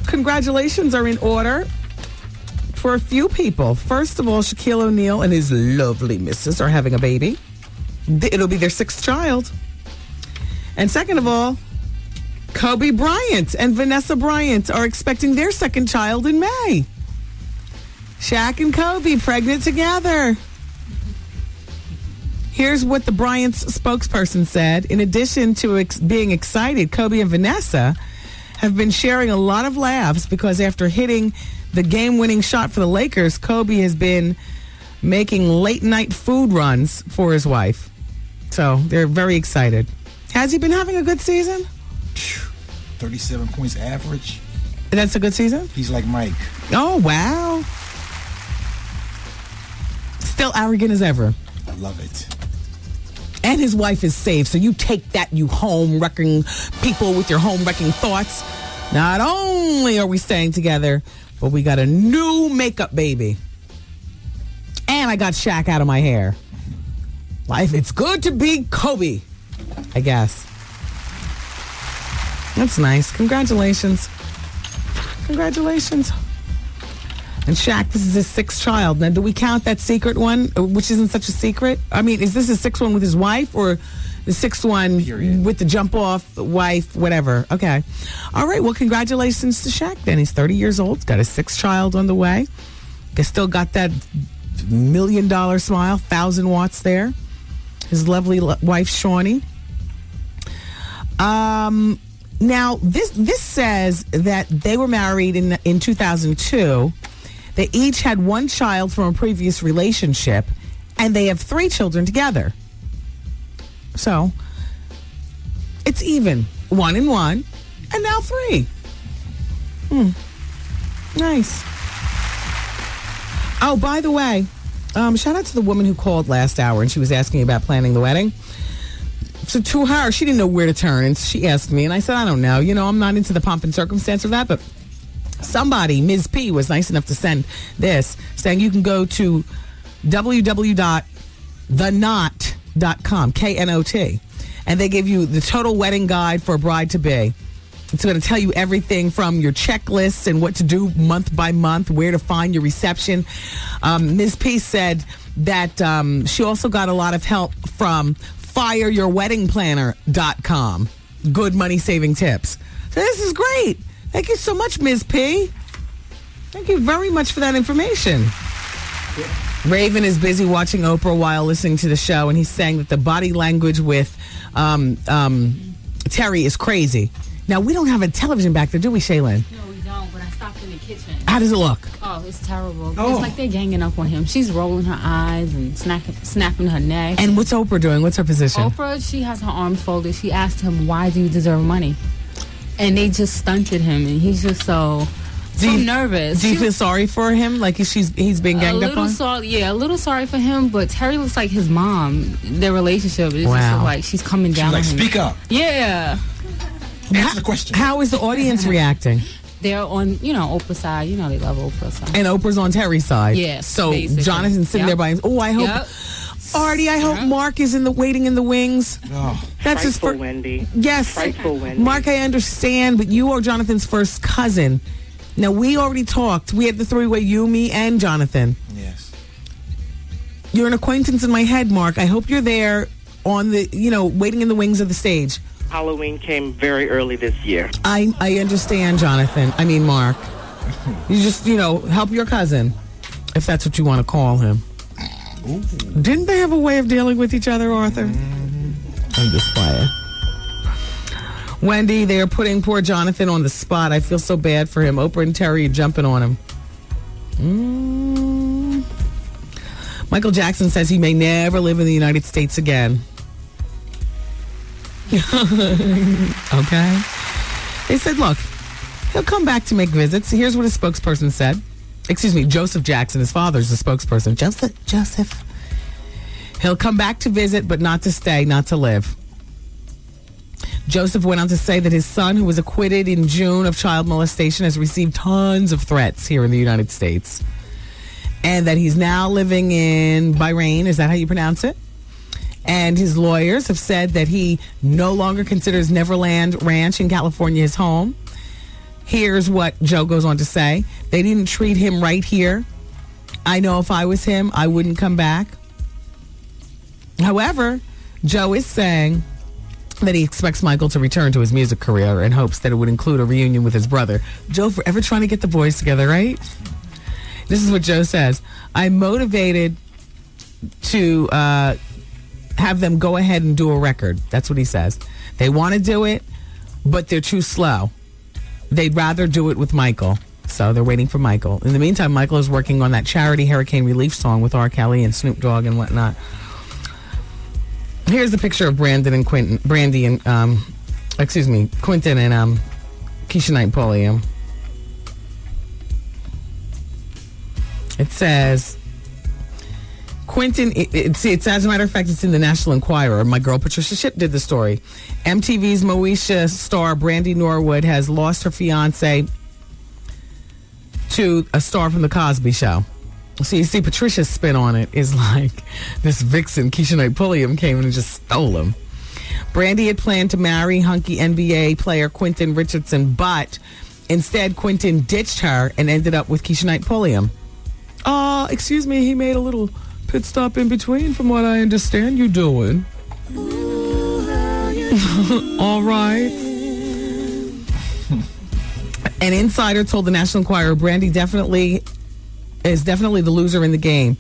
congratulations are in order for a few people. First of all, Shaquille O'Neal and his lovely missus are having a baby. It'll be their 6th child. And second of all, Kobe Bryant and Vanessa Bryant are expecting their 2nd child in May. Shaq and Kobe pregnant together. Here's what the Bryant's spokesperson said. In addition to being excited, Kobe and Vanessa have been sharing a lot of laughs because after hitting the game-winning shot for the Lakers, Kobe has been making late-night food runs for his wife. So they're very excited. Has he been having a good season? 37 points average. That's a good season? He's like Mike. Oh, wow. Still arrogant as ever. I love it. And his wife is safe, so you take that, you home-wrecking people with your home-wrecking thoughts. Not only are we staying together, but we got a new makeup baby. And I got Shaq out of my hair. Life, it's good to be Kobe, I guess. That's nice. Congratulations. Congratulations. And Shaq, this is his 6th child. Now, do we count that secret one, which isn't such a secret? I mean, is this his 6th one with his wife or the 6th one with the jump-off wife, whatever? Okay. All right. Well, congratulations to Shaq then. He's 30 years old. He's got his 6th child on the way. He's still got that $1 million smile, 1,000 watts there. His lovely wife, Shawnee. Now, this says that they were married in 2002. They each had 1 child from a previous relationship, and they have 3 children together. So, it's even. 1 and 1, and now 3. Nice. Oh, by the way, shout out to the woman who called last hour, and she was asking about planning the wedding. So to her, she didn't know where to turn, and she asked me, and I said, I don't know. I'm not into the pomp and circumstance of that, but Somebody, Ms. P, was nice enough to send this, saying you can go to www.thenot.com, Knot, and they give you the total wedding guide for a bride-to-be. It's going to tell you everything from your checklists and what to do month by month, where to find your reception. Ms. P said that she also got a lot of help from fireyourweddingplanner.com. Good money-saving tips. So this is great. Thank you so much, Ms. P. Thank you very much for that information. Raven is busy watching Oprah while listening to the show, and he's saying that the body language with Terry is crazy. Now, we don't have a television back there, do we, Shaylin? No, we don't, but I stopped in the kitchen. How does it look? Oh, it's terrible. It's like they're ganging up on him. She's rolling her eyes and snapping her neck. And what's Oprah doing? What's her position? Oprah, she has her arms folded. She asked him, why do you deserve money? And they just stunted him, and he's just so nervous. Do you feel sorry for him? Like he's being ganged up on? Yeah, a little sorry for him, but Terry looks like his mom. Their relationship is just like she's coming down on him. Speak up. Yeah. Answer the question. How is the audience reacting? They're on, Oprah's side. They love Oprah's side. And Oprah's on Terry's side. Yes. So basically. Jonathan's sitting there by him. Oh, I hope... Artie, I hope Mark is waiting in the wings. Oh. That's his first. Wendy. Yes. Frightful Wendy. Mark, I understand, but you are Jonathan's first cousin. Now, we already talked. We had the three-way, you, me, and Jonathan. Yes. You're an acquaintance in my head, Mark. I hope you're there on the, waiting in the wings of the stage. Halloween came very early this year. I understand, Jonathan. I mean, Mark. You just, help your cousin, if that's what you want to call him. Ooh. Didn't they have a way of dealing with each other, Arthur? I'm just quiet. Wendy, they are putting poor Jonathan on the spot. I feel so bad for him. Oprah and Terry are jumping on him. Michael Jackson says he may never live in the United States again. Okay. They said, look, he'll come back to make visits. Here's what his spokesperson said. Excuse me, Joseph Jackson. His father's the spokesperson. Joseph. He'll come back to visit, but not to stay, not to live. Joseph went on to say that his son, who was acquitted in June of child molestation, has received tons of threats here in the United States. And that he's now living in Bahrain. Is that how you pronounce it? And his lawyers have said that he no longer considers Neverland Ranch in California his home. Here's what Joe goes on to say. They didn't treat him right here. I know if I was him, I wouldn't come back. However, Joe is saying that he expects Michael to return to his music career and hopes that it would include a reunion with his brother. Joe forever trying to get the boys together, right? This is what Joe says. I'm motivated to have them go ahead and do a record. That's what he says. They want to do it, but they're too slow. They'd rather do it with Michael. So they're waiting for Michael. In the meantime, Michael is working on that charity hurricane relief song with R. Kelly and Snoop Dogg and whatnot. Here's a picture of Quentin and Keisha Knight Pulliam. It says, Quentin, it's as a matter of fact, it's in the National Enquirer. My girl Patricia Shipp did the story. MTV's Moesha star Brandy Norwood has lost her fiance to a star from The Cosby Show. So you see, Patricia's spin on it is like this vixen, Keisha Knight Pulliam, came in and just stole him. Brandy had planned to marry hunky NBA player Quentin Richardson, but instead Quentin ditched her and ended up with Keisha Knight Pulliam. Excuse me, he made a little pit stop in between, from what I understand. You doing? All right. An insider told the National Enquirer Brandy is definitely the loser in the game.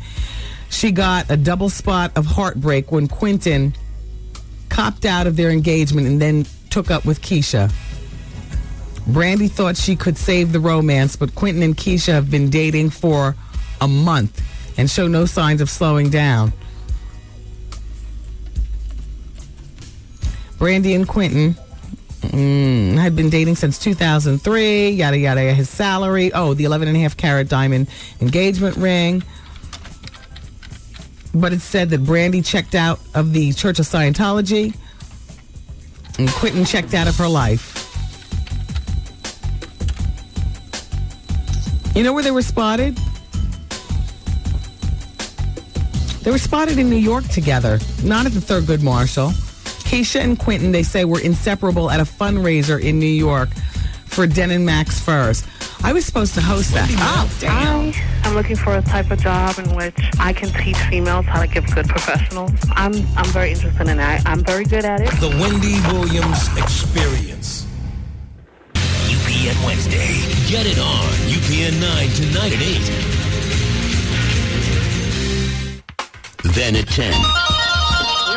She got a double spot of heartbreak when Quentin copped out of their engagement and then took up with Keisha. Brandy thought she could save the romance, but Quentin and Keisha have been dating for a month and show no signs of slowing down. Brandy and Quentin had been dating since 2003, yada, yada. His salary, the 11.5 carat diamond engagement ring. But it said that Brandy checked out of the Church of Scientology and Quentin checked out of her life. You know where they were spotted? They were spotted in New York together, not at the Thurgood Marshall. Keisha and Quentin, they say, were inseparable at a fundraiser in New York for Den & Max Furs. I was supposed to host that. Oh, damn. I'm looking for a type of job in which I can teach females how to give good professionals. I'm very interested in that. I'm very good at it. The Wendy Williams Experience. UPN Wednesday. Get it on. UPN 9 tonight at 8. Then at 10. You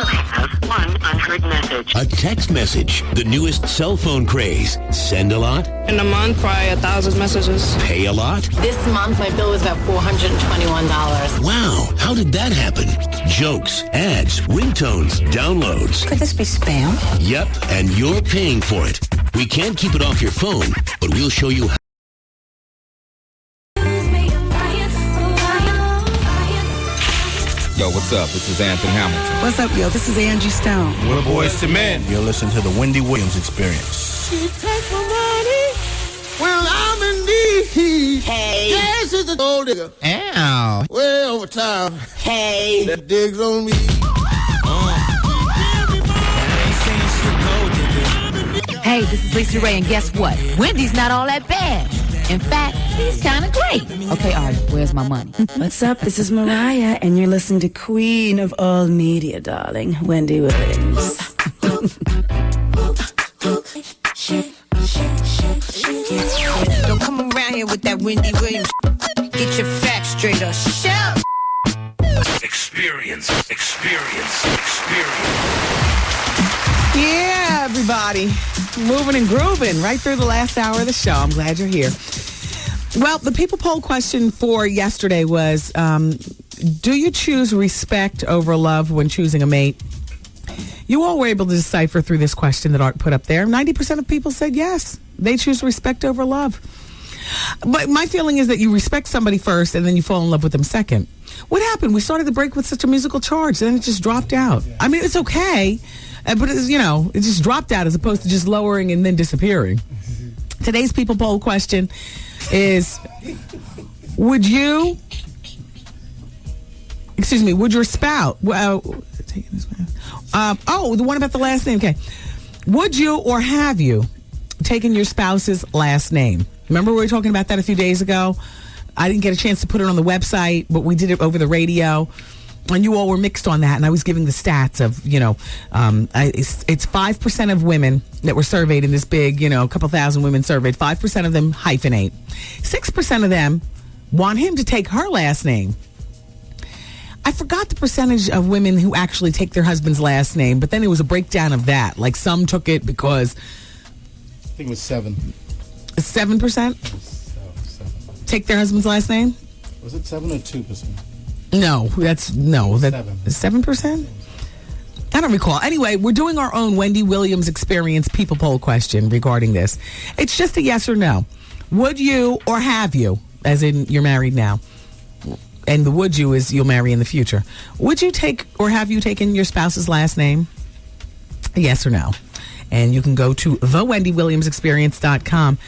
have one unheard message. A text message. The newest cell phone craze. Send a lot. In a month, probably 1,000 messages. Pay a lot. This month, my bill was about $421. Wow. How did that happen? Jokes, ads, ringtones, downloads. Could this be spam? Yep. And you're paying for it. We can't keep it off your phone, but we'll show you how. Yo, what's up? This is Anthony Hamilton. What's up, yo? This is Angie Stone. We're Boys to Men. You're listening to the Wendy Williams Experience. She takes my money when I'm in need. Hey. Yes, it's the old nigga. Ow. Way over time. Hey. That digs on me. Hey, this is Lisa Ray, and guess what? Wendy's not all that bad. In fact, he's kind of great. Okay, Ari, where's my money? What's up? This is Mariah, and you're listening to Queen of All Media, darling, Wendy Williams. Don't come around here with that Wendy Williams. Get your facts straight or shout. Experience. Yeah, everybody. Moving and grooving right through the last hour of the show. I'm glad you're here. Well, the people poll question for yesterday was, do you choose respect over love when choosing a mate? You all were able to decipher through this question that Art put up there. 90% of people said yes. They choose respect over love. But my feeling is that you respect somebody first and then you fall in love with them second. What happened? We started the break with such a musical charge, then it just dropped out. I mean, it's okay, but it's, it just dropped out as opposed to just lowering and then disappearing. Today's people poll question is, would your spouse, the one about the last name, okay. Would you or have you taken your spouse's last name? Remember we were talking about that a few days ago? I didn't get a chance to put it on the website, but we did it over the radio. And you all were mixed on that, and I was giving the stats of, it's 5% of women that were surveyed in this big, a couple thousand women surveyed. 5% of them hyphenate. 6% of them want him to take her last name. I forgot the percentage of women who actually take their husband's last name, but then it was a breakdown of that. Like some took it because... I think it was 7. 7%? Take their husband's last name? Was it 7 or 2%? No, that's 7%? I don't recall. Anyway, we're doing our own Wendy Williams Experience people poll question regarding this. It's just a yes or no. Would you or have you, as in you're married now, and the would you is you'll marry in the future. Would you take or have you taken your spouse's last name? Yes or no? And you can go to thewendywilliamsexperience.com.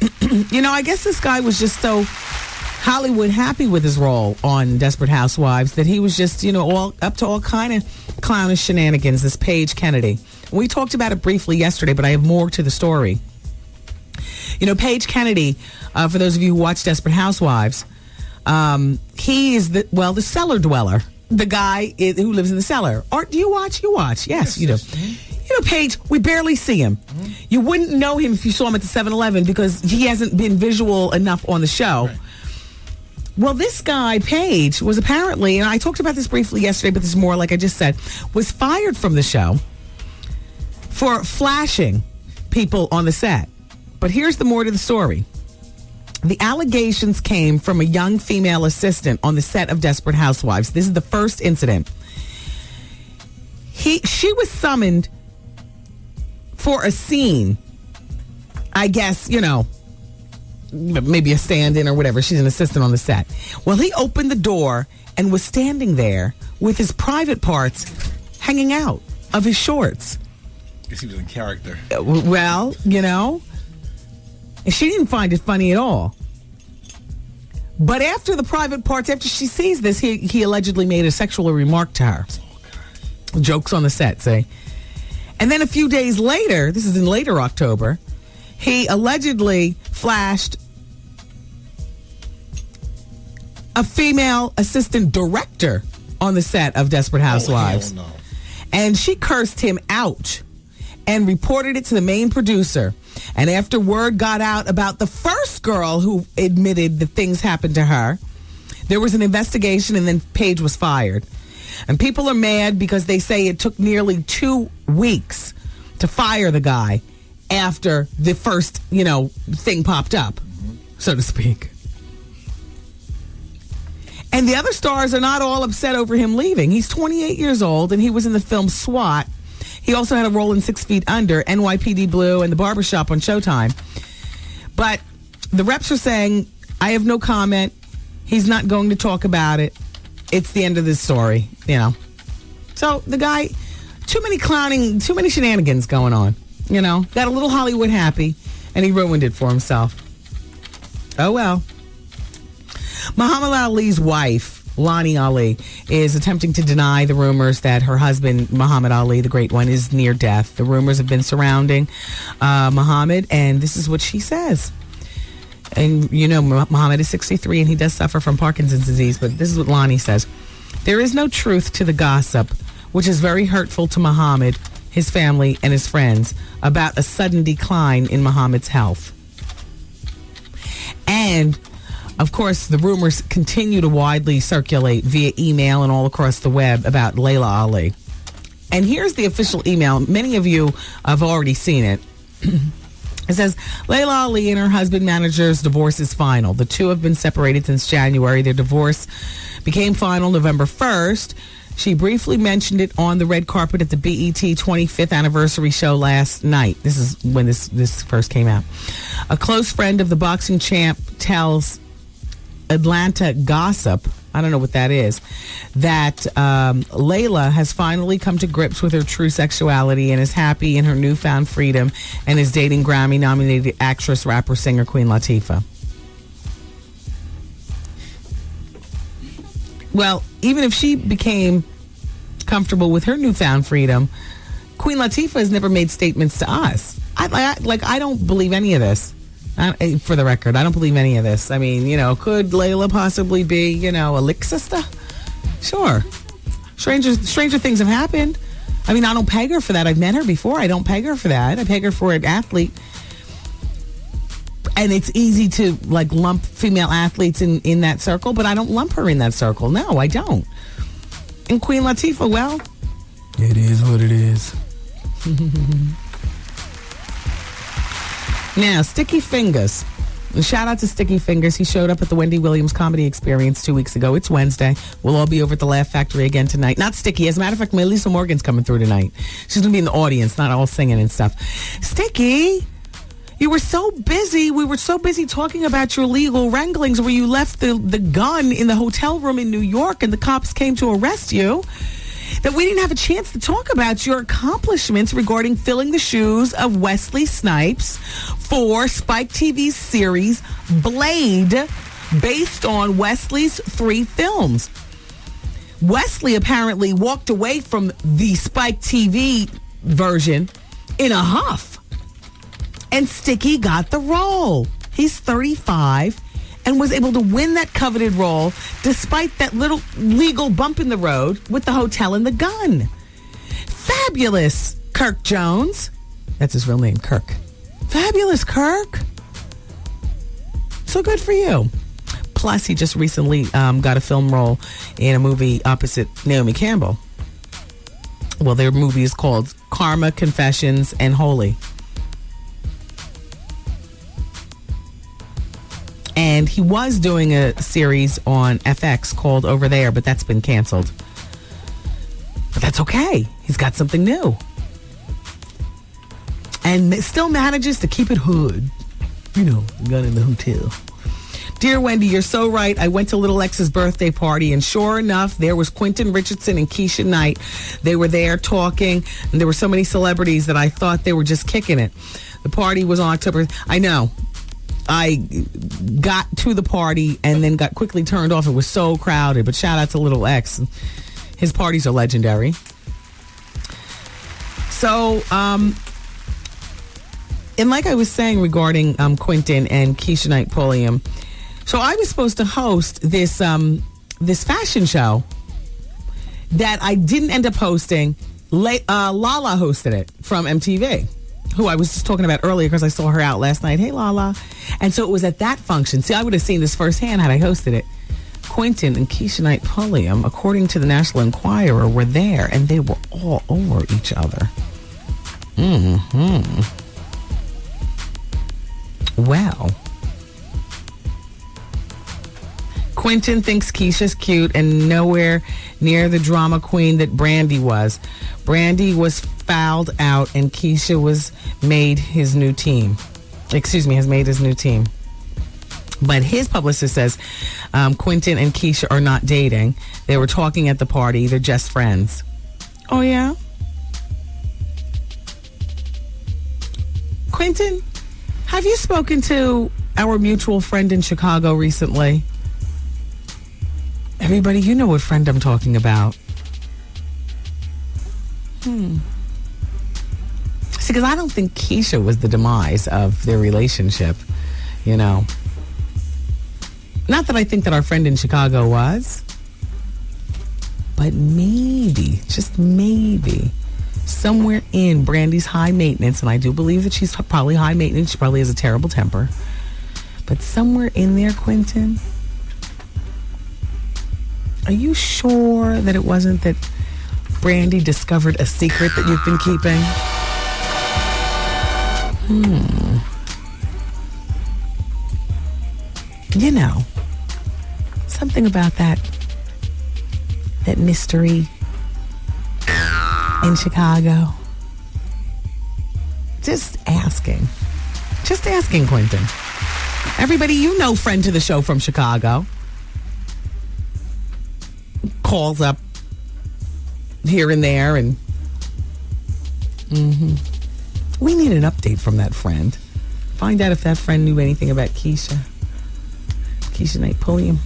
I guess this guy was just so Hollywood happy with his role on Desperate Housewives that he was just, all up to all kind of clownish shenanigans, this Paige Kennedy. We talked about it briefly yesterday, but I have more to the story. Paige Kennedy, for those of you who watch Desperate Housewives, he is the cellar dweller, the guy who lives in the cellar. Art, do you watch? You watch. Yes, you do. Paige, we barely see him. You wouldn't know him if you saw him at the 7-Eleven because he hasn't been visual enough on the show. Right. Well, this guy, Paige, was apparently, and I talked about this briefly yesterday, but this is more like I just said, was fired from the show for flashing people on the set. But here's the more to the story. The allegations came from a young female assistant on the set of Desperate Housewives. This is the first incident. She was summoned for a scene. I guess, maybe a stand-in or whatever. She's an assistant on the set. Well, he opened the door and was standing there with his private parts hanging out of his shorts. Guess he was in character. Well, and she didn't find it funny at all. But after the private parts, after she sees this, he allegedly made a sexual remark to her. Jokes on the set, say. And then a few days later, this is in later October, he allegedly flashed a female assistant director on the set of Desperate Housewives. Oh, hell no. And she cursed him out and reported it to the main producer. And after word got out about the first girl who admitted that things happened to her, there was an investigation and then Paige was fired. And people are mad because they say it took nearly 2 weeks to fire the guy after the first, thing popped up, so to speak. And the other stars are not all upset over him leaving. He's 28 years old, and he was in the film SWAT. He also had a role in 6 Feet Under, NYPD Blue, and The Barbershop on Showtime. But the reps are saying, I have no comment. He's not going to talk about it. It's the end of this story, So the guy, too many clowning, too many shenanigans going on, Got a little Hollywood happy, and he ruined it for himself. Oh, well. Muhammad Ali's wife, Lonnie Ali, is attempting to deny the rumors that her husband, Muhammad Ali, the great one, is near death. The rumors have been surrounding Muhammad, and this is what she says. And Muhammad is 63 and he does suffer from Parkinson's disease, but this is what Lonnie says. There is no truth to the gossip, which is very hurtful to Muhammad, his family, and his friends about a sudden decline in Muhammad's health. And of course, the rumors continue to widely circulate via email and all across the web about Layla Ali. And here's the official email. Many of you have already seen it. It says, Layla Ali and her husband manager's divorce is final. The two have been separated since January. Their divorce became final November 1st. She briefly mentioned it on the red carpet at the BET 25th anniversary show last night. This is when this first came out. A close friend of the boxing champ tells Atlanta Gossip, I don't know what that is, that Layla has finally come to grips with her true sexuality and is happy in her newfound freedom and is dating Grammy-nominated actress, rapper, singer Queen Latifah. Well, even if she became comfortable with her newfound freedom, Queen Latifah has never made statements to us. I don't believe any of this. For the record, I don't believe any of this. I mean, could Layla possibly be, a lick sister? Sure. Stranger things have happened. I mean, I don't peg her for that. I've met her before. I don't peg her for that. I peg her for an athlete. And it's easy to, lump female athletes in that circle, but I don't lump her in that circle. No, I don't. And Queen Latifah, well, it is what it is. Now, Sticky Fingers. Shout out to Sticky Fingers. He showed up at the Wendy Williams Comedy Experience 2 weeks ago. It's Wednesday. We'll all be over at the Laugh Factory again tonight. Not Sticky. As a matter of fact, Melissa Morgan's coming through tonight. She's going to be in the audience, not all singing and stuff. Sticky, you were so busy. We were so busy talking about your legal wranglings where you left the gun in the hotel room in New York and the cops came to arrest you, that we didn't have a chance to talk about your accomplishments regarding filling the shoes of Wesley Snipes for Spike TV's series Blade, based on Wesley's 3 films. Wesley apparently walked away from the Spike TV version in a huff. And Sticky got the role. He's 35 and was able to win that coveted role despite that little legal bump in the road with the hotel and the gun. Fabulous Kirk Jones. That's his real name, Kirk. Fabulous Kirk. So good for you. Plus, he just recently got a film role in a movie opposite Naomi Campbell. Well, their movie is called Karma, Confessions, and Holy. And he was doing a series on FX called Over There, but that's been canceled. But that's okay. He's got something new. And still manages to keep it hood. Gun in the hotel. Dear Wendy, you're so right. I went to Little X's birthday party, and sure enough, there was Quentin Richardson and Keisha Knight. They were there talking, and there were so many celebrities that I thought they were just kicking it. The party was on October. I know. I got to the party and then got quickly turned off. It was so crowded. But shout out to Little X. His parties are legendary. So, and like I was saying regarding Quentin and Keisha Knight Pulliam, so I was supposed to host this this fashion show that I didn't end up hosting. Lala hosted it from MTV, who I was just talking about earlier because I saw her out last night. Hey, Lala. And so it was at that function. See, I would have seen this firsthand had I hosted it. Quentin and Keisha Knight Pulliam, according to the National Enquirer, were there, and they were all over each other. Well, Quentin thinks Keisha's cute and nowhere near the drama queen that Brandy was. Brandy was fouled out and Keisha was made his new team. Has made his new team. But his publicist says Quentin and Keisha are not dating. They were talking at the party. They're just friends. Oh, yeah? Quentin, have you spoken to our mutual friend in Chicago recently? Everybody, you know what friend I'm talking about. See, because I don't think Keisha was the demise of their relationship, you know. Not that I think that our friend in Chicago was, but maybe, just maybe, somewhere in Brandy's high maintenance, and I do believe that she's probably high maintenance, she probably has a terrible temper, but somewhere in there, Quentin, are you sure that it wasn't that Brandy discovered a secret that you've been keeping? You know, something about that mystery in Chicago. Just asking, Quentin. Everybody, you know, friend to the show from Chicago. Calls up here and there, and we need an update from that friend. Find out if that friend knew anything about Keisha Knight Pulliam.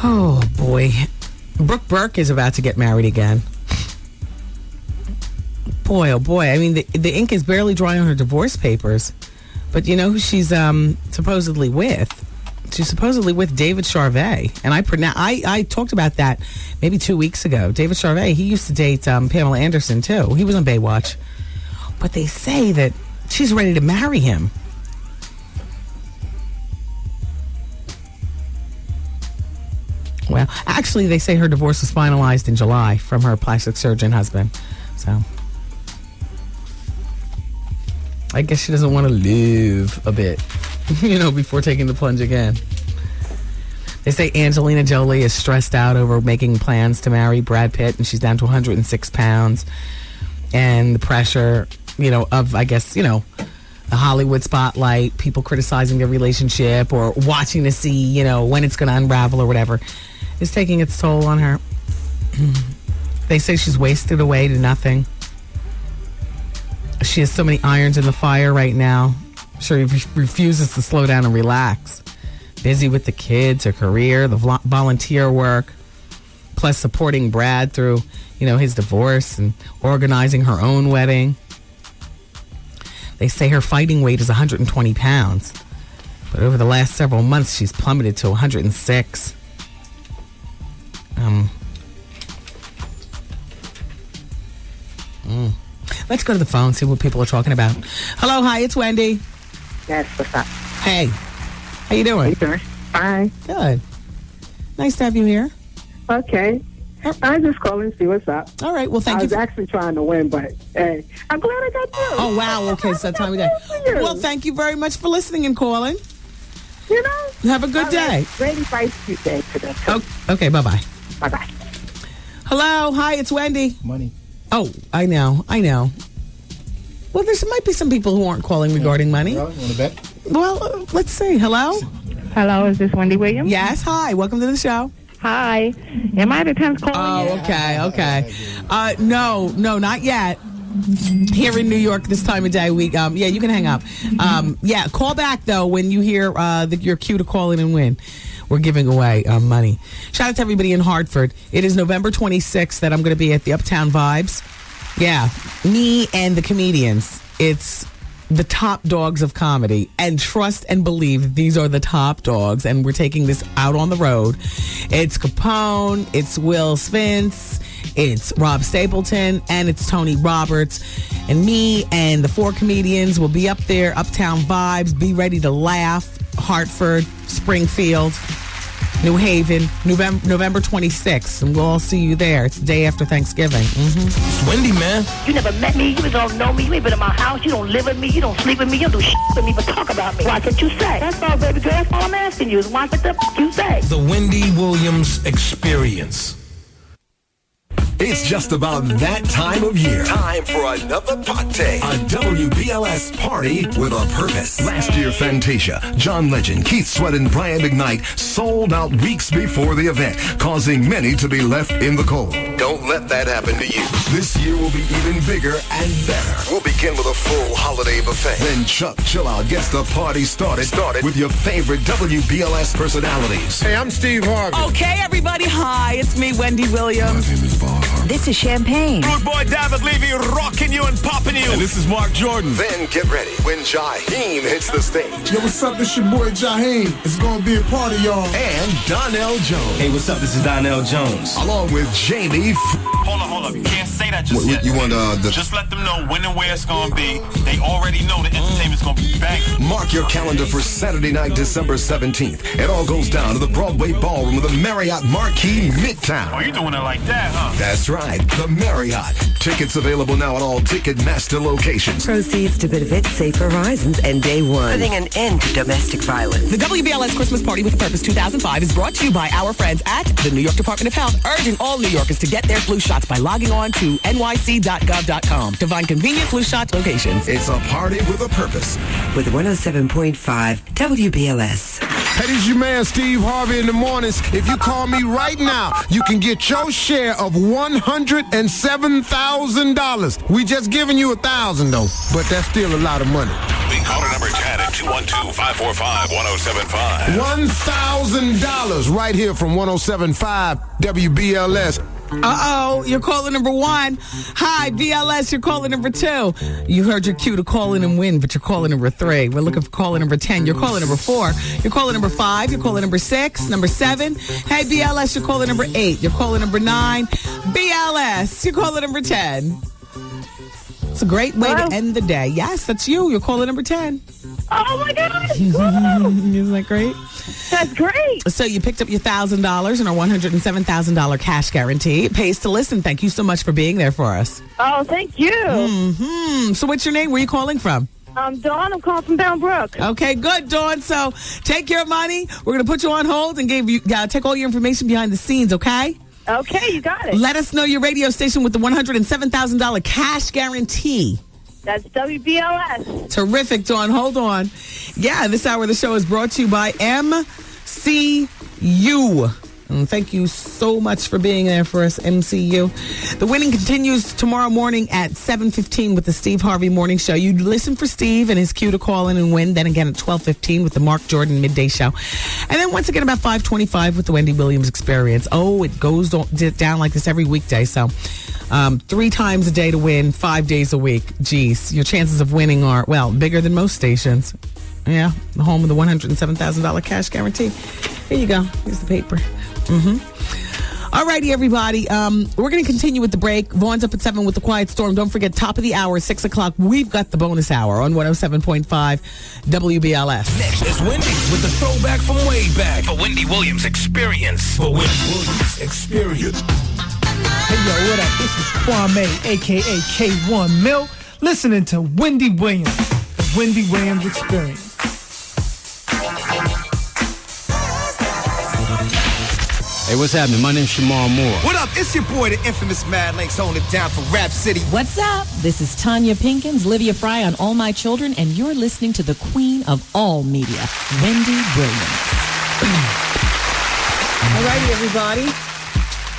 Oh boy, Brooke Burke is about to get married again. Boy, oh boy. I mean, the ink is barely dry on her divorce papers, but you know who she's supposedly with? She's supposedly with David Charvet, and I talked about that maybe 2 weeks ago. David Charvet, he used to date Pamela Anderson too. He was on Baywatch, but they say that she's ready to marry him. Well, actually, they say her divorce was finalized in July from her plastic surgeon husband. So, I guess she doesn't want to live a bit, before taking the plunge again. They say Angelina Jolie is stressed out over making plans to marry Brad Pitt, and she's down to 106 pounds. And the pressure, of, I guess, the Hollywood spotlight, people criticizing their relationship or watching to see, when it's going to unravel or whatever, is taking its toll on her. They say she's wasted away to nothing. She has so many irons in the fire right now. She refuses to slow down and relax. Busy with the kids, her career, the volunteer work, plus supporting Brad through, his divorce and organizing her own wedding. They say her fighting weight is 120 pounds. But over the last several months, she's plummeted to 106. Let's go to the phone, see what people are talking about. Hello, hi, it's Wendy. Yes, what's up? Hey, how you doing? How you doing? Fine. Good. Nice to have you here. Okay. I just call and see what's up. All right, well, thank you. I was actually trying to win, but hey, I'm glad I got through. Oh, wow, okay, so that time of day. Well, thank you very much for listening and calling. Have a good day. Ready Spice Tuesday today. Okay, bye-bye. Bye-bye. Hello, hi, it's Wendy. Money. Oh, I know. Well, there might be some people who aren't calling regarding money. You want to bet? Well, let's see. Hello? Hello, is this Wendy Williams? Yes, hi. Welcome to the show. Hi. Am I the 10th caller? Oh, okay. No, not yet. here in New York this time of day. Yeah, you can hang up. Yeah, call back though when you hear your cue to call in and win. We're giving away money. Shout out to everybody in Hartford. It is November 26th that I'm going to be at the Uptown Vibes. Yeah, me and the comedians. It's the top dogs of comedy, and trust and believe these are the top dogs, and we're taking this out on the road. It's Capone, it's Will Spence, it's Rob Stapleton, and it's Tony Roberts, and me and the 4 comedians will be up there, Uptown Vibes. Be ready to laugh. Hartford, Springfield, New Haven, November 26th, and we'll all see you there. It's the day after Thanksgiving. It's Wendy, man. You never met me. You don't know me. You ain't been in my house. You don't live with me. You don't sleep with me. You don't do with me, but talk about me. Why can't you say? That's all, baby girl. That's all I'm asking you is why can't you say? The Wendy Williams Experience. It's just about that time of year. Time for another party. A WBLS party with a purpose. Last year, Fantasia, John Legend, Keith Sweat, and Brian McKnight sold out weeks before the event, causing many to be left in the cold. Don't let that happen to you. This year will be even bigger and better. We'll begin with a full holiday buffet. Then Chuck Chillout gets the party started with your favorite WBLS personalities. Hey, I'm Steve Harvey. Okay, everybody, hi. It's me, Wendy Williams. This is Champagne. Good boy David Levy rocking you and popping you. And this is Mark Jordan. Then get ready when Jaheim hits the stage. Yo, what's up? This your boy Jaheim. It's gonna be a party, y'all. And Donnell Jones. Hey, what's up? This is Donnell Jones. Along with Jamie. Hold up. You can't say that just yet. You want Just let them know when and where it's gonna be. They already know the entertainment's gonna be banging. Mark your calendar for Saturday night, December 17th. It all goes down to the Broadway Ballroom of the Marriott Marquis Midtown. Oh, you doing it like that, huh? That's right, the Marriott. Tickets available now at all Ticketmaster locations. Proceeds to benefit Safe Horizons and Day One. Putting an end to domestic violence. The WBLS Christmas Party with a Purpose 2005 is brought to you by our friends at the New York Department of Health, urging all New Yorkers to get their flu shots by logging on to nyc.gov.com to find convenient flu shot locations. It's a party with a purpose. With 107.5 WBLS. Hey, this is your man Steve Harvey in the mornings. If you call me right now, you can get your share of $107,000. We just giving you $1,000 though, but that's still a lot of money. We call the number Chad at 212-545-1075. $1,000 right here from 107.5 WBLS. Uh-oh, you're calling number 1. Hi, BLS, you're calling number 2. You heard your cue to call in and win, but you're calling number 3. We're looking for caller number 10. You're calling number 4. You're calling number 5. You're calling number 6. Number 7. Hey, BLS, you're calling number 8. You're calling number 9. BLS, you're calling number 10. It's a great way to end the day. Yes, that's you. You're calling number 10. Oh, my God. Isn't that great? That's great. So you picked up your $1,000 and our $107,000 cash guarantee. It pays to listen. Thank you so much for being there for us. Oh, thank you. So what's your name? Where are you calling from? Dawn. I'm calling from Downbrook. Okay, good, Dawn. So take your money. We're going to put you on hold and take all your information behind the scenes, okay? Okay, you got it. Let us know your radio station with the $107,000 cash guarantee. That's WBLS. Terrific, Dawn. Hold on. Yeah, this hour of the show is brought to you by MCU. And thank you so much for being there for us, MCU. The winning continues tomorrow morning at 7:15 with the Steve Harvey Morning Show. You listen for Steve and his cue to call in and win. Then again at 12:15 with the Mark Jordan Midday Show. And then once again about 5:25 with the Wendy Williams Experience. Oh, it goes down like this every weekday. So 3 times a day to win, 5 days a week. Geez, your chances of winning are, well, bigger than most stations. Yeah, the home of the $107,000 cash guarantee. Here you go. Here's the paper. All righty, everybody. We're going to continue with the break. Vaughn's up at 7 with the Quiet Storm. Don't forget, top of the hour, 6 o'clock, we've got the bonus hour on 107.5 WBLS. Next is Wendy with the throwback from way back. The Wendy Williams Experience. The Wendy Williams Experience. Hey, yo, what up? This is Kwame, a.k.a. K1 Mill, listening to Wendy Williams, the Wendy Williams Experience. Hey, what's happening? My name's Shamar Moore. What up? It's your boy, the infamous Mad Links, holding it down for Rap City. What's up? This is Tanya Pinkins, Livia Fry on All My Children, and you're listening to the queen of all media, Wendy Williams. All righty, everybody.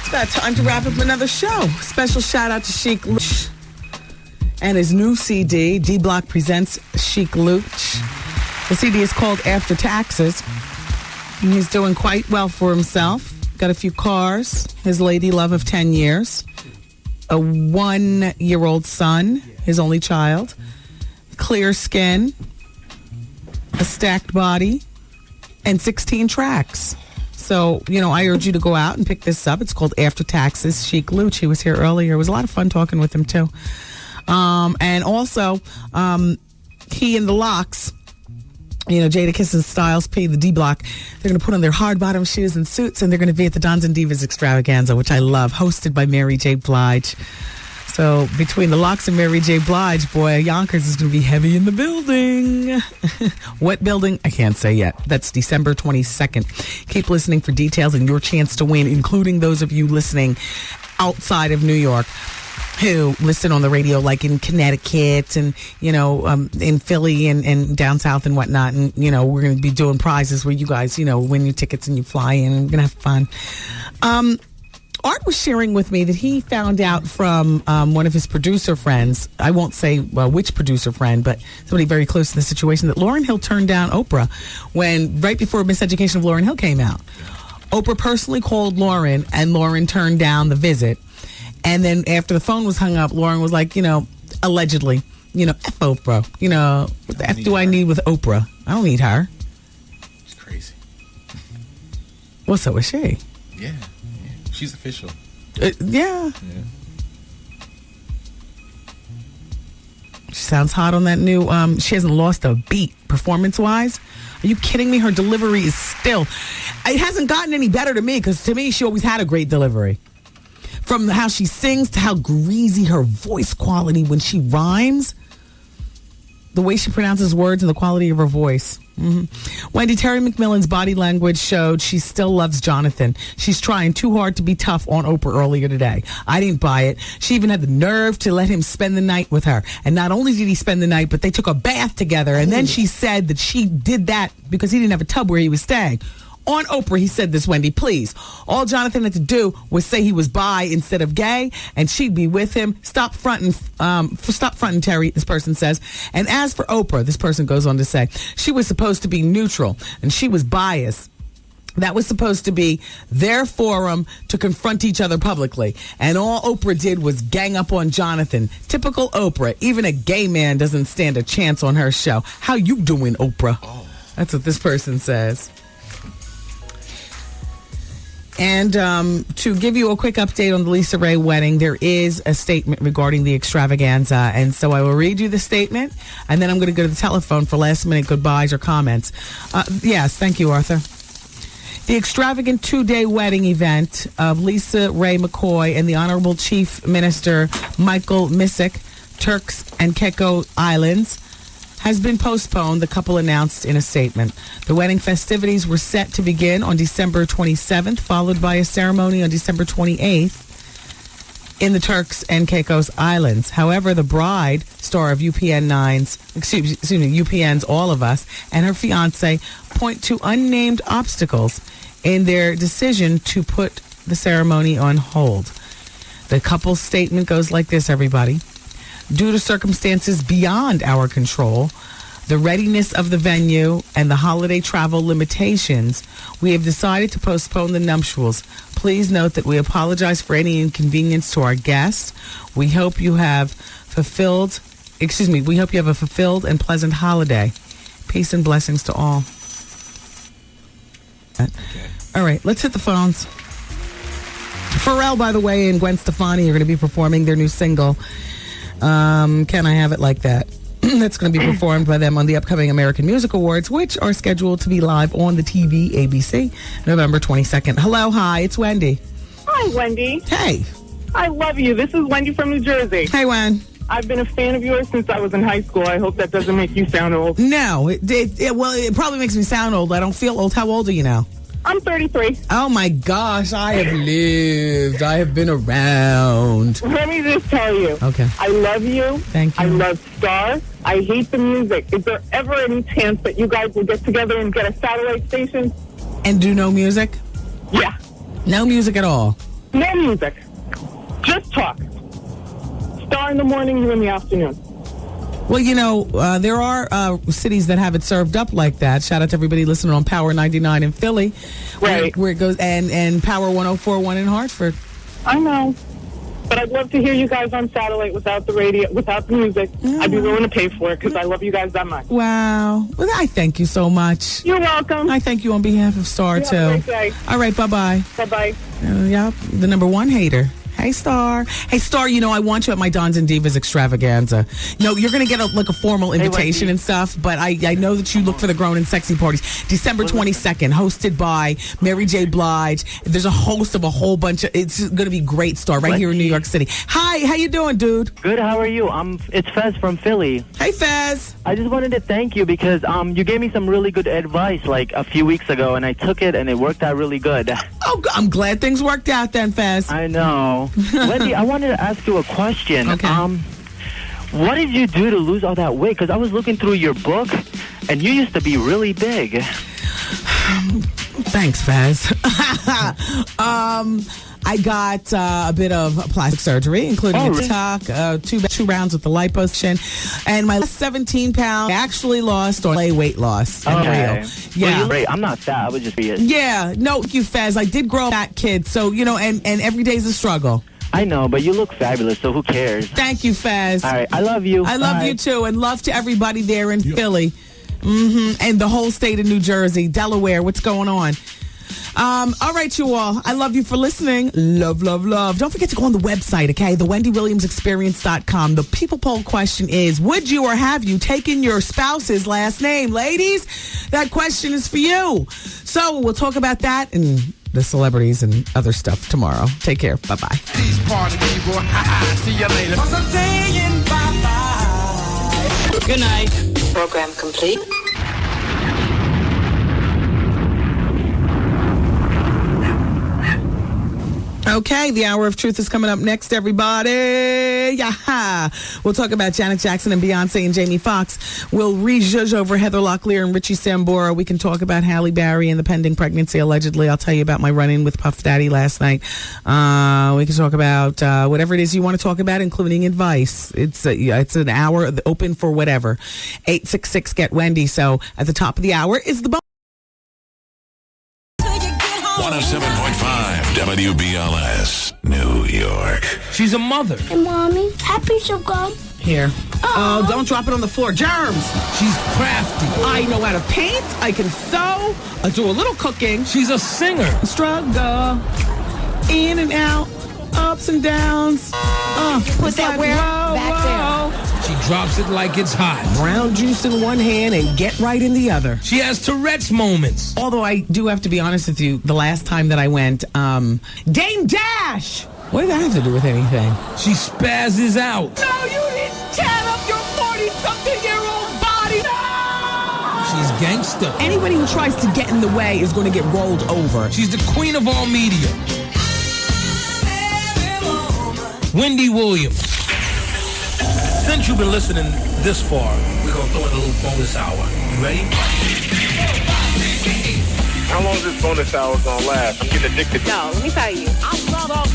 It's about time to wrap up another show. Special shout out to Sheek Louch. and his new CD, D Block presents Sheek Louch. The CD is called After Taxes. And he's doing quite well for himself. Got a few cars, his lady love of 10 years, a 1-year-old son, his only child, clear skin, a stacked body, and 16 tracks. So, I urge you to go out and pick this up. It's called After Taxes, Sheek Louch. He was here earlier. It was a lot of fun talking with him, too. And also, he and the Locks, Jada Kiss and Styles P, the D Block, they're going to put on their hard bottom shoes and suits, and they're going to be at the Dons and Divas Extravaganza, which I love, hosted by Mary J. Blige. So between the Locks and Mary J. Blige, boy, Yonkers is going to be heavy in the building. What building? I can't say yet. That's December 22nd. Keep listening for details and your chance to win, including those of you listening outside of New York who listen on the radio, like in Connecticut and, in Philly and down south and whatnot. And, we're going to be doing prizes where you guys, win your tickets and you fly in and we're going to have fun. Art was sharing with me that he found out from one of his producer friends, I won't say which producer friend, but somebody very close to the situation, that Lauryn Hill turned down Oprah right before Miseducation of Lauryn Hill came out. Oprah personally called Lauryn, and Lauryn turned down the visit. And then after the phone was hung up, Lauryn was like, allegedly, F Oprah. What the F do I need with Oprah? I don't need her. It's crazy. Well, so is she. Yeah. She's official. Yeah. She sounds hot on that new, she hasn't lost a beat performance-wise. Are you kidding me? Her delivery is still, it hasn't gotten any better to me, because to me, she always had a great delivery. From how she sings to how greasy her voice quality when she rhymes, the way she pronounces words and the quality of her voice. Wendy, Terry McMillan's body language showed she still loves Jonathan. She's trying too hard to be tough on Oprah earlier today. I didn't buy it. She even had the nerve to let him spend the night with her. And not only did he spend the night, but they took a bath together. And then she said that she did that because he didn't have a tub where he was staying. On Oprah, he said this, Wendy, please. All Jonathan had to do was say he was bi instead of gay, and she'd be with him. Stop fronting, Terry, this person says. And as for Oprah, this person goes on to say, she was supposed to be neutral, and she was biased. That was supposed to be their forum to confront each other publicly. And all Oprah did was gang up on Jonathan. Typical Oprah. Even a gay man doesn't stand a chance on her show. How you doing, Oprah? That's what this person says. And to give you a quick update on the Lisa Ray wedding, there is a statement regarding the extravaganza. And so I will read you the statement, and then I'm going to go to the telephone for last-minute goodbyes or comments. Yes, thank you, Arthur. The extravagant 2-day wedding event of Lisa Ray McCoy and the Honorable Chief Minister Michael Missick, Turks and Caicos Islands, has been postponed, the couple announced in a statement. The wedding festivities were set to begin on December 27th, followed by a ceremony on December 28th in the Turks and Caicos Islands. However, the bride, star of UPN's All of Us, and her fiancé point to unnamed obstacles in their decision to put the ceremony on hold. The couple's statement goes like this, everybody. Due to circumstances beyond our control, the readiness of the venue, and the holiday travel limitations, we have decided to postpone the nuptials. Please note that we apologize for any inconvenience to our guests. We hope you have a fulfilled and pleasant holiday. Peace and blessings to all. Okay. All right, let's hit the phones. Pharrell, by the way, and Gwen Stefani are going to be performing their new single, Can I Have It Like That? That's going to be performed by them on the upcoming American Music Awards, which are scheduled to be live on the TV, ABC, November 22nd. Hello, hi, it's Wendy. Hi, Wendy. Hey. I love you. This is Wendy from New Jersey. Hey, Wen. I've been a fan of yours since I was in high school. I hope that doesn't make you sound old. No, it probably makes me sound old. I don't feel old. How old are you now? I'm 33. Oh, my gosh. I have lived. I have been around. Let me just tell you. Okay. I love you. Thank you. I love Star. I hate the music. Is there ever any chance that you guys will get together and get a satellite station? And do no music? Yeah. No music at all? No music. Just talk. Star in the morning, you in the afternoon. Well, you know, there are cities that have it served up like that. Shout out to everybody listening on Power 99 in Philly. Right. Where it goes, and Power 104.1 in Hartford. I know. But I'd love to hear you guys on satellite without the radio, without the music. I'd be willing to pay for it because I love you guys that much. Wow. Well, I thank you so much. You're welcome. I thank you on behalf of Star, too. Have a great day. All right, bye-bye. Bye-bye. Yeah, the number one hater. Hey, Star. Hey, Star, you know, I want you at my Dons and Divas extravaganza. No, you're going to get a formal invitation and stuff, but I know that you look for the grown and sexy parties. December 22nd, hosted by Mary J. Blige. There's a host of a whole bunch of, it's going to be great, Star, right here in New York City. Hi, how you doing, dude? Good, how are you? It's Fez from Philly. Hey, Fez. I just wanted to thank you because you gave me some really good advice like a few weeks ago, and I took it, and it worked out really good. Oh, I'm glad things worked out then, Fez. I know. Wendy, I wanted to ask you a question. Okay. What did you do to lose all that weight? Because I was looking through your book, and you used to be really big. Thanks, Fez. I got a bit of plastic surgery, including a talk, two rounds with the liposuction, and my 17 pounds actually lost or weight loss. Okay. Real. Yeah. Well, I'm not fat. I was just being. Yeah. No, you Fez. I did grow a fat kid, so you know, and every day's a struggle. I know, but you look fabulous, so who cares? Thank you, Fez. All right, I love you. I love you too, and love to everybody there in Philly, and the whole state of New Jersey, Delaware. What's going on? All right, you all. I love you for listening. Love, love, love. Don't forget to go on the website, okay? The WendyWilliamsExperience.com. The people poll question is, would you or have you taken your spouse's last name? Ladies, that question is for you. So we'll talk about that and the celebrities and other stuff tomorrow. Take care. Bye-bye. These party people. See you later. I'm saying bye-bye. Good night. Program complete. Okay, the hour of truth is coming up next, everybody. Yeah. We'll talk about Janet Jackson and Beyonce and Jamie Foxx. We'll re-judge over Heather Locklear and Richie Sambora. We can talk about Halle Berry and the pending pregnancy, allegedly. I'll tell you about my run-in with Puff Daddy last night. We can talk about whatever it is you want to talk about, including advice. It's an hour open for whatever. 866-GET-WENDY. So at the top of the hour is the bonus. 107.5 WBLS, New York. She's a mother. Hey, Mommy, happy piece of gum. Here. Oh, don't drop it on the floor. Germs. She's crafty. I know how to paint. I can sew. I do a little cooking. She's a singer. Struggle. In and out. Ups and downs. Put that where? Back there. She drops it like it's hot. Brown juice in one hand and get right in the other. She has Tourette's moments. Although I do have to be honest with you, the last time that I went, Dame Dash! What did that have to do with anything? She spazzes out. No, you didn't tear up your 40-something-year-old body! No! She's gangster. Anybody who tries to get in the way is going to get rolled over. She's the queen of all media. Wendy Williams. Since you've been listening this far, we're going to throw in a little bonus hour. You ready? How long is this bonus hour going to last? I'm getting addicted. No, let me tell you. I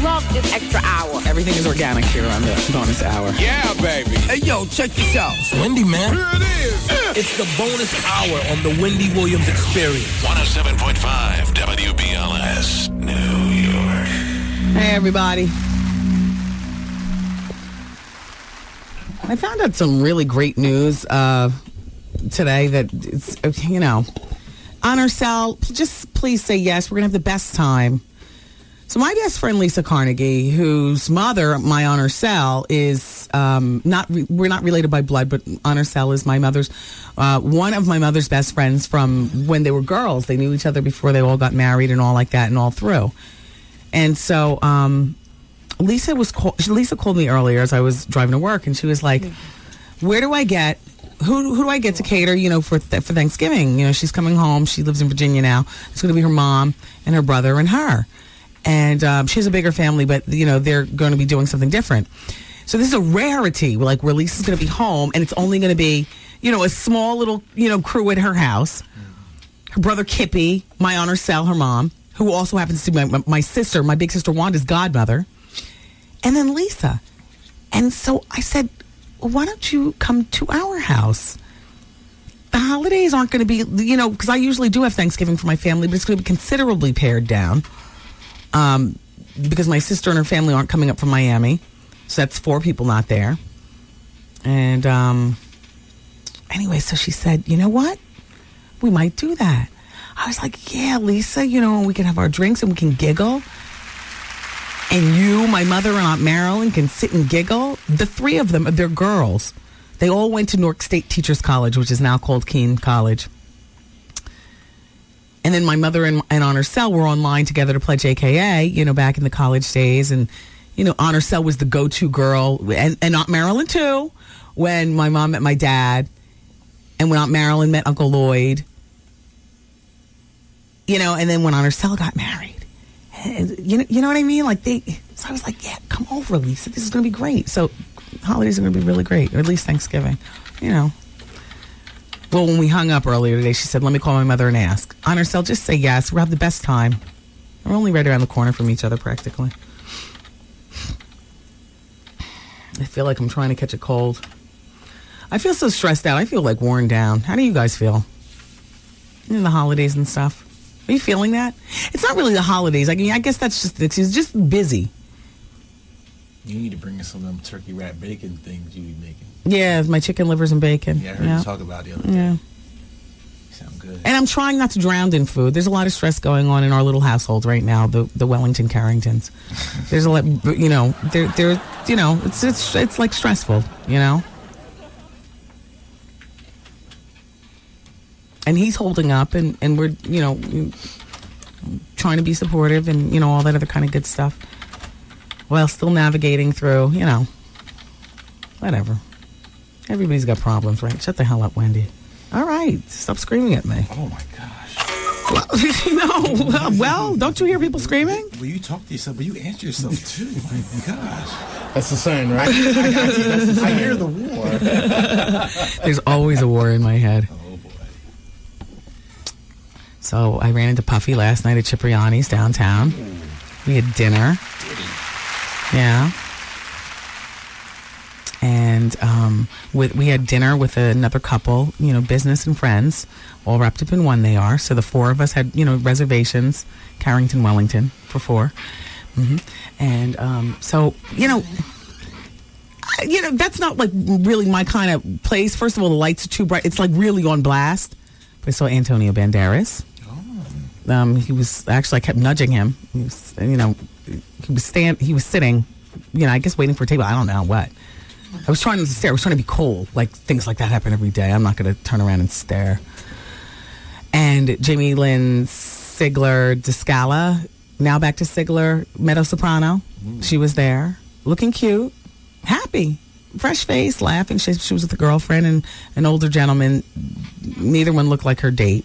love this extra hour. Everything is organic here on the bonus hour. Yeah, baby. Hey, yo, check this out. It's Wendy, man. Here it is. It's the bonus hour on the Wendy Williams Experience. 107.5 WBLS, New York. Hey, everybody. I found out some really great news today that it's, you know, on our cell, just please say yes. We're going to have the best time. So my best friend, Lisa Carnegie, whose mother, my honor cell, is we're not related by blood, but honor cell is my mother's, one of my mother's best friends from when they were girls. They knew each other before they all got married and all like that and all through. And so, Lisa called me earlier as I was driving to work, and she was like, "Where do I get? Who do I get to cater? You know, for Thanksgiving? You know, she's coming home. She lives in Virginia now. It's going to be her mom and her brother and her, and she has a bigger family, but you know they're going to be doing something different. So this is a rarity, like where Lisa's going to be home, and it's only going to be a small little crew at her house. Her brother Kippy, my honor cell, her mom, who also happens to be my sister, my big sister Wanda's godmother." And then Lisa. And so I said, well, why don't you come to our house? The holidays aren't going to be, because I usually do have Thanksgiving for my family, but it's going to be considerably pared down because my sister and her family aren't coming up from Miami. So that's 4 people not there. And anyway, so she said, you know what? We might do that. I was like, yeah, Lisa, we can have our drinks and we can giggle. And you, my mother, and Aunt Marilyn can sit and giggle. The 3 of them, they're girls. They all went to Newark State Teachers College, which is now called Keene College. And then my mother and Honor Cell were online together to pledge AKA, back in the college days. And, Honor Cell was the go-to girl. And Aunt Marilyn, too, when my mom met my dad. And when Aunt Marilyn met Uncle Lloyd. And then when Honor Cell got married. And, you know what I mean? So I was like, yeah, come over, Lisa. This is going to be great. So holidays are going to be really great, or at least Thanksgiving, Well, when we hung up earlier today, she said, let me call my mother and ask. Honor Cell, just say yes. We'll have the best time. We're only right around the corner from each other, practically. I feel like I'm trying to catch a cold. I feel so stressed out. I feel worn down. How do you guys feel? The holidays and stuff. Are you feeling that? It's not really the holidays. I guess that's just the excuse. Just busy. You need to bring us some of them turkey wrap bacon things you be making. Yeah, my chicken livers and bacon. Yeah, I heard you talk about it the other day. Yeah. Sound good. And I'm trying not to drown in food. There's a lot of stress going on in our little household right now, the Wellington Carringtons. There's a lot, it's like stressful, And he's holding up, and we're, trying to be supportive and, all that other kind of good stuff. While still navigating through, whatever. Everybody's got problems, right? Shut the hell up, Wendy. All right. Stop screaming at me. Oh, my gosh. Well, don't you hear people screaming? Well, you talk to yourself, but you answer yourself, too. My gosh. That's the sign, right? I hear the war. There's always a war in my head. So I ran into Puffy last night at Cipriani's downtown. We had dinner. Yeah. And we had dinner with another couple, business and friends, all wrapped up in one they are. So the 4 of us had, reservations, Carrington, Wellington, for 4. Mm-hmm. And so, that's not really my kind of place. First of all, the lights are too bright. It's really on blast. But I saw Antonio Banderas. He was actually, I kept nudging him. He was, he was sitting, I guess waiting for a table. I don't know what. I was trying to stare. I was trying to be cool. Things like that happen every day. I'm not going to turn around and stare. And Jamie Lynn Sigler DeScala, now back to Sigler, Meadow Soprano. She was there, looking cute, happy, fresh face, laughing. She was with a girlfriend and an older gentleman. Neither one looked like her date.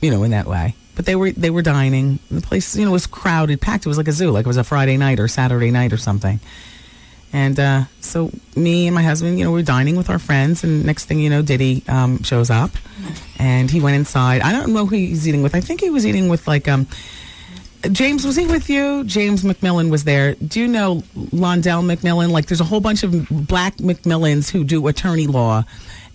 In that way. But they were dining. The place, was crowded, packed. It was like a zoo, like it was a Friday night or Saturday night or something. And so me and my husband, we're dining with our friends. And next thing you know, Diddy shows up. And he went inside. I don't know who he's eating with. I think he was eating with James, was he with you? James McMillan was there. Do you know Londell McMillan? There's a whole bunch of black McMillans who do attorney law.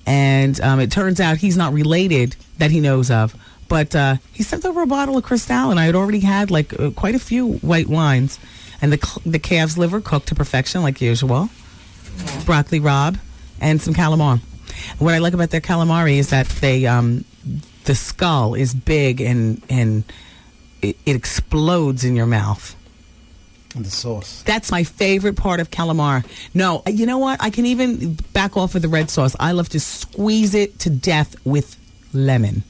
And it turns out he's not related that he knows of. But he sent over a bottle of Cristal, and I had already had quite a few white wines. And the calf's liver cooked to perfection, like usual. Broccoli rabe and some calamari. What I like about their calamari is that the skull is big and it explodes in your mouth. And the sauce. That's my favorite part of calamari. No, you know what? I can even back off of the red sauce. I love to squeeze it to death with lemon.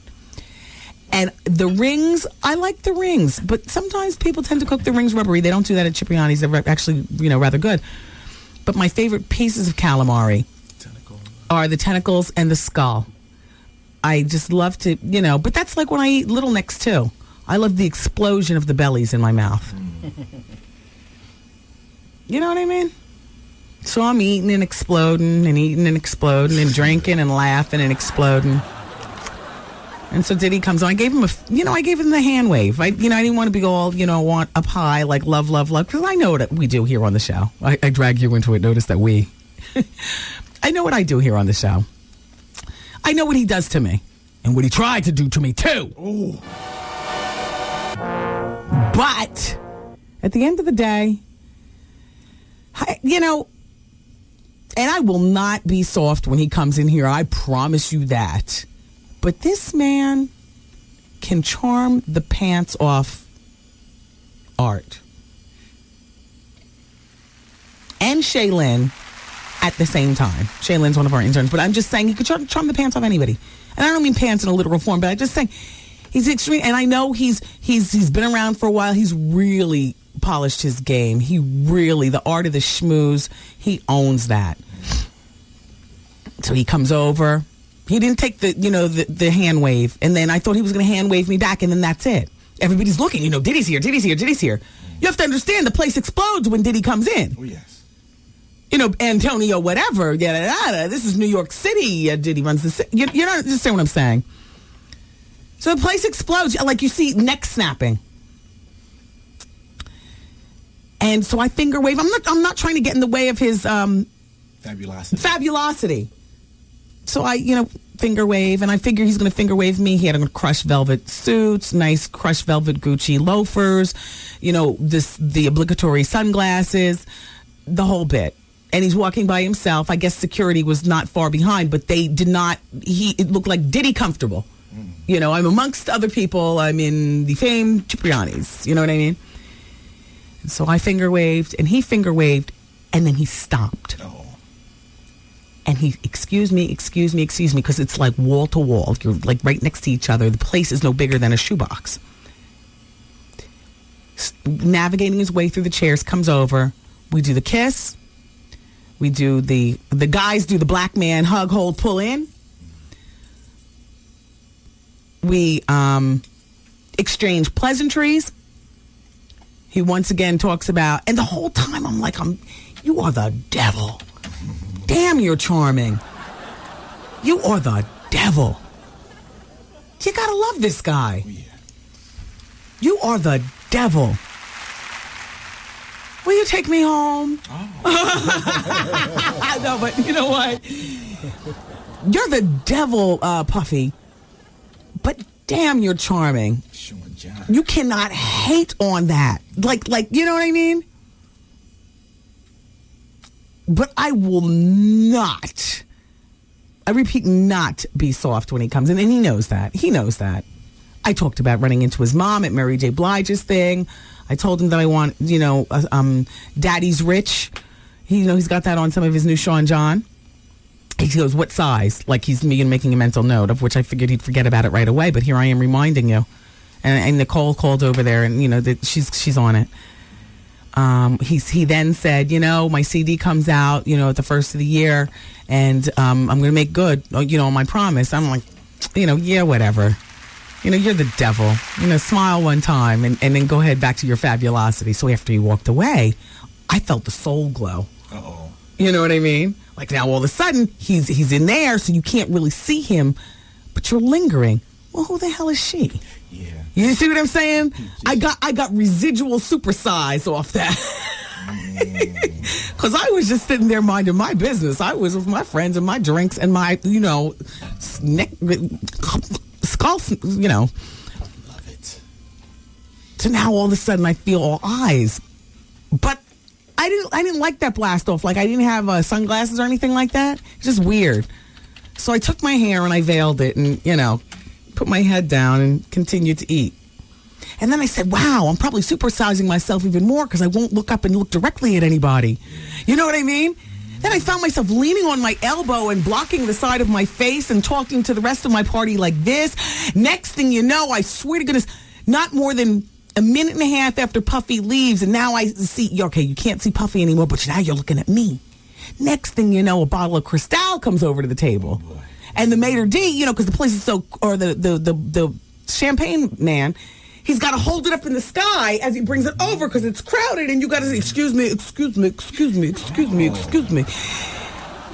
And the rings, I like the rings, but sometimes people tend to cook the rings rubbery. They don't do that at Cipriani's. They're actually, rather good. But my favorite pieces of calamari are the tentacles and the skull. I just love to, but that's like when I eat Little Necks too. I love the explosion of the bellies in my mouth. You know what I mean? So I'm eating and exploding and drinking and laughing and exploding. And so Diddy comes on. I gave him the hand wave. I didn't want to be all, want up high, like love, because I know what we do here on the show. I drag you into it. Notice that we. I know what I do here on the show. I know what he does to me. And what he tried to do to me, too. Ooh. But at the end of the day, and I will not be soft when he comes in here. I promise you that. But this man can charm the pants off Art and Shaylin at the same time. Shaylin's one of our interns, but I'm just saying he could charm the pants off anybody. And I don't mean pants in a literal form, but I'm just saying he's extreme. And I know he's been around for a while. He's really polished his game. He really, the art of the schmooze, he owns that. So he comes over. He didn't take the hand wave, and then I thought he was going to hand wave me back, and then that's it. Everybody's looking, Diddy's here. You have to understand, the place explodes when Diddy comes in. Oh, yes. Antonio, whatever, this is New York City. Diddy runs the city. You don't understand what I'm saying. So the place explodes, like you see neck snapping. And so I finger wave. I'm not trying to get in the way of his fabulosity. So I, finger wave, and I figure he's going to finger wave me. He had on crushed velvet suits, nice crushed velvet Gucci loafers, the obligatory sunglasses, the whole bit. And he's walking by himself. I guess security was not far behind, but they did not. It looked like Diddy comfortable. I'm amongst other people. I'm in the famed Cipriani's. You know what I mean? And so I finger waved, and he finger waved, and then he stopped. Oh. And he, excuse me, because it's like wall to wall. You're like right next to each other. The place is no bigger than a shoebox. Navigating his way through the chairs, comes over. We do the kiss. We do the guys do the black man hug, hold, pull in. We exchange pleasantries. He once again talks about, and the whole time I'm like, you are the devil. Damn, you're charming. You are the devil. You gotta love this guy. Oh, yeah. You are the devil. Will you take me home? Oh. No, but you know what? You're the devil, Puffy. But damn, you're charming. You cannot hate on that. Like, you know what I mean? But I will not, I repeat, not be soft when he comes in. And he knows that. I talked about running into his mom at Mary J. Blige's thing. I told him that I want, Daddy's Rich. He's got that on some of his new Sean John. He goes, what size? Like he's making a mental note, of which I figured he'd forget about it right away. But here I am reminding you. And Nicole called over there, and, that she's on it. He then said, my CD comes out, at the first of the year, and I'm going to make good, on my promise. I'm like, yeah, whatever. You're the devil. Smile one time and then go ahead back to your fabulosity. So after he walked away, I felt the soul glow. Uh-oh. You know what I mean? Like now all of a sudden he's in there, so you can't really see him, but you're lingering. Well, who the hell is she? Yeah. You see what I'm saying? I got residual supersize off that. Because I was just sitting there minding my business. I was with my friends and my drinks and my, skull, Love it. So now all of a sudden I feel all eyes. But I didn't like that blast off. Like I didn't have sunglasses or anything like that. It's just weird. So I took my hair and I veiled it and, put my head down and continued to eat. And then I said, wow, I'm probably supersizing myself even more because I won't look up and look directly at anybody. You know what I mean? Then I found myself leaning on my elbow and blocking the side of my face and talking to the rest of my party like this. Next thing you know, I swear to goodness, not more than a minute and a half after Puffy leaves, and now I see, okay, you can't see Puffy anymore, but now you're looking at me. Next thing you know, a bottle of Cristal comes over to the table. Oh, and the maitre d', because the place is so, or the champagne man, he's got to hold it up in the sky as he brings it over because it's crowded, and you got to say, excuse me.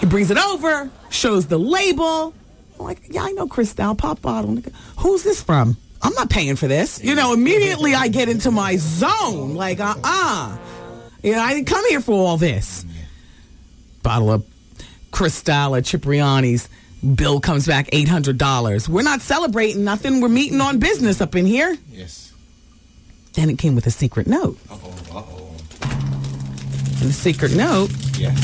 He brings it over, shows the label. I'm like, yeah, I know Cristal, pop bottle. Who's this from? I'm not paying for this. You know, immediately I get into my zone. Like, You know, I didn't come here for all this. Bottle of Cristal at Cipriani's. Bill comes back $800. We're not celebrating nothing. We're meeting on business up in here. Yes. Then it came with a secret note. And the secret note, yes.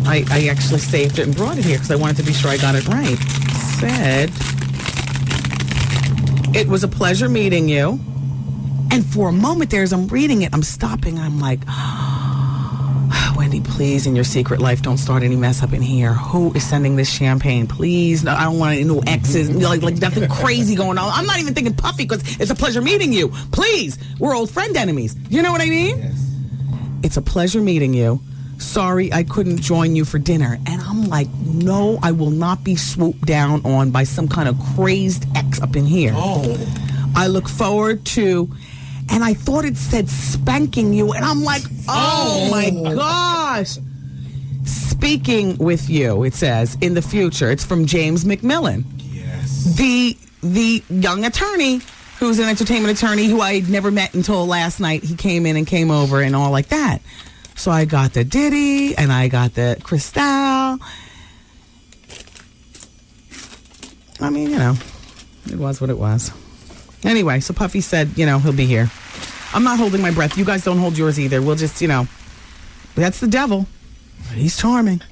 I actually saved it and brought it here because I wanted to be sure I got it right. Said, it was a pleasure meeting you. And for a moment there, as I'm reading it, I'm stopping. I'm like, Wendy, please, in your secret life, don't start any mess up in here. Who is sending this champagne? Please, no, I don't want any exes, like nothing crazy going on. I'm not even thinking Puffy because it's a pleasure meeting you. Please, we're old friend enemies. You know what I mean? Yes. It's a pleasure meeting you. Sorry, I couldn't join you for dinner. And I'm like, no, I will not be swooped down on by some kind of crazed ex up in here. Oh. I look forward to... And I thought it said spanking you. And I'm like, oh my gosh. Speaking with you, it says, in the future. It's from James McMillan. Yes. The young attorney who's an entertainment attorney who I had never met until last night. He came in and came over and all like that. So I got the Diddy and I got the Cristal. I mean, you know, it was what it was. Anyway, so Puffy said, you know, he'll be here. I'm not holding my breath. You guys don't hold yours either. We'll just, you know, that's the devil. He's charming.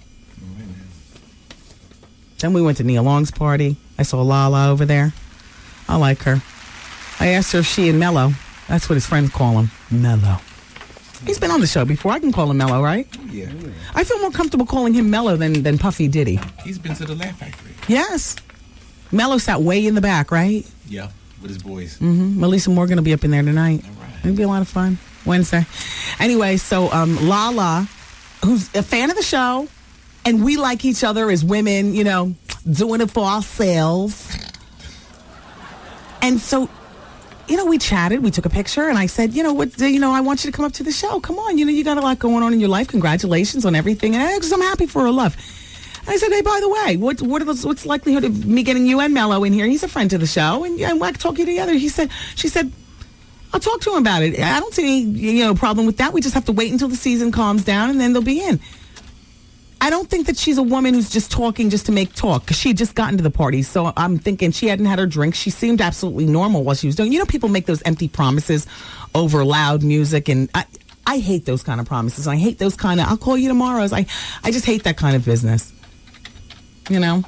Then we went to Nia Long's party. I saw Lala over there. I like her. I asked her if she and Mello, that's what his friends call him, Mello. He's been on the show before. I can call him Mello, right? Yeah. I feel more comfortable calling him Mello than Puffy Diddy. He's been to the Laugh Factory. Yes. Mello sat way in the back, right? Yeah, with his boys. Mm-hmm. Melissa Morgan will be up in there tonight. All right. It'll be a lot of fun. Wednesday. Anyway, so Lala, who's a fan of the show, and we like each other as women, you know, doing it for ourselves. And so, you know, we chatted, we took a picture, and I said, you know, I want you to come up to the show. Come on, you know, you got a lot going on in your life. Congratulations on everything. And I'm happy for her love. And I said, hey, by the way, what's the likelihood of me getting you and Mello in here? He's a friend to the show, and I can talk you together. She said, I'll talk to him about it. I don't see any, problem with that. We just have to wait until the season calms down, and then they'll be in. I don't think that she's a woman who's just talking just to make talk, because she had just gotten to the party. So I'm thinking she hadn't had her drink. She seemed absolutely normal while she was doing. You know, people make those empty promises over loud music, and I hate those kind of promises. I hate those kind of, I'll call you tomorrow. I just hate that kind of business. You know?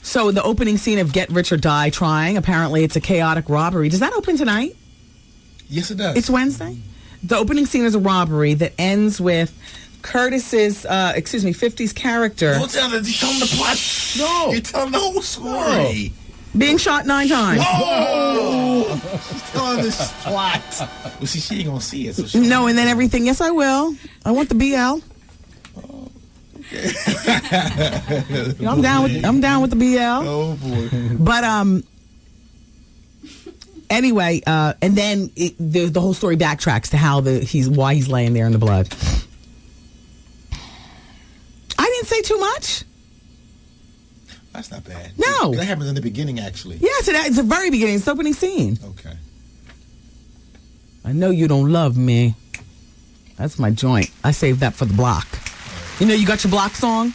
So the opening scene of Get Rich or Die Trying, apparently it's a chaotic robbery. Does that open tonight? Yes, it does. It's Wednesday? The opening scene is a robbery that ends with Curtis's, 50's character. Don't tell them. You tell them the plot. No. You tell them the whole story. Being shot 9 times. Oh! She's telling this plot. Well, she ain't going to see it. So no, and then everything. Yes, I will. I want the BL. I'm down with the BL. Oh boy! But anyway, and then the whole story backtracks to how why he's laying there in the blood. I didn't say too much. That's not bad. No, that happens in the beginning, actually. Yes, it's the very beginning. It's the opening scene. Okay. I know you don't love me. That's my joint. I saved that for the block. You know, you got your block song?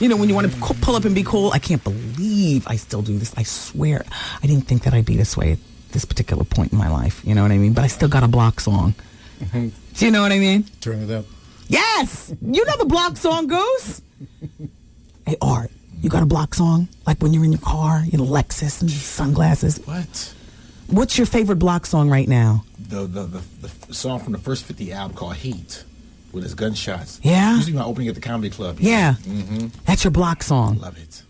You know, when you want to pull up and be cool? I can't believe I still do this. I swear. I didn't think that I'd be this way at this particular point in my life. You know what I mean? But I still got a block song. Do you know what I mean? Turn it up. Yes! You know the block song, Goose? Hey, Art, you got a block song? Like when you're in your car, you know, Lexus and sunglasses? What? What's your favorite block song right now? The song from the first 50 album called Heat. With his gunshots. Yeah? Usually my opening at the comedy club. Yeah. Mm-hmm. That's your block song. Love it.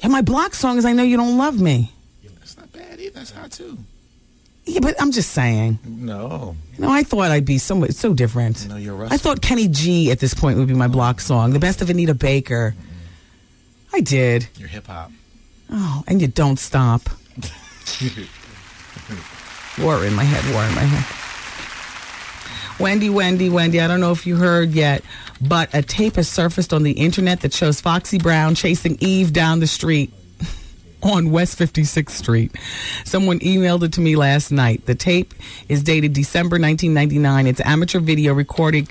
And my block song is I Know You Don't Love Me. Yeah, that's not bad either. That's hot too. Yeah, but I'm just saying. No. No, I thought I'd be so different. No, you're right. I thought Kenny G at this point would be my block song. The Best of Anita Baker. I did. You're hip hop. Oh, and you don't stop. War in my head. Wendy, I don't know if you heard yet, but a tape has surfaced on the internet that shows Foxy Brown chasing Eve down the street on West 56th Street. Someone emailed it to me last night. The tape is dated December 1999. It's amateur video recording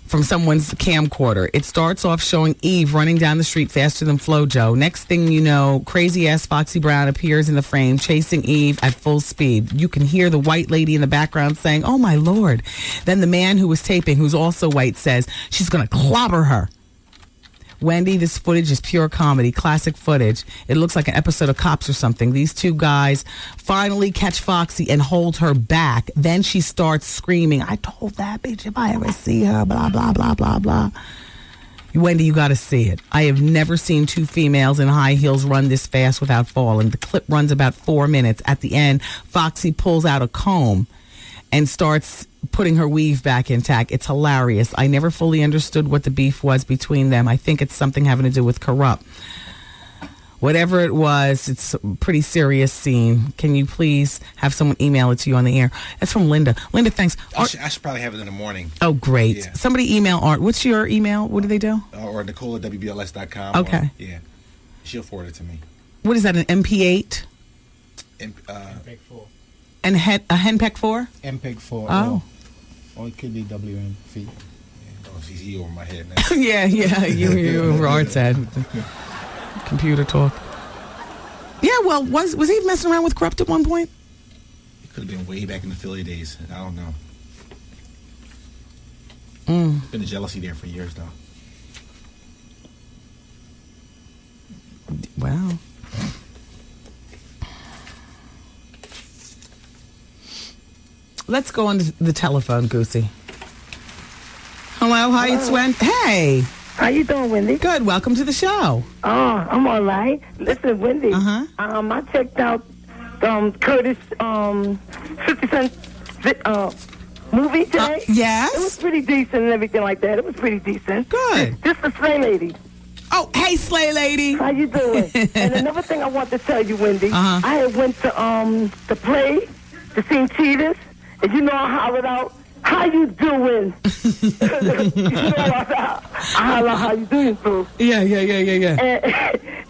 from someone's camcorder. It starts off showing Eve running down the street faster than FloJo. Next thing you know, crazy-ass Foxy Brown appears in the frame, chasing Eve at full speed. You can hear the white lady in the background saying, "Oh, my Lord." Then the man who was taping, who's also white, says, "She's going to clobber her." Wendy, this footage is pure comedy, classic footage. It looks like an episode of Cops or something. These two guys finally catch Foxy and hold her back. Then she starts screaming, "I told that bitch if I ever see her, blah, blah, blah, blah, blah." Wendy, you got to see it. I have never seen two females in high heels run this fast without falling. The clip runs about 4 minutes. At the end, Foxy pulls out a comb and starts putting her weave back intact. It's hilarious. I never fully understood what the beef was between them. I think it's something having to do with corrupt. Whatever it was, it's a pretty serious scene. Can you please have someone email it to you on the air? That's from Linda. Linda, thanks. I should probably have it in the morning. Oh, great. Yeah. Somebody email Art. What's your email? What do they do? Or Nicole at WBLS.com. Okay. Yeah. She'll forward it to me. What is that, an MP8? MPEG 4. And a Henpeck 4? MPEG 4. Oh. Or it could be WMV. Yeah. Oh, she's over my head now. yeah, you over Art's head with the computer talk. Yeah, well, was he messing around with corrupt at one point? It could have been way back in the Philly days. I don't know. There's been a jealousy there for years, though. Wow. Let's go on to the telephone, Goosey. Hello, hi, it's Wendy. Hey. How you doing, Wendy? Good, welcome to the show. Oh, I'm all right. Listen, Wendy. I checked out Curtis 50 Cent movie today. Yes? It was pretty decent and everything like that. It was pretty decent. Good. This is Slay Lady. Oh, hey, Slay Lady. How you doing? And another thing I want to tell you, Wendy. I had went to the play to see Cheetahs. And you know I hollered out, "How you doing?" You know I holler, "How you doing, bro?" Yeah.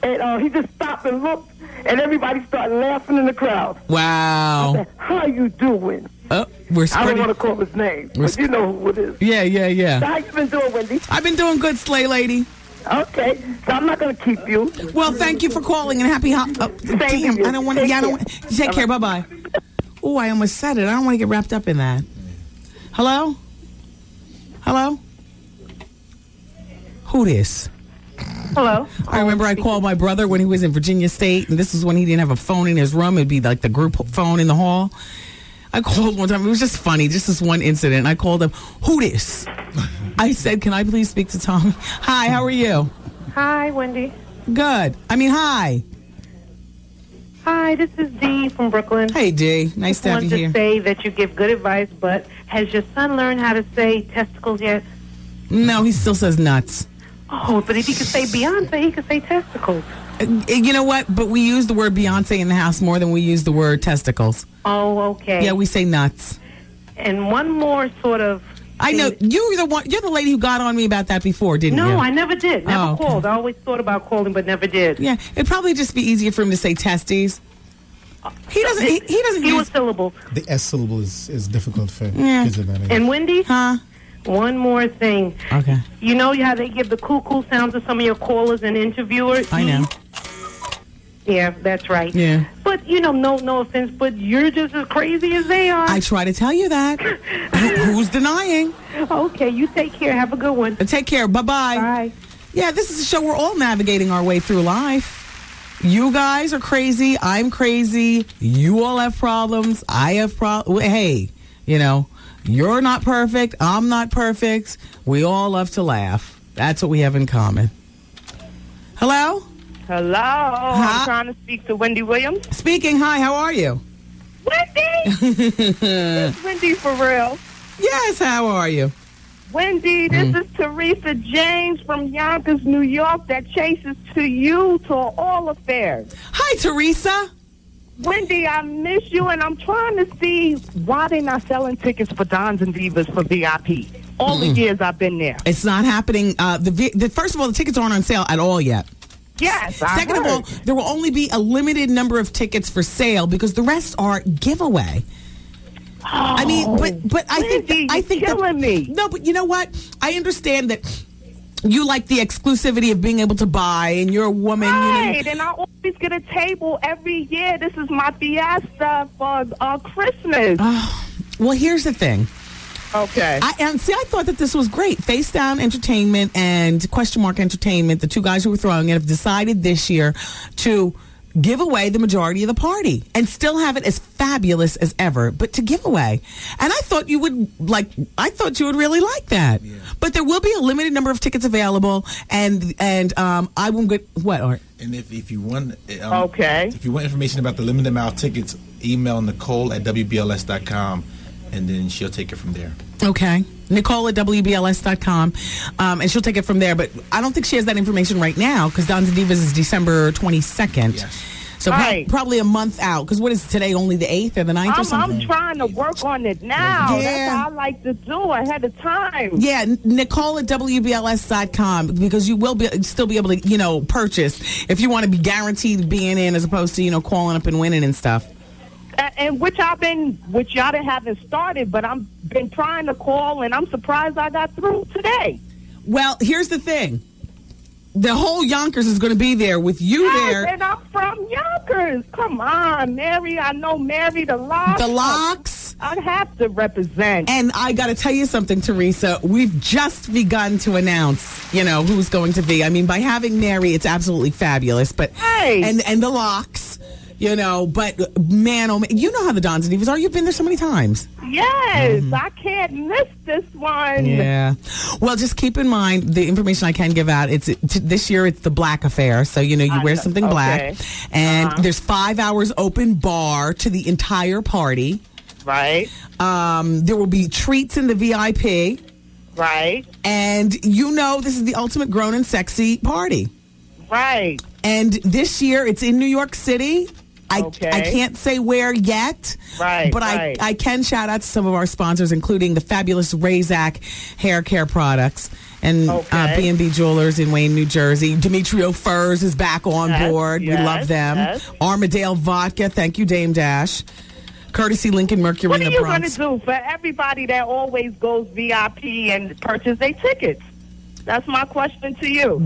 And he just stopped and looked, and everybody started laughing in the crowd. Wow. I said, "How you doing?" Oh, we're I don't want to call his name, but you know who it is. Yeah. So how you been doing, Wendy? I've been doing good, Slay Lady. Okay, so I'm not going to keep you. Well, thank you for calling and happy damn, I don't want to. Yeah, I don't want. Take care. Bye. Oh, I almost said it. I don't want to get wrapped up in that. Hello? Who this? Hello. I remember I called my brother when he was in Virginia State, and this is when he didn't have a phone in his room. It'd be like the group phone in the hall. I called one time. It was just funny, just this one incident. I called him, "Who this?" I said, "Can I please speak to Tommy?" "Hi, how are you?" Hi, Wendy. Good. Hi. Hi, this is Dee from Brooklyn. Hey, Dee. Nice to have you here. I want to say that you give good advice, but has your son learned how to say testicles yet? No, he still says nuts. Oh, but if he could say Beyonce, he could say testicles. You know what? But we use the word Beyonce in the house more than we use the word testicles. Oh, okay. Yeah, we say nuts. And one more sort of... I know. You're the lady who got on me about that before, didn't you? No, I never did. Never okay. called. I always thought about calling, but never did. Yeah, it'd probably just be easier for him to say testes. He doesn't. He doesn't use syllables. The S syllable is difficult for kids of that age. And Wendy, one more thing. Okay. You know how they give the cuckoo sound to some of your callers and interviewers? I know. Yeah, that's right. Yeah. But, no offense, but you're just as crazy as they are. I try to tell you that. Who's denying? Okay, you take care. Have a good one. Take care. Bye-bye. Bye. Yeah, this is a show we're all navigating our way through life. You guys are crazy. I'm crazy. You all have problems. I have problems. Hey, you're not perfect. I'm not perfect. We all love to laugh. That's what we have in common. Hello? Hello. I'm trying to speak to Wendy Williams. Speaking. Hi, how are you? Wendy! It's Wendy for real. Yes, how are you? Wendy, this is Teresa James from Yonkers, New York, that chases to you to all affairs. Hi, Teresa. Wendy, I miss you, and I'm trying to see why they're not selling tickets for Dons and Divas for VIP. All the years I've been there. It's not happening. First of all, the tickets aren't on sale at all yet. Yes, Second of all, there will only be a limited number of tickets for sale because the rest are giveaway. I mean, but I think killing me. No, but you know what? I understand that you like the exclusivity of being able to buy, and you're a woman. Right, you know, and I always get a table every year. This is my fiesta for Christmas. Well, here's the thing. Okay. I thought that this was great. Face Down Entertainment and Question Mark Entertainment, the two guys who were throwing it, have decided this year to give away the majority of the party and still have it as fabulous as ever, but to give away. And I thought you would really like that. Yeah. But there will be a limited number of tickets available, and I won't get what, Art? And if you want, okay, if you want information about the limited amount of tickets, email Nicole at WBLS.com, and then she'll take it from there. Okay. Nicole at WBLS.com, and she'll take it from there. But I don't think she has that information right now because Dons and Divas is December 22nd. Yes. So probably a month out. Because what is today, only the 8th or the 9th or something? I'm trying to work on it now. Yeah. That's what I like to do ahead of time. Yeah, Nicole at WBLS.com, because you will still be able to, purchase if you want to be guaranteed being in as opposed to, calling up and winning and stuff. And which y'all haven't started, but I've been trying to call, and I'm surprised I got through today. Well, here's the thing. The whole Yonkers is going to be there with you there. And I'm from Yonkers. Come on, Mary. I know Mary, the Locks. The Locks. I have to represent. And I got to tell you something, Teresa. We've just begun to announce, who's going to be. I mean, by having Mary, it's absolutely fabulous. But and the Locks. But man, oh man, you know how the Dons and Divas are. You've been there so many times. Yes, I can't miss this one. Yeah. Well, just keep in mind the information I can give out. This year it's the black affair, so you wear something black, and there's 5 hours open bar to the entire party. Right. There will be treats in the VIP. Right. And this is the ultimate grown and sexy party. Right. And this year it's in New York City. I can't say where yet, but I can shout out to some of our sponsors, including the fabulous Razak hair care products and B&B Jewelers in Wayne, New Jersey. Demetrio Furs is back on board. We love them. Yes. Armadale Vodka. Thank you, Dame Dash. Courtesy Lincoln Mercury in the Bronx. What are you going to do for everybody that always goes VIP and purchase their tickets? That's my question to you.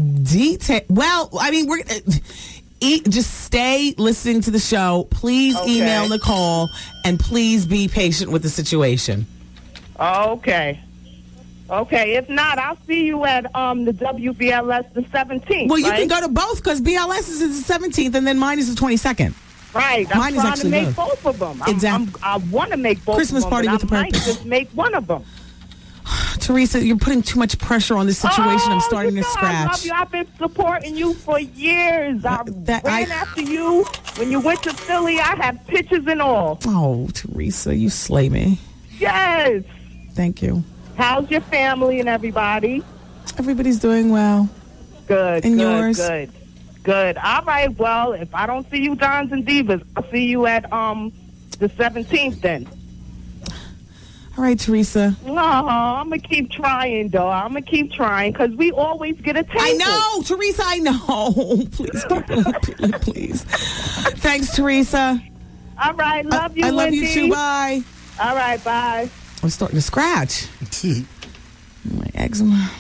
Well, I mean, just stay listening to the show. Please email Nicole, and please be patient with the situation. Okay. If not, I'll see you at the WBLS the 17th. Well, you can go to both because BLS is the 17th, and then mine is the 22nd. Right. I'm trying to make both of them. Exactly. I want to make both Christmas of them. party with the purpose. I might just make one of them. Teresa, you're putting too much pressure on this situation. I'm starting to scratch. I love you. I've been supporting you for years. I ran after you when you went to Philly. I have pictures and all. Oh, Teresa, you slay me. Yes. Thank you. How's your family and everybody? Everybody's doing well. Good. And yours? Good. All right. Well, if I don't see you, Dons and Divas, I'll see you at the 17th then. All right, Teresa. No, I'm going to keep trying, though. I'm going to keep trying because we always get a table. I know, Teresa, I know. Please, please. Thanks, Teresa. All right, love you, I love Wendy. you, too. Bye. All right, bye. I'm starting to scratch. My eczema.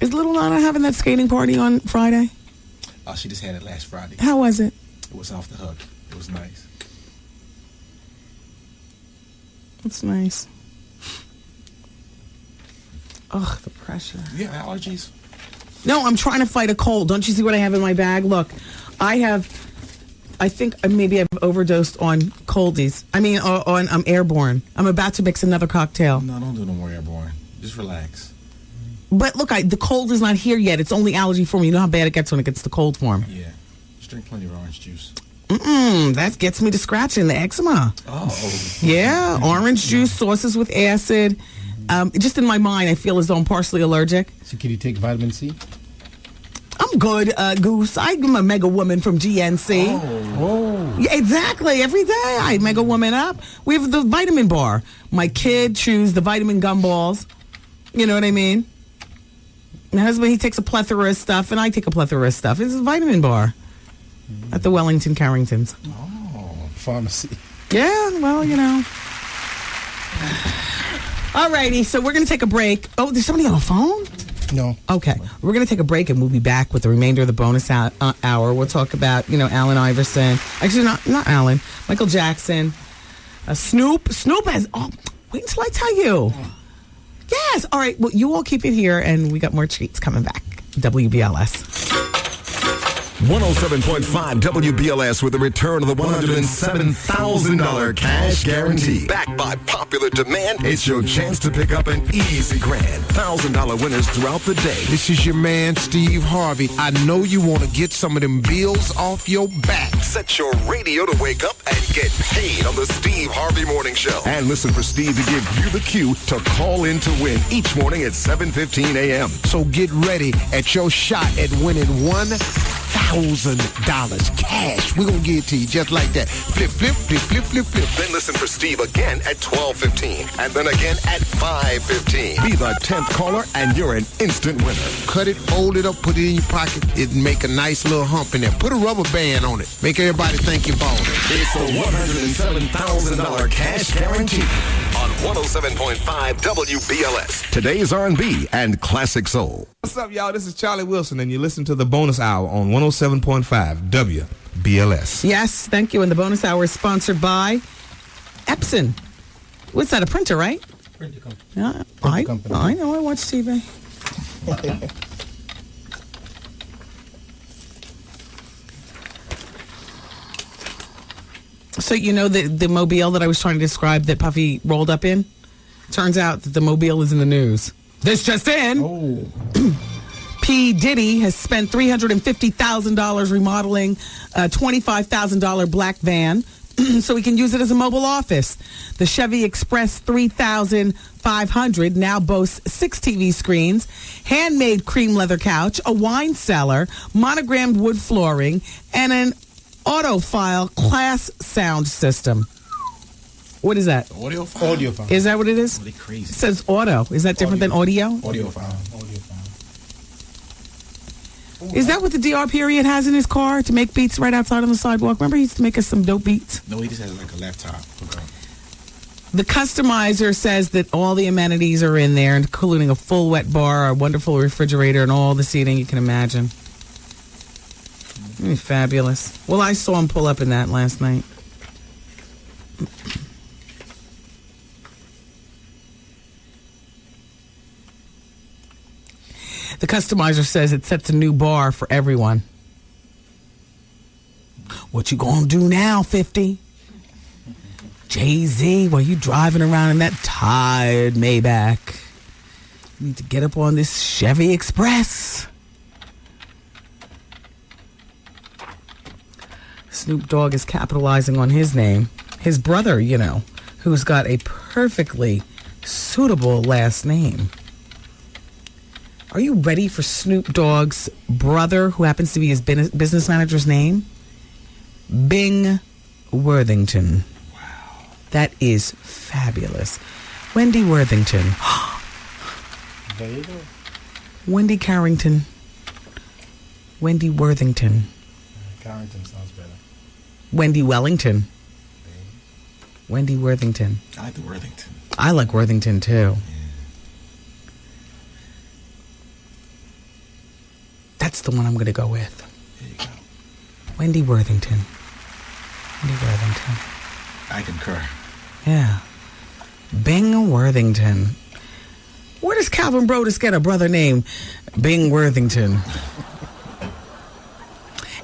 Is little Nana having that skating party on Friday? Oh, she just had it last Friday. How was it? It was off the hook. It was nice. It's nice. Ugh, the pressure. You have allergies? No, I'm trying to fight a cold. Don't you see what I have in my bag? Look, I think maybe I've overdosed on coldies. I mean, on Airborne. I'm about to mix another cocktail. No, don't do no more Airborne. Just relax. But look, the cold is not here yet. It's only allergy form. You know how bad it gets when it gets the cold form. Yeah. Just drink plenty of orange juice. That gets me to scratching the eczema. Oh. Yeah, orange juice, sauces with acid. Just in my mind, I feel as though I'm partially allergic. So can you take vitamin C? Oh, I'm good, Goose. I'm a mega woman from GNC. Oh. Yeah, exactly. Every day I mega woman up. We have the vitamin bar. My kid chews the vitamin gumballs. You know what I mean? My husband, he takes a plethora of stuff, and I take a plethora of stuff. It's a vitamin bar at the Wellington Carringtons. Oh, pharmacy. Yeah, well, you know. All righty, so we're going to take a break. Oh, there's somebody on the phone? No. Okay. We're going to take a break, and we'll be back with the remainder of the bonus hour. We'll talk about, Allen Iverson. Actually, not Allen. Michael Jackson. Snoop. Snoop has... Oh, wait until I tell you. Yes. All right. Well, you all keep it here, and we got more treats coming back. WBLS. 107.5 WBLS with the return of the $107,000 cash guarantee. Backed by popular demand, it's your chance to pick up an easy grand. $1,000 winners throughout the day. This is your man, Steve Harvey. I know you want to get some of them bills off your back. Set your radio to wake up and get paid on the Steve Harvey Morning Show. And listen for Steve to give you the cue to call in to win each morning at 7:15 a.m. So get ready at your shot at winning $1,000 cash. We're going to give it to you just like that. Flip, flip, flip, flip, flip, flip. Then listen for Steve again at 12:15 and then again at 5:15. Be the 10th caller and you're an instant winner. Cut it, fold it up, put it in your pocket. It make a nice little hump in there. Put a rubber band on it. Make everybody think you're balling. It's the $107,000 cash guarantee on 107.5 WBLS. Today's R&B and classic soul. What's up, y'all? This is Charlie Wilson, and you listen to the bonus hour on 107.5 WBLS. Yes, thank you. And the bonus hour is sponsored by Epson. What's that, a printer, right? Printer company. Yeah, Company. I know. I watch TV. So, the mobile that I was trying to describe that Puffy rolled up in? Turns out that the mobile is in the news. This just in. Oh. P. Diddy has spent $350,000 remodeling a $25,000 black van so he can use it as a mobile office. The Chevy Express 3500 now boasts 6 TV screens, handmade cream leather couch, a wine cellar, monogrammed wood flooring, and an audiophile class sound system. What is that? Audiophile. Audiophile. Is that what it is? Really crazy. It says auto. Is that different than audio? Audiophile. Is that what the DR period has in his car to make beats right outside on the sidewalk? Remember he used to make us some dope beats? No, he just has like a laptop. Okay. The customizer says that all the amenities are in there, including a full wet bar, a wonderful refrigerator, and all the seating you can imagine. Fabulous. Well, I saw him pull up in that last night. The customizer says it sets a new bar for everyone. What you gonna do now, 50? Jay-Z, while you driving around in that tired Maybach, you need to get up on this Chevy Express. Snoop Dogg is capitalizing on his name. His brother, who's got a perfectly suitable last name. Are you ready for Snoop Dogg's brother, who happens to be his business manager's name? Bing Worthington. Wow. That is fabulous. Wendy Worthington. There you go. Wendy Carrington. Wendy Worthington. Carrington sounds better. Wendy Wellington. Wendy Worthington. I like the Worthington. I like Worthington, too. That's the one I'm going to go with. There you go. Wendy Worthington. Wendy Worthington. I concur. Yeah. Bing Worthington. Where does Calvin Brodus get a brother named Bing Worthington?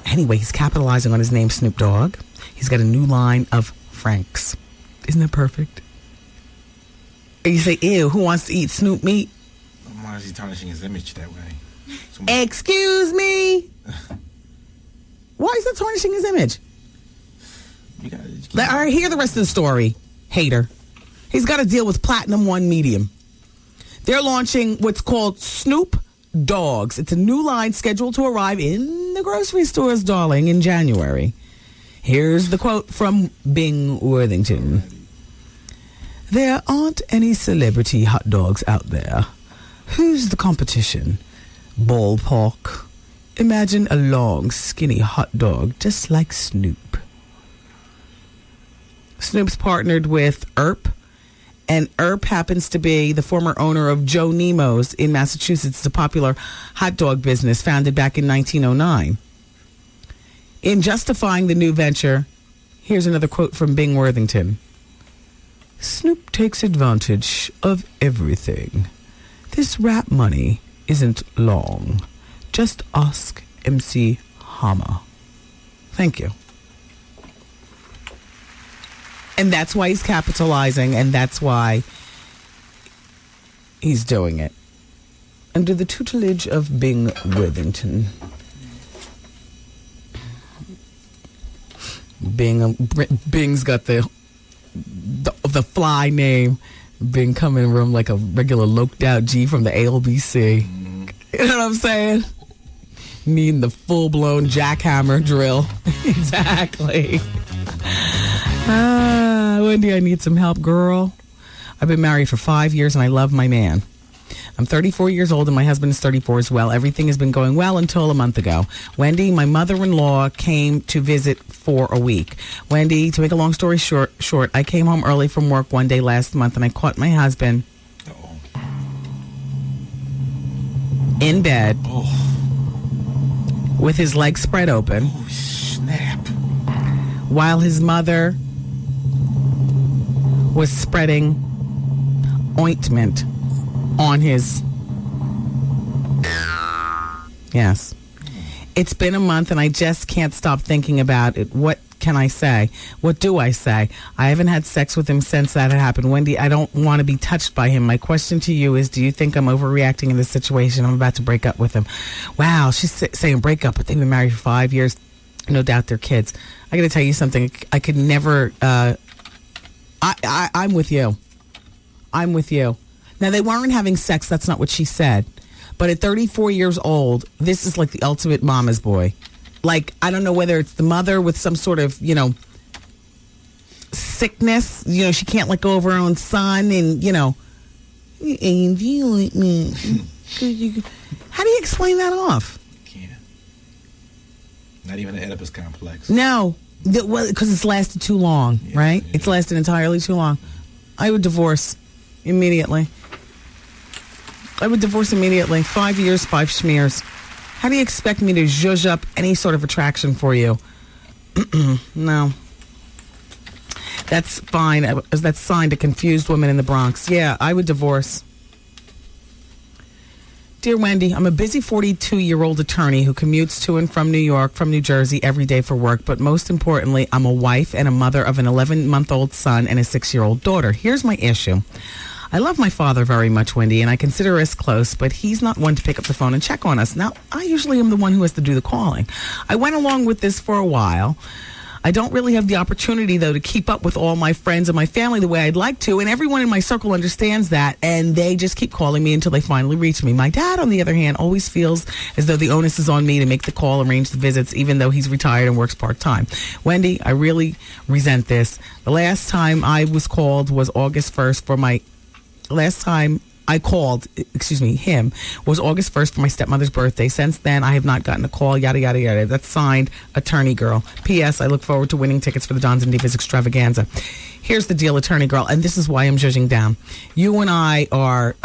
Anyway, he's capitalizing on his name, Snoop Dogg. He's got a new line of Franks. Isn't that perfect? And you say, ew, who wants to eat Snoop meat? Why is he tarnishing his image that way? Excuse me? Why is that tarnishing his image? All right, hear the rest of the story, hater. He's got to deal with Platinum One Medium. They're launching what's called Snoop dogs. It's a new line scheduled to arrive in the grocery stores, darling, in January. Here's the quote from Bing Worthington. There aren't any celebrity hot dogs out there. Who's the competition? Ballpark. Imagine a long, skinny hot dog just like Snoop. Snoop's partnered with Earp, and Earp happens to be the former owner of Joe Nemo's in Massachusetts. It's a popular hot dog business founded back in 1909. In justifying the new venture, here's another quote from Bing Worthington. Snoop takes advantage of everything. This rap money isn't long. Just ask MC Hammer. Thank you. And that's why he's capitalizing, and that's why he's doing it. Under the tutelage of Bing Worthington. Bing's got the fly name. Bing come in the room like a regular loked out G from the ALBC. You know what I'm saying? Needing the full-blown jackhammer drill. Exactly. Wendy, I need some help, girl. I've been married for 5 years and I love my man. I'm 34 years old and my husband is 34 as well. Everything has been going well until a month ago. Wendy, my mother-in-law came to visit for a week. Wendy, to make a long story short, I came home early from work one day last month and I caught my husband in bed with his legs spread open. Oh, snap. While his mother was spreading ointment on his... Yes. It's been a month and I just can't stop thinking about it. What can I say? What do I say? I haven't had sex with him since that had happened. Wendy, I don't want to be touched by him. My question to you is, do you think I'm overreacting in this situation? I'm about to break up with him. Wow, she's saying break up, but they've been married for 5 years. No doubt they're kids. I got to tell you something. I could never... I'm with you. I'm with you. Now, they weren't having sex. That's not what she said. But at 34 years old, this is like the ultimate mama's boy. Like, I don't know whether it's the mother with some sort of, sickness. She can't let go of her own son and, how do you explain that off? Can't. Not even an Oedipus complex. No. Because it's lasted too long, right? Yeah. It's lasted entirely too long. I would divorce immediately. 5 years, 5 schmears. How do you expect me to zhuzh up any sort of attraction for you? No. That's fine. That's signed a confused woman in the Bronx. Yeah, I would divorce. Dear Wendy, I'm a busy 42-year-old attorney who commutes to and from New York, from New Jersey every day for work. But most importantly, I'm a wife and a mother of an 11-month-old son and a 6-year-old daughter. Here's my issue. I love my father very much, Wendy, and I consider us close, but he's not one to pick up the phone and check on us. Now, I usually am the one who has to do the calling. I went along with this for a while. I don't really have the opportunity, though, to keep up with all my friends and my family the way I'd like to, and everyone in my circle understands that, and they just keep calling me until they finally reach me. My dad, on the other hand, always feels as though the onus is on me to make the call, arrange the visits, even though he's retired and works part-time. Wendy, I really resent this. The last time I was called was August 1st for my... Last time I called, him, was August 1st for my stepmother's birthday. Since then, I have not gotten a call, yada, yada, yada. That's signed, Attorney Girl. P.S. I look forward to winning tickets for the Dons and Divas extravaganza. Here's the deal, Attorney Girl, and this is why I'm judging down. You and I are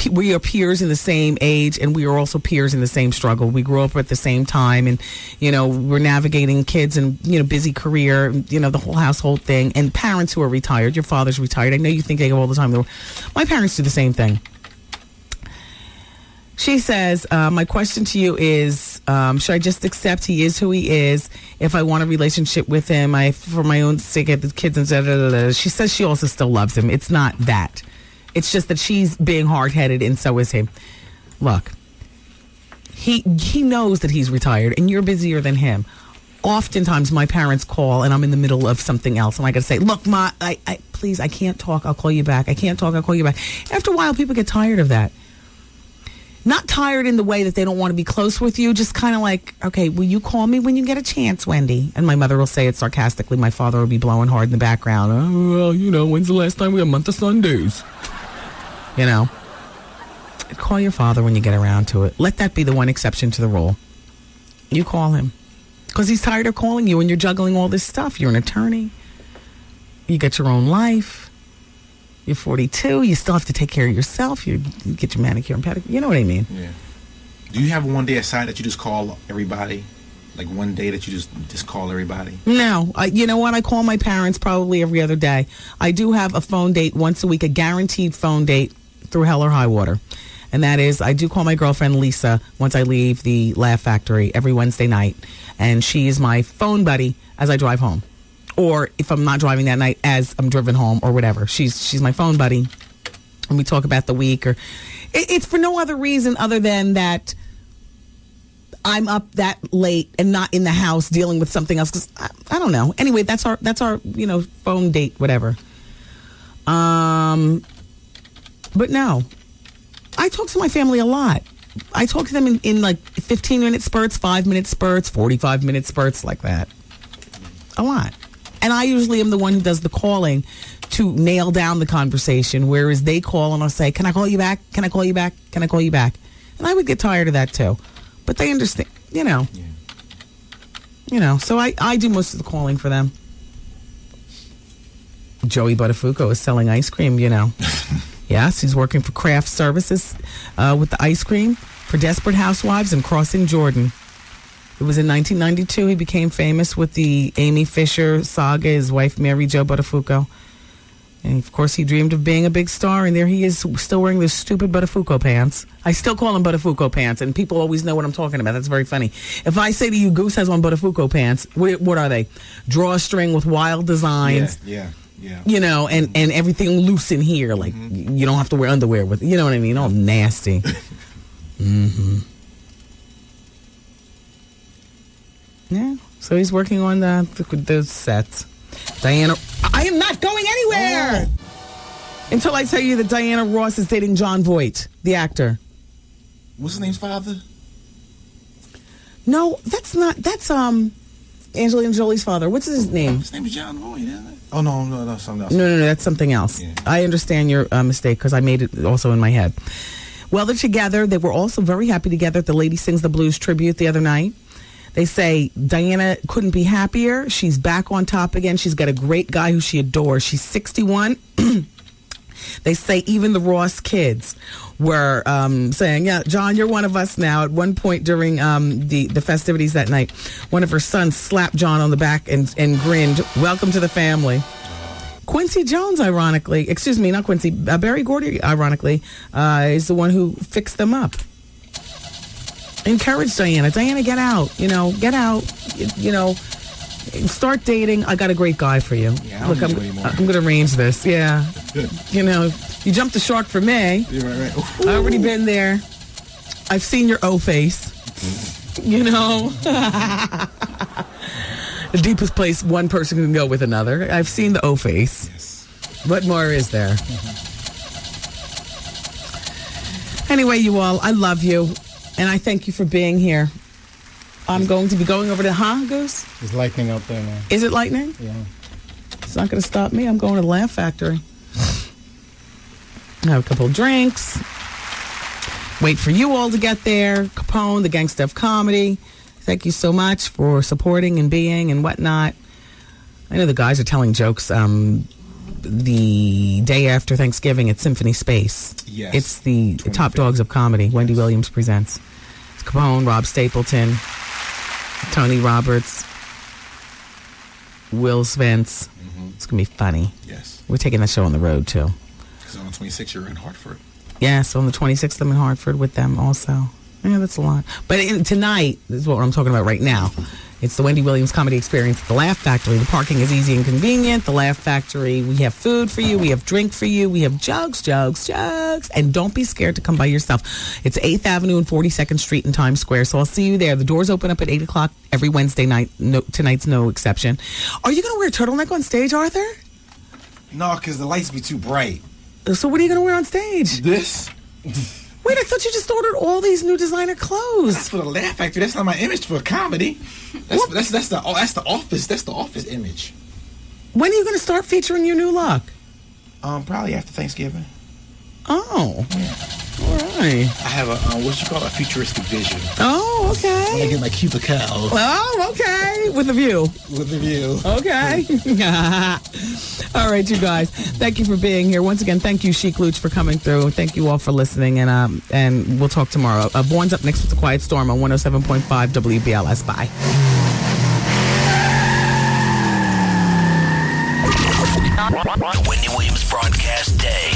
we are peers in the same age, and we are also peers in the same struggle. We grew up at the same time, and we're navigating kids and busy career, the whole household thing, and parents who are retired. Your father's retired. I know you think they go all the time. My parents do the same thing. She says, my question to you is, should I just accept he is who he is? If I want a relationship with him, for my own sake, the kids and da, da, da, da. She says she also still loves him. It's not that. It's just that she's being hard-headed, and so is he. Look, he knows that he's retired, and you're busier than him. Oftentimes, my parents call, and I'm in the middle of something else, and I got to say, look, Ma, please, I can't talk. I'll call you back. I can't talk. I'll call you back. After a while, people get tired of that. Not tired in the way that they don't want to be close with you, just kind of like, okay, will you call me when you get a chance, Wendy? And my mother will say it sarcastically. My father will be blowing hard in the background. Oh, well, you know, when's the last time we had a month of Sundays? You know. Call your father when you get around to it. Let that be the one exception to the rule. You call him. Because he's tired of calling you and you're juggling all this stuff. You're an attorney. You get your own life. You're 42. You still have to take care of yourself. You get your manicure and pedicure. You know what I mean? Yeah. Do you have one day aside that you just call everybody? Like one day that you just call everybody? No. You know what? I call my parents probably every other day. I do have a phone date once a week, a guaranteed phone date through hell or high water. And that is, I do call my girlfriend Lisa once I leave the Laugh Factory every Wednesday night. And she is my phone buddy as I drive home. Or if I'm not driving that night, as I'm driven home or whatever. She's my phone buddy. And we talk about the week. Or it's for no other reason other than that I'm up that late and not in the house dealing with something else. Because I don't know. Anyway, that's our phone date, whatever. But no. I talk to my family a lot. I talk to them in like 15-minute spurts, 5-minute spurts, 45-minute spurts, like that. A lot. And I usually am the one who does the calling to nail down the conversation, whereas they call and I'll say, can I call you back? Can I call you back? Can I call you back? And I would get tired of that too. But they understand, you know. Yeah. You know, so I do most of the calling for them. Joey Buttafuoco is selling ice cream, you know. Yes, he's working for craft services with the ice cream for Desperate Housewives and Crossing Jordan. It was in 1992 he became famous with the Amy Fisher saga, his wife Mary Jo Buttafuoco. And of course he dreamed of being a big star, and there he is still wearing those stupid Buttafuoco pants. I still call them Buttafuoco pants, and people always know what I'm talking about. That's very funny. If I say to you, Goose has on Buttafuoco pants, what are they? Drawstring with wild designs. Yeah. You know, and everything loose in here. Like, you don't have to wear underwear with, you know what I mean? All nasty. Mm-hmm. Yeah. So he's working on those sets. Diana, I am not going anywhere until I tell you that Diana Ross is dating John Voight, the actor. What's his name's father? No, that's Angelina Jolie's father. What's his name? His name is John Voight, isn't it? Oh, no, something else. No, that's something else. Yeah. I understand your mistake because I made it also in my head. Well, they're together. They were also very happy together at the Lady Sings the Blues tribute the other night. They say Diana couldn't be happier. She's back on top again. She's got a great guy who she adores. She's 61. They say even the Ross kids were saying, yeah, John, you're one of us now. At one point during the festivities that night, one of her sons slapped John on the back and grinned, welcome to the family. Quincy Jones, ironically, excuse me, not Quincy, Barry Gordy, ironically, is the one who fixed them up. Encourage Diana. Diana, get out. Get out. Start dating. I got a great guy for you. Yeah, look, I'm going to arrange this. Yeah. You jumped the shark for me. Right. I've already been there. I've seen your O-face. The deepest place one person can go with another. I've seen the O-face. Yes. What more is there? Anyway, you all, I love you. And I thank you for being here. I'm going to be going over to, Goose? It's lightning out there, man. Is it lightning? Yeah. It's not going to stop me. I'm going to the Laugh Factory. Have a couple of drinks. Wait for you all to get there. Capone, the Gangsta of Comedy. Thank you so much for supporting and being and whatnot. I know the guys are telling jokes the day after Thanksgiving at Symphony Space. Yes. It's the Top Dogs of Comedy. Wendy Williams presents. It's Capone, Rob Stapleton, Tony Roberts, Will Spence. Mm-hmm. It's going to be funny. Yes. We're taking that show on the road, too. Because on the 26th, you're in Hartford. Yeah, so on the 26th, I'm in Hartford with them also. Yeah, that's a lot. But tonight, this is what I'm talking about right now. It's the Wendy Williams Comedy Experience at the Laugh Factory. The parking is easy and convenient. The Laugh Factory, we have food for you. We have drink for you. We have jugs. And don't be scared to come by yourself. It's 8th Avenue and 42nd Street in Times Square. So I'll see you there. The doors open up at 8 o'clock every Wednesday night. No, tonight's no exception. Are you going to wear a turtleneck on stage, Arthur? No, because the lights be too bright. So what are you going to wear on stage? This? Wait, I thought you just ordered all these new designer clothes. That's for the Laugh Factory. That's not my image for comedy. That's the office. That's the office image. When are you going to start featuring your new look? Probably after Thanksgiving. Oh. Yeah. All right. I have a a futuristic vision. Oh, okay. When I get my cubicle. Oh, okay. With a view. With a view. Okay. All right, you guys. Thank you for being here. Once again, thank you, Sheek Louch, for coming through. Thank you all for listening, and we'll talk tomorrow. Born's up next with The Quiet Storm on 107.5 WBLS. Bye. The Wendy Williams Broadcast Day.